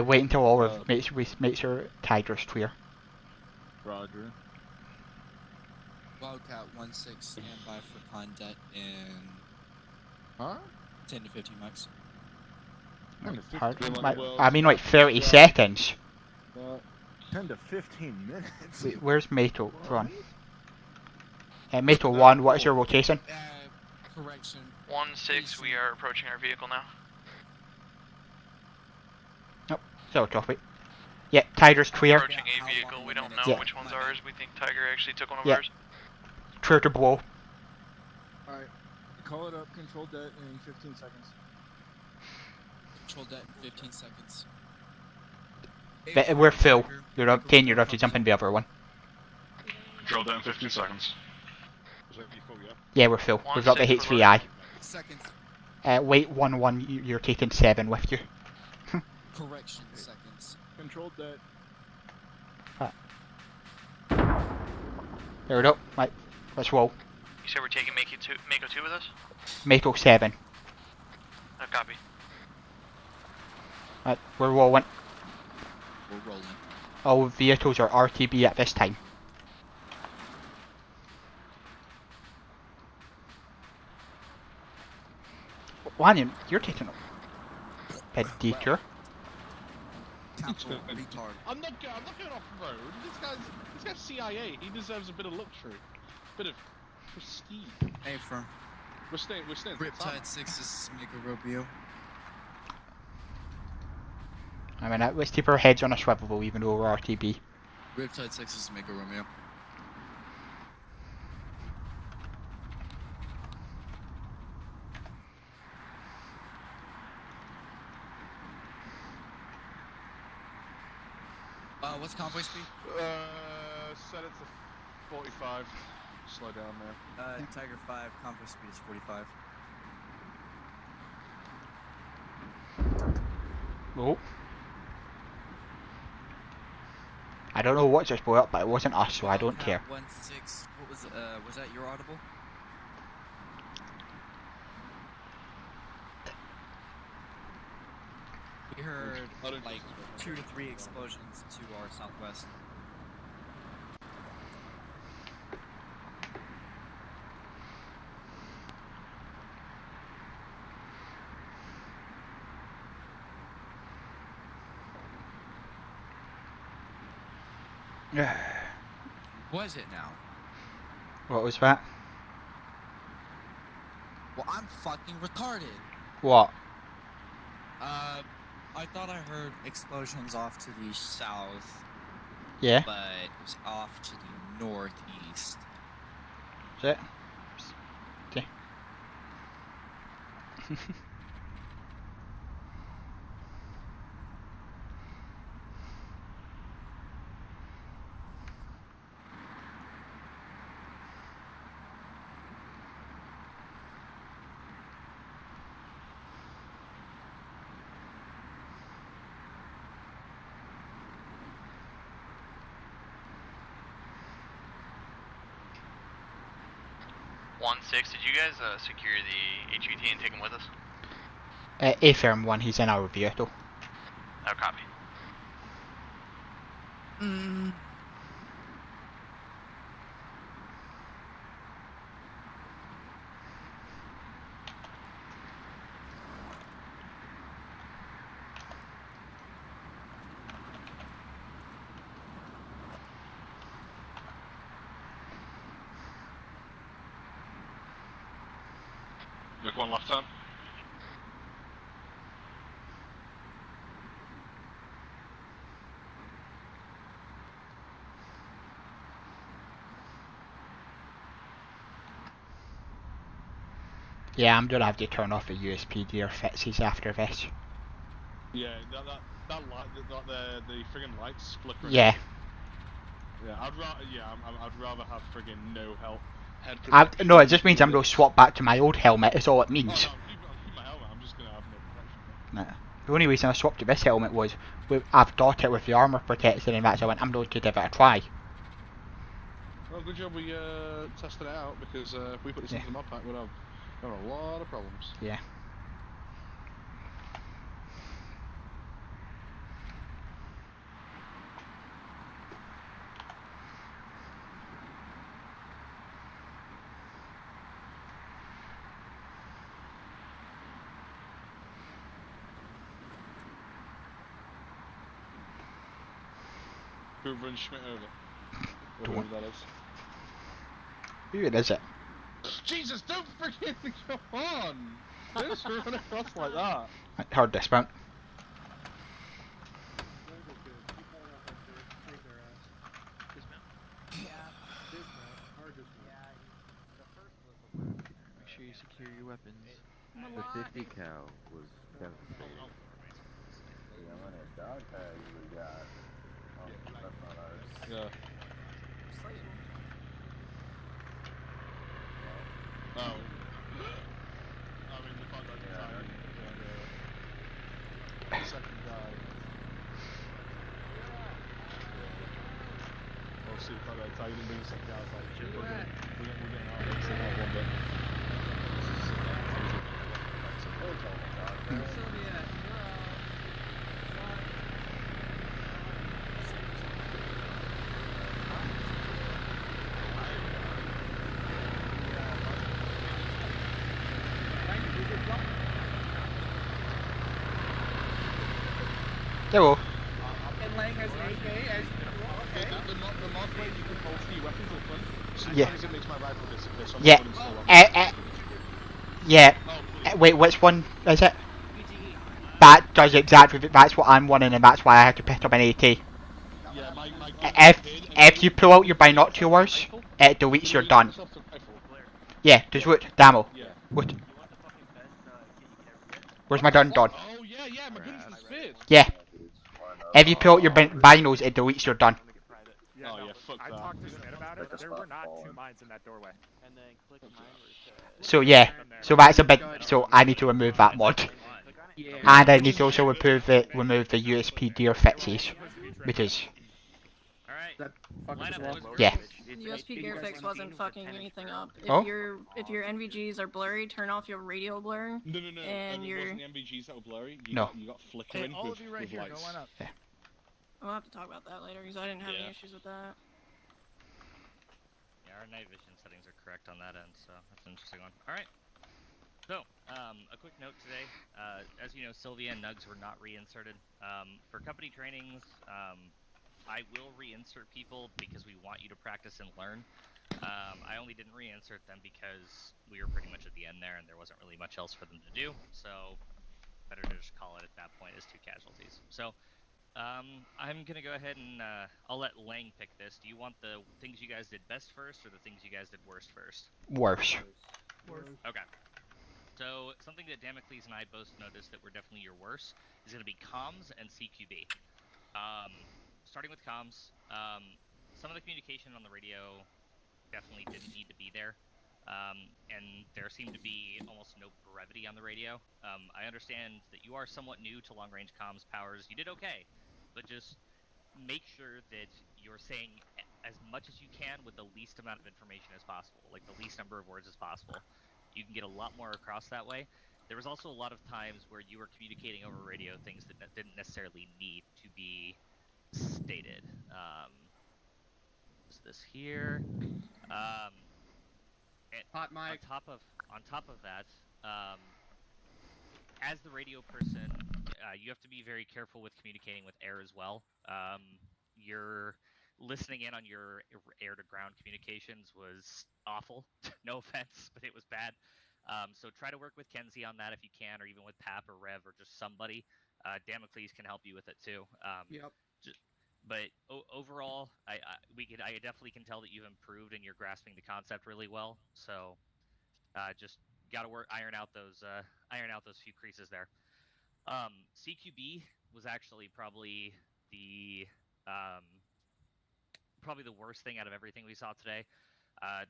Wait until all of make sure Tiger's clear. Roger. Wildcat 1-6, stand by for condet in 10 to 15 mics. I mean like 30 seconds. 10 to 15 minutes. Wait, where's Mato? Run. Mato 1, what is your rotation? Correction. 1-6, we are approaching our vehicle now. Nope, so copy. Yeah, Tiger's clear. Approaching a vehicle, we don't know Yeah. which one's ours. We think Tiger actually took one of Yeah. ours. Clear to blow. Alright, call it up, control det in 15 seconds. Control that in 15 seconds. We're full. You're up 10, you're up to jump in the other one. Control that in 15 seconds. Yeah, we're full. We've got the H3I. Seconds. Wait, 1-1, you're taking 7 with you. Correction, seconds. Control det. There we go. Right, let's roll. You said we're taking Mako 2 with us? Mato 7. No copy. Right, we're rolling. We're rolling. All vehicles are RTB at this time. Lanyon, you're taking a detour. Retard. I'm not going off road. This guy's CIA. He deserves a bit of luxury, bit of prestige. Hey, firm. We're staying. Riptide 6 is Mako Romeo. I mean, let's keep our heads on a swivel even though we're RTB. Riptide 6 is Mako Romeo. What's convoy speed? Set it to 45. Slow down there. Tiger 5, convoy speed is 45. Oh. I don't know what just blew up, but it wasn't us, so I don't care. 1-6, what was that your audible? We heard like 2 to 3 explosions to our southwest. Was it now? What was that? Well, I'm fucking retarded. What? I thought I heard explosions off to the south. Yeah. But it was off to the northeast. Is it? Okay. Did you guys secure the HVT and take him with us? A-firm 1, he's in our vehicle. No copy. Look one left turn. Yeah, I'm gonna have to turn off the USPD or fixes after this. Yeah, that light, the friggin' lights flickering. Yeah. Yeah, I'd rather have friggin' no help. No, it just means I'm gonna swap back to my old helmet, is all it means. I'll keep my helmet, I'm just gonna have no protection. Nah. The only reason I swapped to this helmet was I've got it with the armour protected and that's I went, I'm going to give it a try. Well, good job we tested it out, because if we put this into the mod pack, we'd have a lot of problems. Yeah. Hoover and Schmidt over. Don't. Whatever that is. Who is it? Jesus, don't freaking come on! Don't run across like that. Hard dismount. Make sure you secure your weapons. The 50 cal was devastating. Yeah, how many dog tags we got? Oh, that's not ours. Yeah. Oh. I mean, the fuck the second guy. Oh, see, fuck that tag, didn't bring the second guy. I was like, shit, we're getting out of this. One bit. Hello. And Lang has an AK as The mod where you can hold 3 weapons open. Yeah. Sometimes it makes my rifle disappear, so I'm Yeah. putting them still on. Yeah. Wait, which one is it? That does exactly. That's what I'm wanting, and that's why I had to pick up an AT. Yeah, my If you pull out your binoculars, it deletes your done. Yeah, just look, Damo. Yeah. Look. Where's my done done? Oh yeah, yeah, my gun's was fit. Yeah. If you pull out your binos, it deletes your done. Yeah, oh yeah, fuck that. I talked to Schmidt about it. There were not 2 mines in that doorway. And then click mine. So yeah, so that's a bit. So I need to remove that mod, and I need to also remove the USP deer fixes, because. Yeah. USP gear fix wasn't fucking anything up. Oh? If your NVGs are blurry, turn off your radio blur. No. And it your wasn't the MVGs that were blurry. No. You got flickering all with, of you right with here, lights. go on up. Yeah. We'll have to talk about that later because I didn't have any Yeah. issues with that. Yeah, our night vision settings are correct on that end, so that's an interesting one. Alright. So, a quick note today. As you know, Sylvia and Nugs were not reinserted. For company trainings, I will reinsert people because we want you to practice and learn. I only didn't reinsert them because we were pretty much at the end there and there wasn't really much else for them to do, so better to just call it at that point as 2 casualties. So, I'm gonna go ahead and I'll let Lang pick this. Do you want the things you guys did best first or the things you guys did worst first? Worse. Okay. So, something that Damocles and I both noticed that were definitely your worst is gonna be comms and CQB. Starting with comms, some of the communication on the radio definitely didn't need to be there, and there seemed to be almost no brevity on the radio. I understand that you are somewhat new to long-range comms powers. You did okay, but just make sure that you're saying as much as you can with the least amount of information as possible, like the least number of words as possible. You can get a lot more across that way. There was also a lot of times where you were communicating over radio things that didn't necessarily need to be stated. Is this here? Hot mic. On top of that, as the radio person, you have to be very careful with communicating with air as well. You're listening in on your air-to-ground communications was awful. No offense, but it was bad. So try to work with Kenzie on that if you can, or even with Pap or Rev or just somebody. Damocles can help you with it too. Yep. But overall, I definitely can tell that you've improved and you're grasping the concept really well. So just gotta iron out those few creases there. CQB was actually probably the worst thing out of everything we saw today.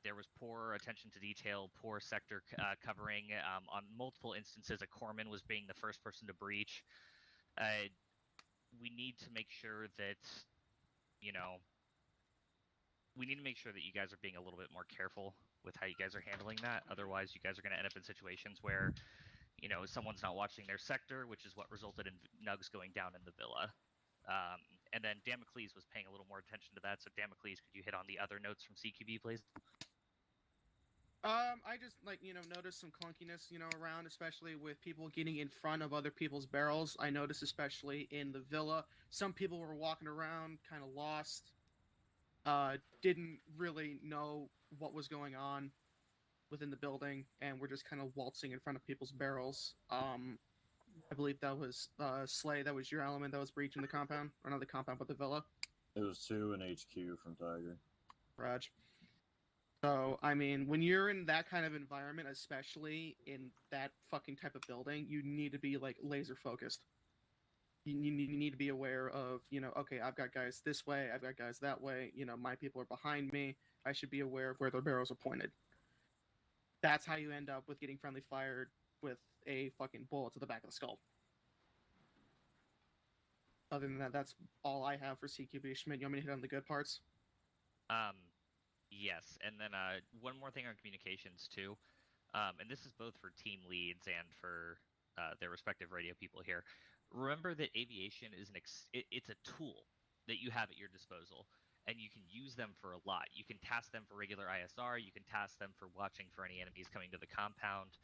There was poor attention to detail, poor sector covering. On multiple instances, a corpsman was being the first person to breach. We need to make sure that, you guys are being a little bit more careful with how you guys are handling that. Otherwise, you guys are going to end up in situations where, someone's not watching their sector, which is what resulted in Nugs going down in the villa. And then Damocles was paying a little more attention to that. So Damocles, could you hit on the other notes from CQB, please? I just, like, noticed some clunkiness, around, especially with people getting in front of other people's barrels. I noticed especially in the villa, some people were walking around kind of lost, didn't really know what was going on within the building, and were just kind of waltzing in front of people's barrels. I believe that was, Slay, that was your element that was breaching the compound, or not the compound, but the villa. It was 2 in HQ from Tiger. Raj. So, I mean, when you're in that kind of environment, especially in that fucking type of building, you need to be, like, laser focused. You need to be aware of, okay, I've got guys this way, I've got guys that way, my people are behind me, I should be aware of where their barrels are pointed. That's how you end up with getting friendly fired with a fucking bullet to the back of the skull. Other than that, that's all I have for CQB. Schmidt, you want me to hit on the good parts? Yes, and then one more thing on communications too, and this is both for team leads and for their respective radio people here. Remember that aviation is it's a tool that you have at your disposal, and you can use them for a lot. You can task them for regular ISR. You can task them for watching for any enemies coming to the compound.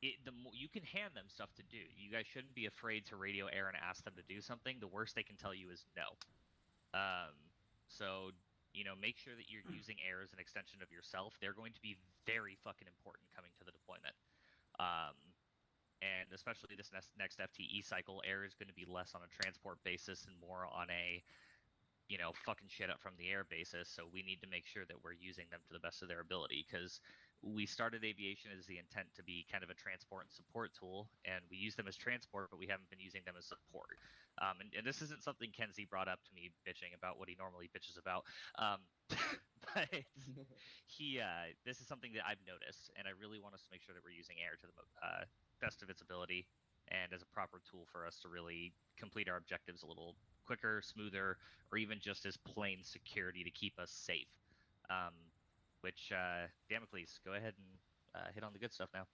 You can hand them stuff to do. You guys shouldn't be afraid to radio air and ask them to do something. The worst they can tell you is no. So, make sure that you're using air as an extension of yourself. They're going to be very fucking important coming to the deployment. And especially this next FTE cycle, air is going to be less on a transport basis and more on a, fucking shit up from the air basis. So we need to make sure that we're using them to the best of their ability, because we started aviation as the intent to be kind of a transport and support tool, and we use them as transport, but we haven't been using them as support. And this isn't something Kenzie brought up to me bitching about what he normally bitches about. But this is something that I've noticed, and I really want us to make sure that we're using air to the best of its ability and as a proper tool for us to really complete our objectives a little quicker, smoother, or even just as plain security to keep us safe. Which, Damocles, go ahead and hit on the good stuff now.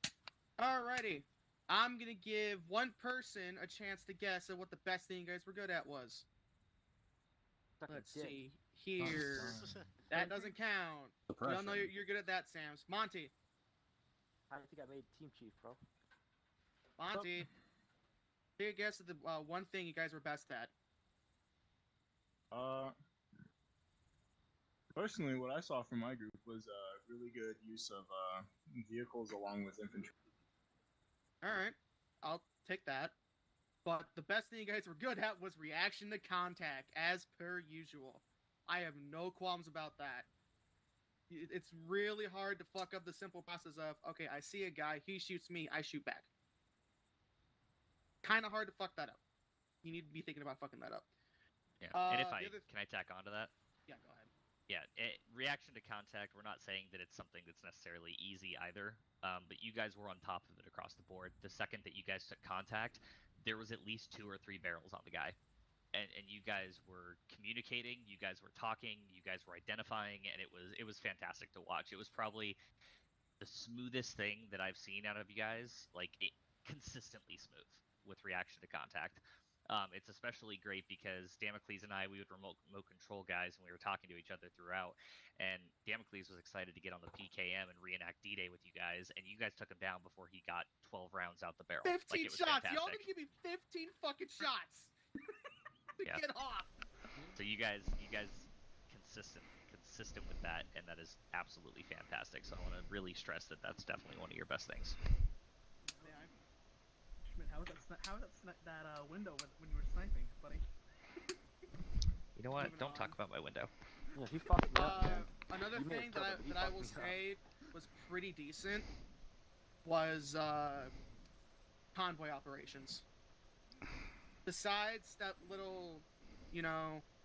Alrighty. I'm gonna give one person a chance to guess at what the best thing you guys were good at was. Let's see here. That doesn't count. We all know you're good at that, Sams. Monty. I think I made team chief, bro. Monty. Take a guess at the one thing you guys were best at. Personally, what I saw from my group was really good use of vehicles along with infantry. Alright, I'll take that. But the best thing you guys were good at was reaction to contact, as per usual. I have no qualms about that. It's really hard to fuck up the simple process of, okay, I see a guy, he shoots me, I shoot back. Kind of hard to fuck that up. You need to be thinking about fucking that up. Yeah, and can I tack onto that? Yeah, go ahead. Yeah, reaction to contact, we're not saying that it's something that's necessarily easy either, but you guys were on top of it across the board. The second that you guys took contact, there was at least 2 or 3 barrels on the guy. And you guys were communicating, you guys were talking, you guys were identifying, and it was fantastic to watch. It was probably the smoothest thing that I've seen out of you guys, like consistently smooth with reaction to contact. It's especially great because Damocles and I, we would remote control guys, and we were talking to each other throughout. And Damocles was excited to get on the PKM and reenact D-Day with you guys, and you guys took him down before he got 12 rounds out the barrel. 15 like, it was shots! fantastic. Y'all gonna give me 15 fucking shots! Yeah. Get off! So you guys consistent with that, and that is absolutely fantastic. So I want to really stress that that's definitely one of your best things. How was that window when you were sniping, buddy? You know what? Don't talk about my window. Yeah, he fucked me up, man. Another thing that I will say was pretty decent was convoy operations. Besides that little,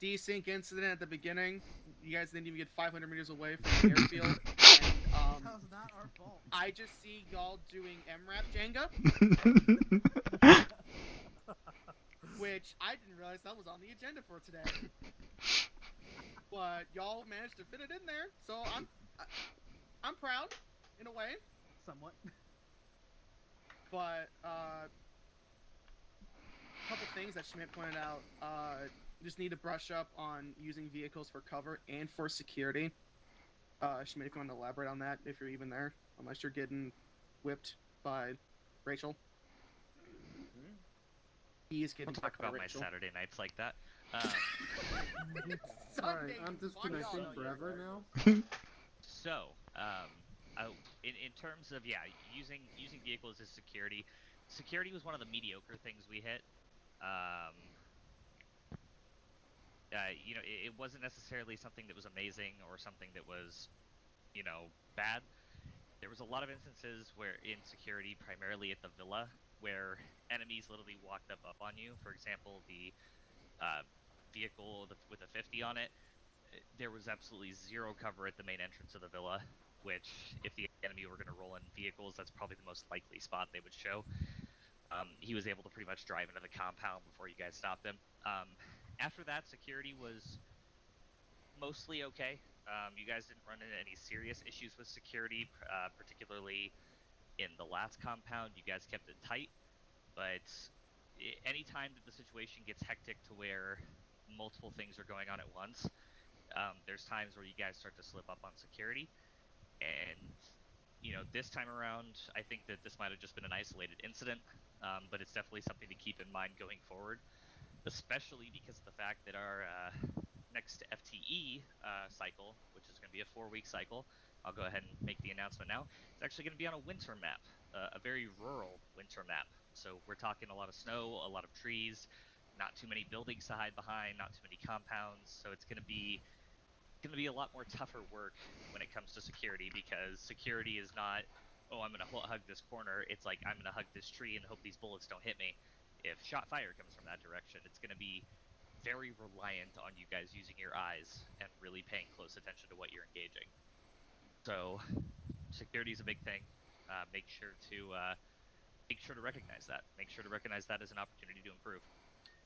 desync incident at the beginning, you guys didn't even get 500 meters away from the airfield. And, how's that our fault? I just see y'all doing MRAP Jenga. Which I didn't realize that was on the agenda for today. But y'all managed to fit it in there, so I'm proud, in a way. Somewhat. But, a couple things that Schmidt pointed out. Just need to brush up on using vehicles for cover and for security. Schmidt, if you want to elaborate on that, if you're even there, unless you're getting whipped by Rachel. He is getting We'll talk whipped by about my Rachel. Saturday nights like that. Sorry, I'm disconnecting forever now. So, in terms of using vehicles as security, security was one of the mediocre things we hit. It wasn't necessarily something that was amazing or something that was, bad. There was a lot of instances where in security, primarily at the villa, where enemies literally walked up on you. For example, the vehicle with a 50 on it, there was absolutely zero cover at the main entrance of the villa, which, if the enemy were going to roll in vehicles, that's probably the most likely spot they would show. He was able to pretty much drive into the compound before you guys stopped him. After that, security was mostly okay. You guys didn't run into any serious issues with security, particularly in the last compound. You guys kept it tight, but anytime that the situation gets hectic to where multiple things are going on at once, there's times where you guys start to slip up on security. And, this time around, I think that this might have just been an isolated incident, but it's definitely something to keep in mind going forward, especially because of the fact that our next FTE cycle, which is going to be a 4-week cycle, I'll go ahead and make the announcement now, it's actually going to be on a winter map, a very rural winter map. So we're talking a lot of snow, a lot of trees, not too many buildings to hide behind, not too many compounds. So it's going to be a lot more tougher work when it comes to security, because security is not, oh, I'm going to hug this corner. It's like, I'm going to hug this tree and hope these bullets don't hit me. If shot fire comes from that direction, it's going to be very reliant on you guys using your eyes and really paying close attention to what you're engaging. So security is a big thing. Make sure to recognize that. Make sure to recognize that as an opportunity to improve.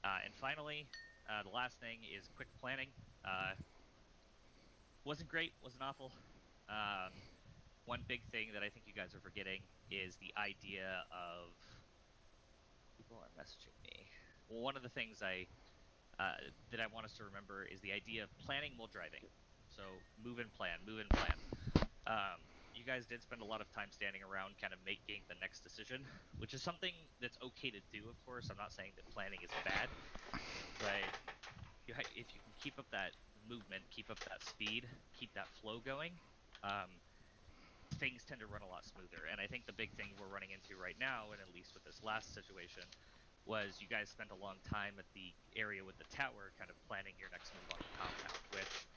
And finally, the last thing is quick planning. Wasn't great, wasn't awful. One big thing that I think you guys are forgetting is the idea of people are messaging me. Well, one of the things that I want us to remember is the idea of planning while driving. So move and plan, move and plan. You guys did spend a lot of time standing around kind of making the next decision, which is something that's okay to do, of course. I'm not saying that planning is bad, but if you can keep up that movement, keep up that speed, keep that flow going, things tend to run a lot smoother. And I think the big thing we're running into right now, and at least with this last situation, was you guys spent a long time at the area with the tower kind of planning your next move on the compound, which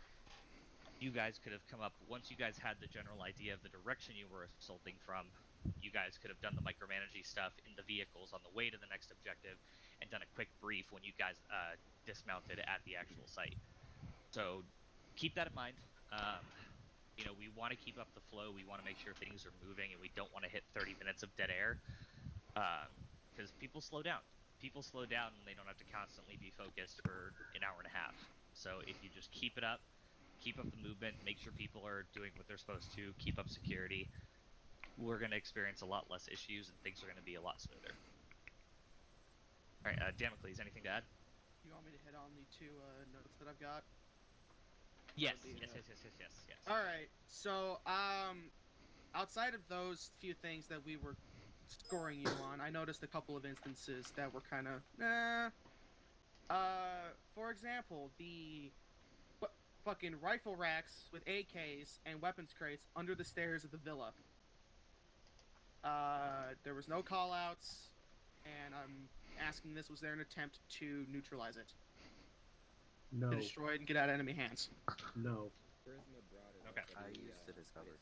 you guys could have come up, once you guys had the general idea of the direction you were assaulting from, you guys could have done the micromanaging stuff in the vehicles on the way to the next objective and done a quick brief when you guys dismounted at the actual site. So keep that in mind. We want to keep up the flow. We want to make sure things are moving, and we don't want to hit 30 minutes of dead air, because people slow down. People slow down when they don't have to constantly be focused for an hour and a half. So if you just keep it up, keep up the movement, make sure people are doing what they're supposed to, keep up security, we're going to experience a lot less issues and things are going to be a lot smoother. Alright, Damocles, anything to add? You want me to hit on the two notes that I've got? Yes. Alright, so, outside of those few things that we were scoring you on, I noticed a couple of instances that were kind of, for example, the fucking rifle racks with AKs and weapons crates under the stairs of the villa. There was no call-outs, and I'm asking this, was there an attempt to neutralize it? No. To destroy it and get out of enemy hands? No. Okay. I used it as cover.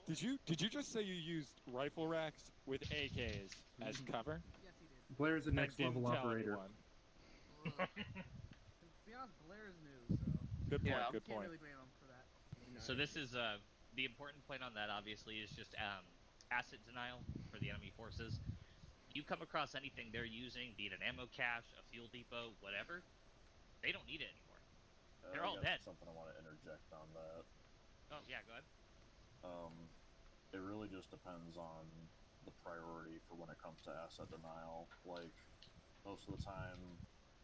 Did you just say you used rifle racks with AKs as cover? Yes, he did. Blair's a next level operator. To be honest, Blair is new, so Good point. yeah, Good can't point. really blame him for that. So this is the important point on that. Obviously, is just asset denial for the enemy forces. You come across anything they're using, be it an ammo cache, a fuel depot, whatever, they don't need it anymore. They're all dead. Something I want to interject on that. Oh yeah, go ahead. It really just depends on the priority for when it comes to asset denial. Like, most of the time,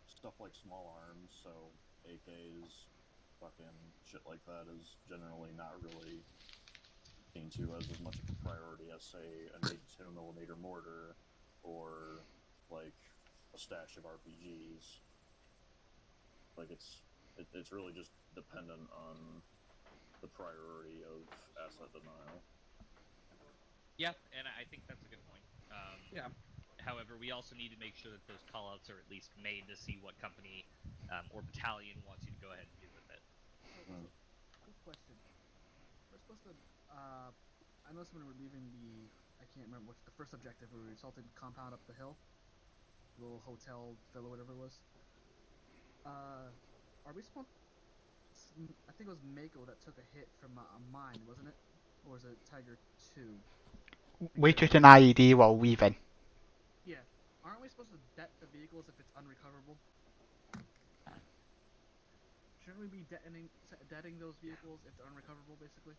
stuff like small arms, so AKs, fucking shit like that is generally not really seen to as much of a priority as, say, an 82mm mortar or like a stash of RPGs. Like it's really just dependent on the priority of asset denial. Yeah, and I think that's a good point. Yeah. However, we also need to make sure that those callouts are at least made to see what company or battalion wants you to go ahead and do with it. Quick question. We're supposed to, I know when we're leaving I can't remember what's the first objective, we were assaulting the compound up the hill. Little hotel, villa, whatever it was. Are we supposed, I think it was Mako that took a hit from a mine, wasn't it? Or was it Tiger 2? We took an IED while leaving. Yeah. Aren't we supposed to det the vehicles if it's unrecoverable? Shouldn't we be detting those vehicles if they're unrecoverable, basically?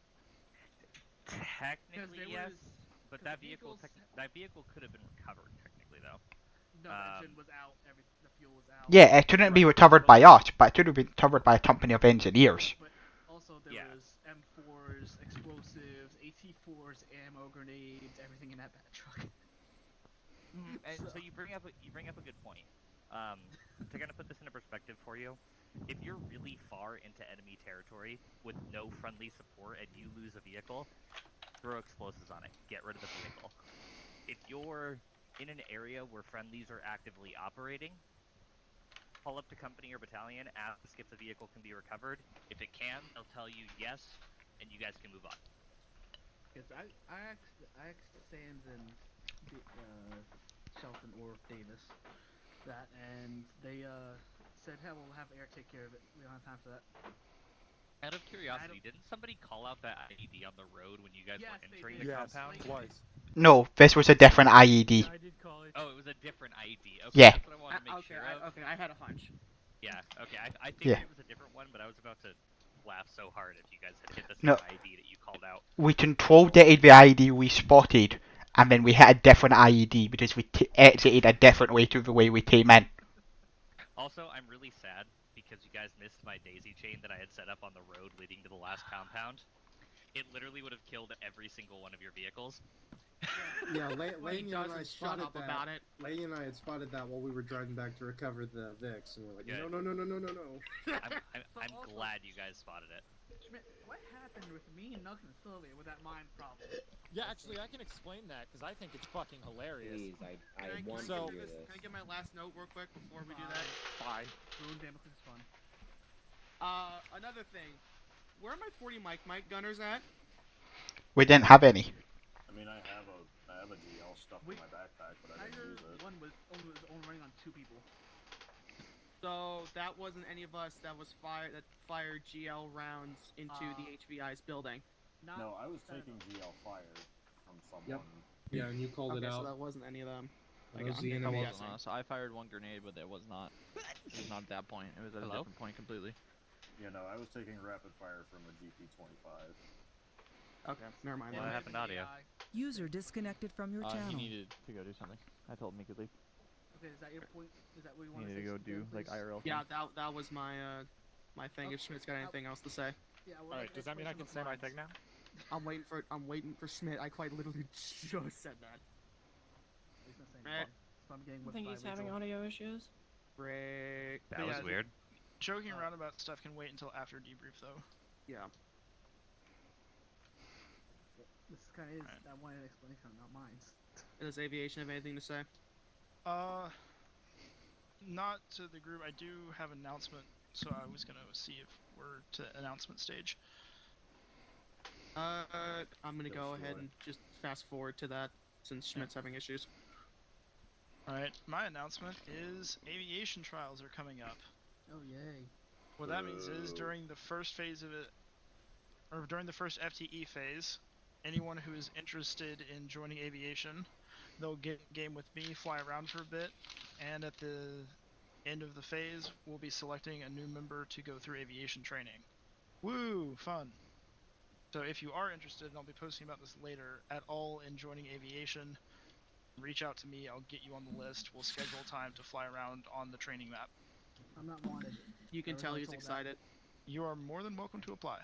Technically, yes, but that vehicle could have been recovered. Technically, though. No, the engine was out. The fuel was out. Yeah, it couldn't be recovered by us, but it could have been recovered by a company of engineers. But also there was M4s, explosives, AT4s, ammo, grenades, everything in that truck. And so you bring up a good point. To kind of put this into perspective for you, if you're really far into enemy territory with no friendly support and you lose a vehicle, throw explosives on it. Get rid of the vehicle. If you're in an area where friendlies are actively operating, call up the company or battalion, ask if the vehicle can be recovered. If it can, they'll tell you yes, and you guys can move on. Because I asked Sands and Shelton or Davis that, and they said, "Hey, we'll have air take care of it. We don't have time for that." Out of curiosity, didn't somebody call out that IED on the road when you guys were entering the Yes, compound? twice. No, this was a different IED. I did call it. Oh, it was a different IED. Okay, Yeah. that's what I wanted to make sure of. Okay, I had a hunch. Yeah, okay, I figured Yeah. it was a different one, but I was about to laugh so hard if you guys had hit the No. same IED that you called out. We control dated the IED we spotted, and then we hit a different IED because we exited a different way to the way we came in. Also, I'm really sad because you guys missed my daisy chain that I had set up on the road leading to the last compound. It literally would have killed every single one of your vehicles. Yeah, Laney and I shut spotted up that. about it. Laney and I had spotted that while we were driving back to recover the Vix, and we're like, Good. no. I'm glad you guys spotted it. Schmidt, what happened with me and Nuck and Sylvia with that mine problem? Yeah, actually, I can explain that because I think it's fucking hilarious. Please, I Can want I to hear this. Can I get my last note real quick before we do that? Fine. Ruin Damocles is fun. Another thing. Where are my 40 Mike gunners at? We didn't have any. I mean, I have a GL stuffed in my backpack, but I didn't use it. One was only running on 2 people. So that wasn't any of us that fired GL rounds into the HVI's building. No, I was taking GL fire from someone. Yeah, and you called it out. So that wasn't any of them. That was the That enemy. wasn't us. I fired one grenade, but it was not. It was not at that point. It was at a different point completely. You know, I was taking rapid fire from a GP-25. Okay, never mind. What happened to audio? User disconnected from your channel. He needed to go do something. I told him he could leave. Okay, is that your point? Is that what you He want needed to go do like IRL. Yeah, that was my my thing. If Schmidt's got anything else to say. Yeah. All right, does that mean I can say my thing now? I'm waiting for Schmidt. I quite literally just said that. I think he's having audio issues. Frick. That was weird. Joking around about stuff can wait until after debrief, though. Yeah. This kind of is that one explanation, not mine. Does Aviation have anything to say? Not to the group. I do have an announcement, so I was gonna see if we're to announcement stage. I'm gonna go ahead and just fast forward to that since Schmidt's having issues. Alright, my announcement is aviation trials are coming up. Oh yay. What that means is during the first phase of it, or during the first FTE phase, anyone who is interested in joining aviation, they'll get in game with me, fly around for a bit, and at the end of the phase, we'll be selecting a new member to go through aviation training. Woo! Fun! So if you are interested, and I'll be posting about this later, at all in joining aviation, reach out to me, I'll get you on the list, we'll schedule time to fly around on the training map. I'm not wanted. You can tell he's excited. You are more than welcome to apply.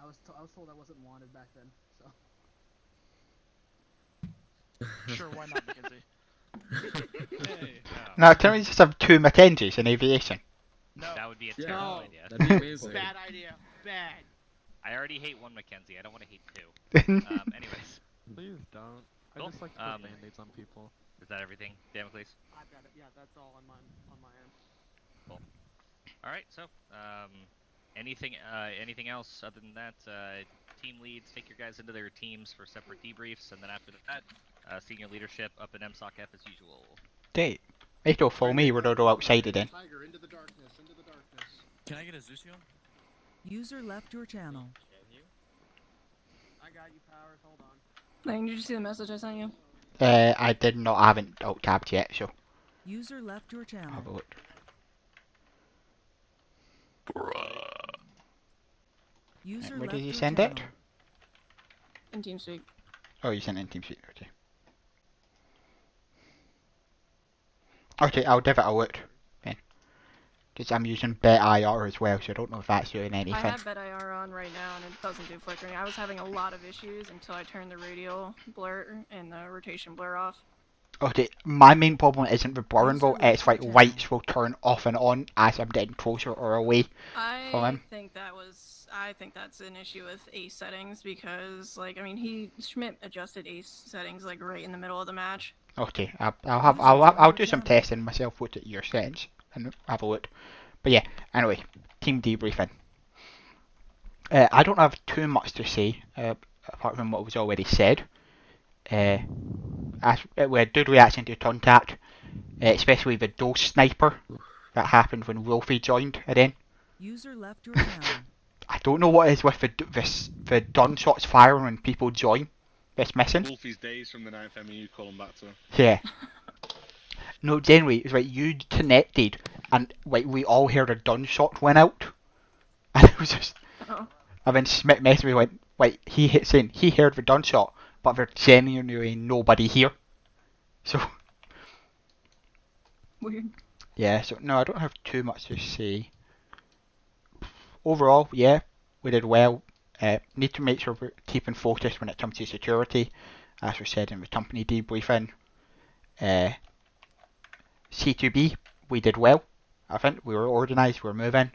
I was told I wasn't wanted back then, so. Sure, why not, Mackenzie? Hey. No, can we just have 2 Mackenzies in aviation? No. That would be a Yeah, terrible no, idea. that'd be amazing. Bad idea. Bad. I already hate one Mackenzie. I don't want to hate 2. Anyways. Please don't. I Cool. just like to put band-aids on people. Is that everything, Damocles? I've got it. Yeah, that's all on my end. Cool. All right. So, anything else other than that? Team leads take your guys into their teams for separate debriefs, and then after that, senior leadership up in MSOCF as usual. Date. It don't follow me. We're all outside then. Tiger, into the darkness, into the darkness. Can I get a Zusio? User left your channel. I got you, Powers. Hold on. Lane, did you see the message I sent you? I did not. I haven't alt tabbed yet, so. User left your channel. Have a look. User Where left did you your send channel. it? In TeamSpeak. Oh, you sent it in TeamSpeak. Okay. Okay, I'll give it a look then. Because I'm using BetIR as well, so I don't know if that's doing anything. I have BetIR on right now and it doesn't do flickering. I was having a lot of issues until I turned the radial blur and the rotation blur off. Okay, my main problem isn't the blurring though, it's like lights will turn off and on as I'm getting closer or away from him. I think that's an issue with ACE settings because, like, I mean, Schmidt adjusted ACE settings like right in the middle of the match. Okay, I'll do some testing myself with your settings and have a look. But yeah, anyway, team debriefing. I don't have too much to say apart from what was already said. We had good reaction to contact, especially the dose sniper that happened when Wolfie joined again. User left your channel. I don't know what is with the gunshots firing when people join. It's missing. Wolfie's days from the 9th MU calling back to him. Yeah. No, generally, it's like you connected and like we all heard a gunshot went out. And it was just... And then Smith messaged me went, like, he hit saying he heard the gunshot, but there's genuinely nobody here. So... Weird. Yeah, so no, I don't have too much to say. Overall, yeah, we did well. Need to make sure we're keeping focused when it comes to security, as we said in the company debriefing. C2B, we did well. I think we were organised, we were moving.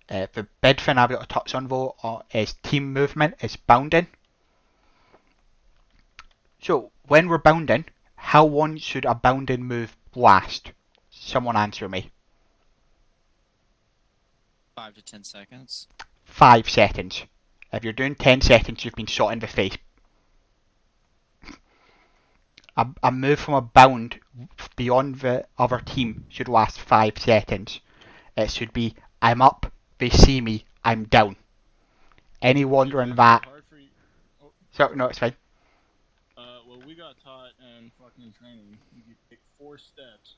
The big thing I've got to touch on though is team movement, is bounding. So, when we're bounding, how long should a bounding move last? Someone answer me. 5 to 10 seconds. 5 seconds. If you're doing 10 seconds, you've been shot in the face. A move from a bound beyond the other team should last 5 seconds. It should be, I'm up, they see me, I'm down. Any longer than that... So, no, it's fine. Well, we got taught in fucking training, you take 4 steps,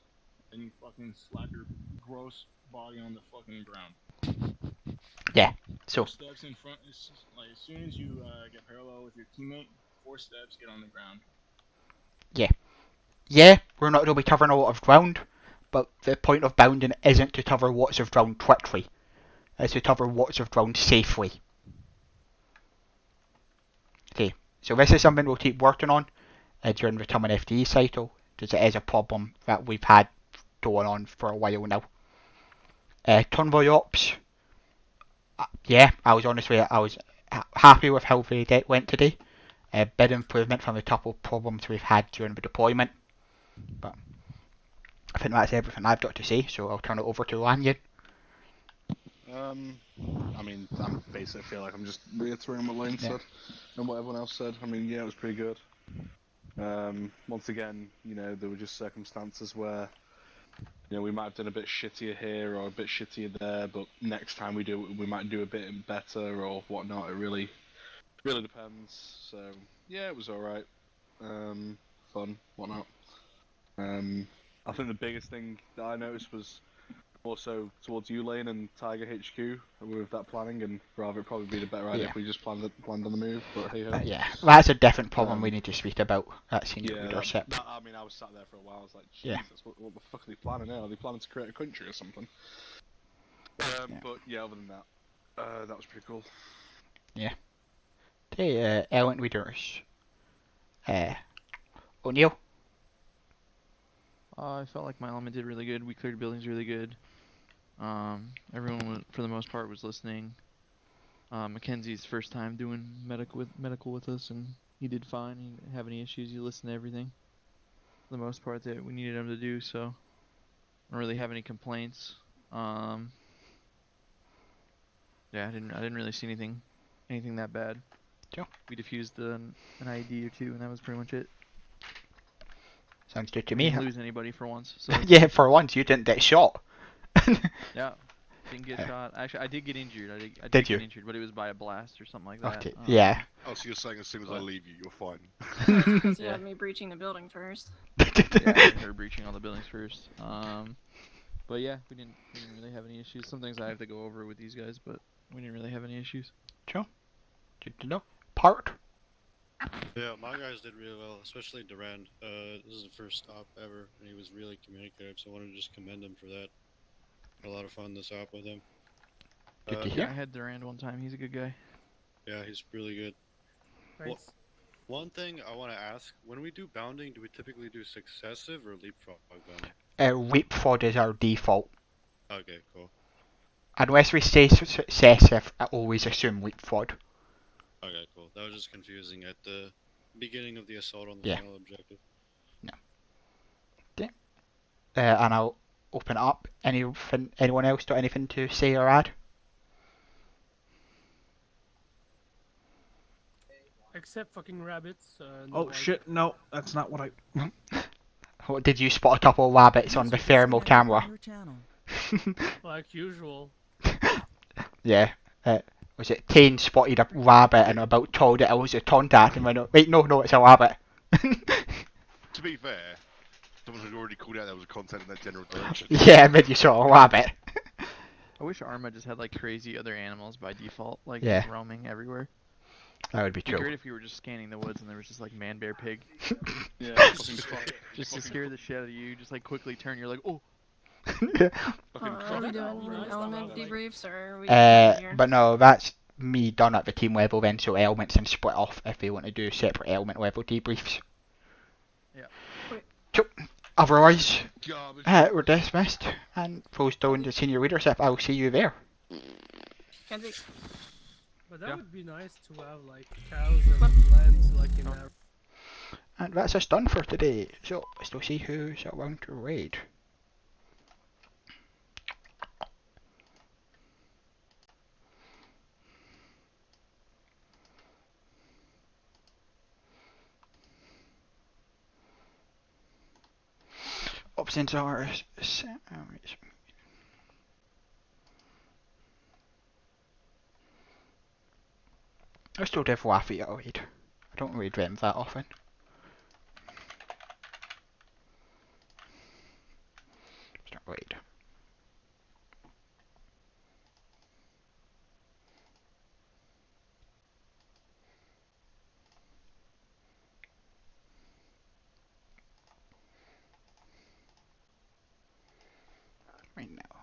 and you fucking slap your gross body on the fucking ground. Yeah, so... 4 steps in front, like, as soon as you get parallel with your teammate, 4 steps, get on the ground. Yeah. Yeah, we're not really covering a lot of ground, but the point of bounding isn't to cover lots of ground quickly. It's to cover lots of ground safely. Okay, so this is something we'll keep working on during the coming FTE cycle, because it is a problem that we've had going on for a while now. Convoy ops. Yeah, I was happy with how they went today. A bit improvement from the couple of problems we've had during the deployment. But I think that's everything I've got to say, so I'll turn it over to Lanyon. I mean, I basically feel like I'm just reiterating what Lane said and what everyone else said. I mean, yeah, it was pretty good. Once again, you know, there were just circumstances where, you know, we might have done a bit shittier here or a bit shittier there, but next time we might do a bit better or whatnot. It really depends. So yeah, it was alright. Fun, whatnot. I think the biggest thing that I noticed was also towards you, Lane, and Tiger HQ with that planning, and rather it probably be the better idea if we just planned on the move. But hey ho. Yeah, that's a different problem we need to speak about at senior leadership. I mean, I was sat there for a while. I was like, Yeah. Jesus, what the fuck are they planning now? Are they planning to create a country or something? But yeah, other than that, That was pretty cool. Yeah. Okay, element readers. O'Neill? I felt like my element did really good. We cleared buildings really good. Everyone, for the most part, was listening. Mackenzie's first time doing medical with us, and he did fine. He didn't have any issues. He listened to everything, for the most part, that we needed him to do. So, I don't really have any complaints. Yeah, I didn't really see anything that bad. Sure. We defused an IED or two, and that was pretty much it. Sounds good to We me. didn't lose anybody for once. So. Yeah, for once you didn't get shot. Yeah, didn't get shot. Actually, I did get injured. I did Did you? get injured, but it was by a blast or something like that. Okay, yeah. Oh, so you're saying as soon as I leave you, you're fine? Because you Yeah. had me breaching the building first. Yeah, I heard breaching all the buildings first. But yeah, we didn't really have any issues. Some things I have to go over with these guys, but we didn't really have any issues. Sure. Good to know. Part? Yeah, my guys did really well, especially Durand. This is the first stop ever, and he was really communicative, so I wanted to just commend him for that. Had a lot of fun this op with him. Good to Yeah, hear. I had Durand one time. He's a good guy. Yeah, he's really good. Thanks. One thing I want to ask, when we do bounding, do we typically do successive or leapfrog bounding? Leapfrog is our default. Okay, cool. Unless we say successive, I always assume leapfrog. Okay, cool. That was just confusing at the beginning of the assault on the Yeah. final objective. No. Okay. And I'll open it up. Anyone else got anything to say or add? Except fucking rabbits. No, Oh shit! No, that's not what I. What, did you spot a couple of rabbits on the thermal camera? Like usual. Yeah. Was it Tane spotted a rabbit and about told it I was a Tontat and went, wait, no, it's a rabbit. To be fair, someone had already called out there was a content in that general direction. Yeah, and then you saw a rabbit. I wish Arma just had like crazy other animals by default, like Yeah. just roaming everywhere. That would be It'd be cool. great if we were just scanning the woods and there was just like man, bear, pig. Yeah, just to scare the shit out of you. Just like quickly turn. You're like, oh. Are we doing element debriefs or are we done here? But no, that's me done at the team level then, so elements and split off if they want to do separate element level debriefs. Yeah. So, otherwise, we're dismissed and closed down the senior leadership. I'll see you there. Kenzie. But that would be nice to have like cows and lambs like in our. And that's us done for today. So, let's go see who's around to raid. Options are I still do Waffy at raid. I don't raid them that often. Start raid. Right now.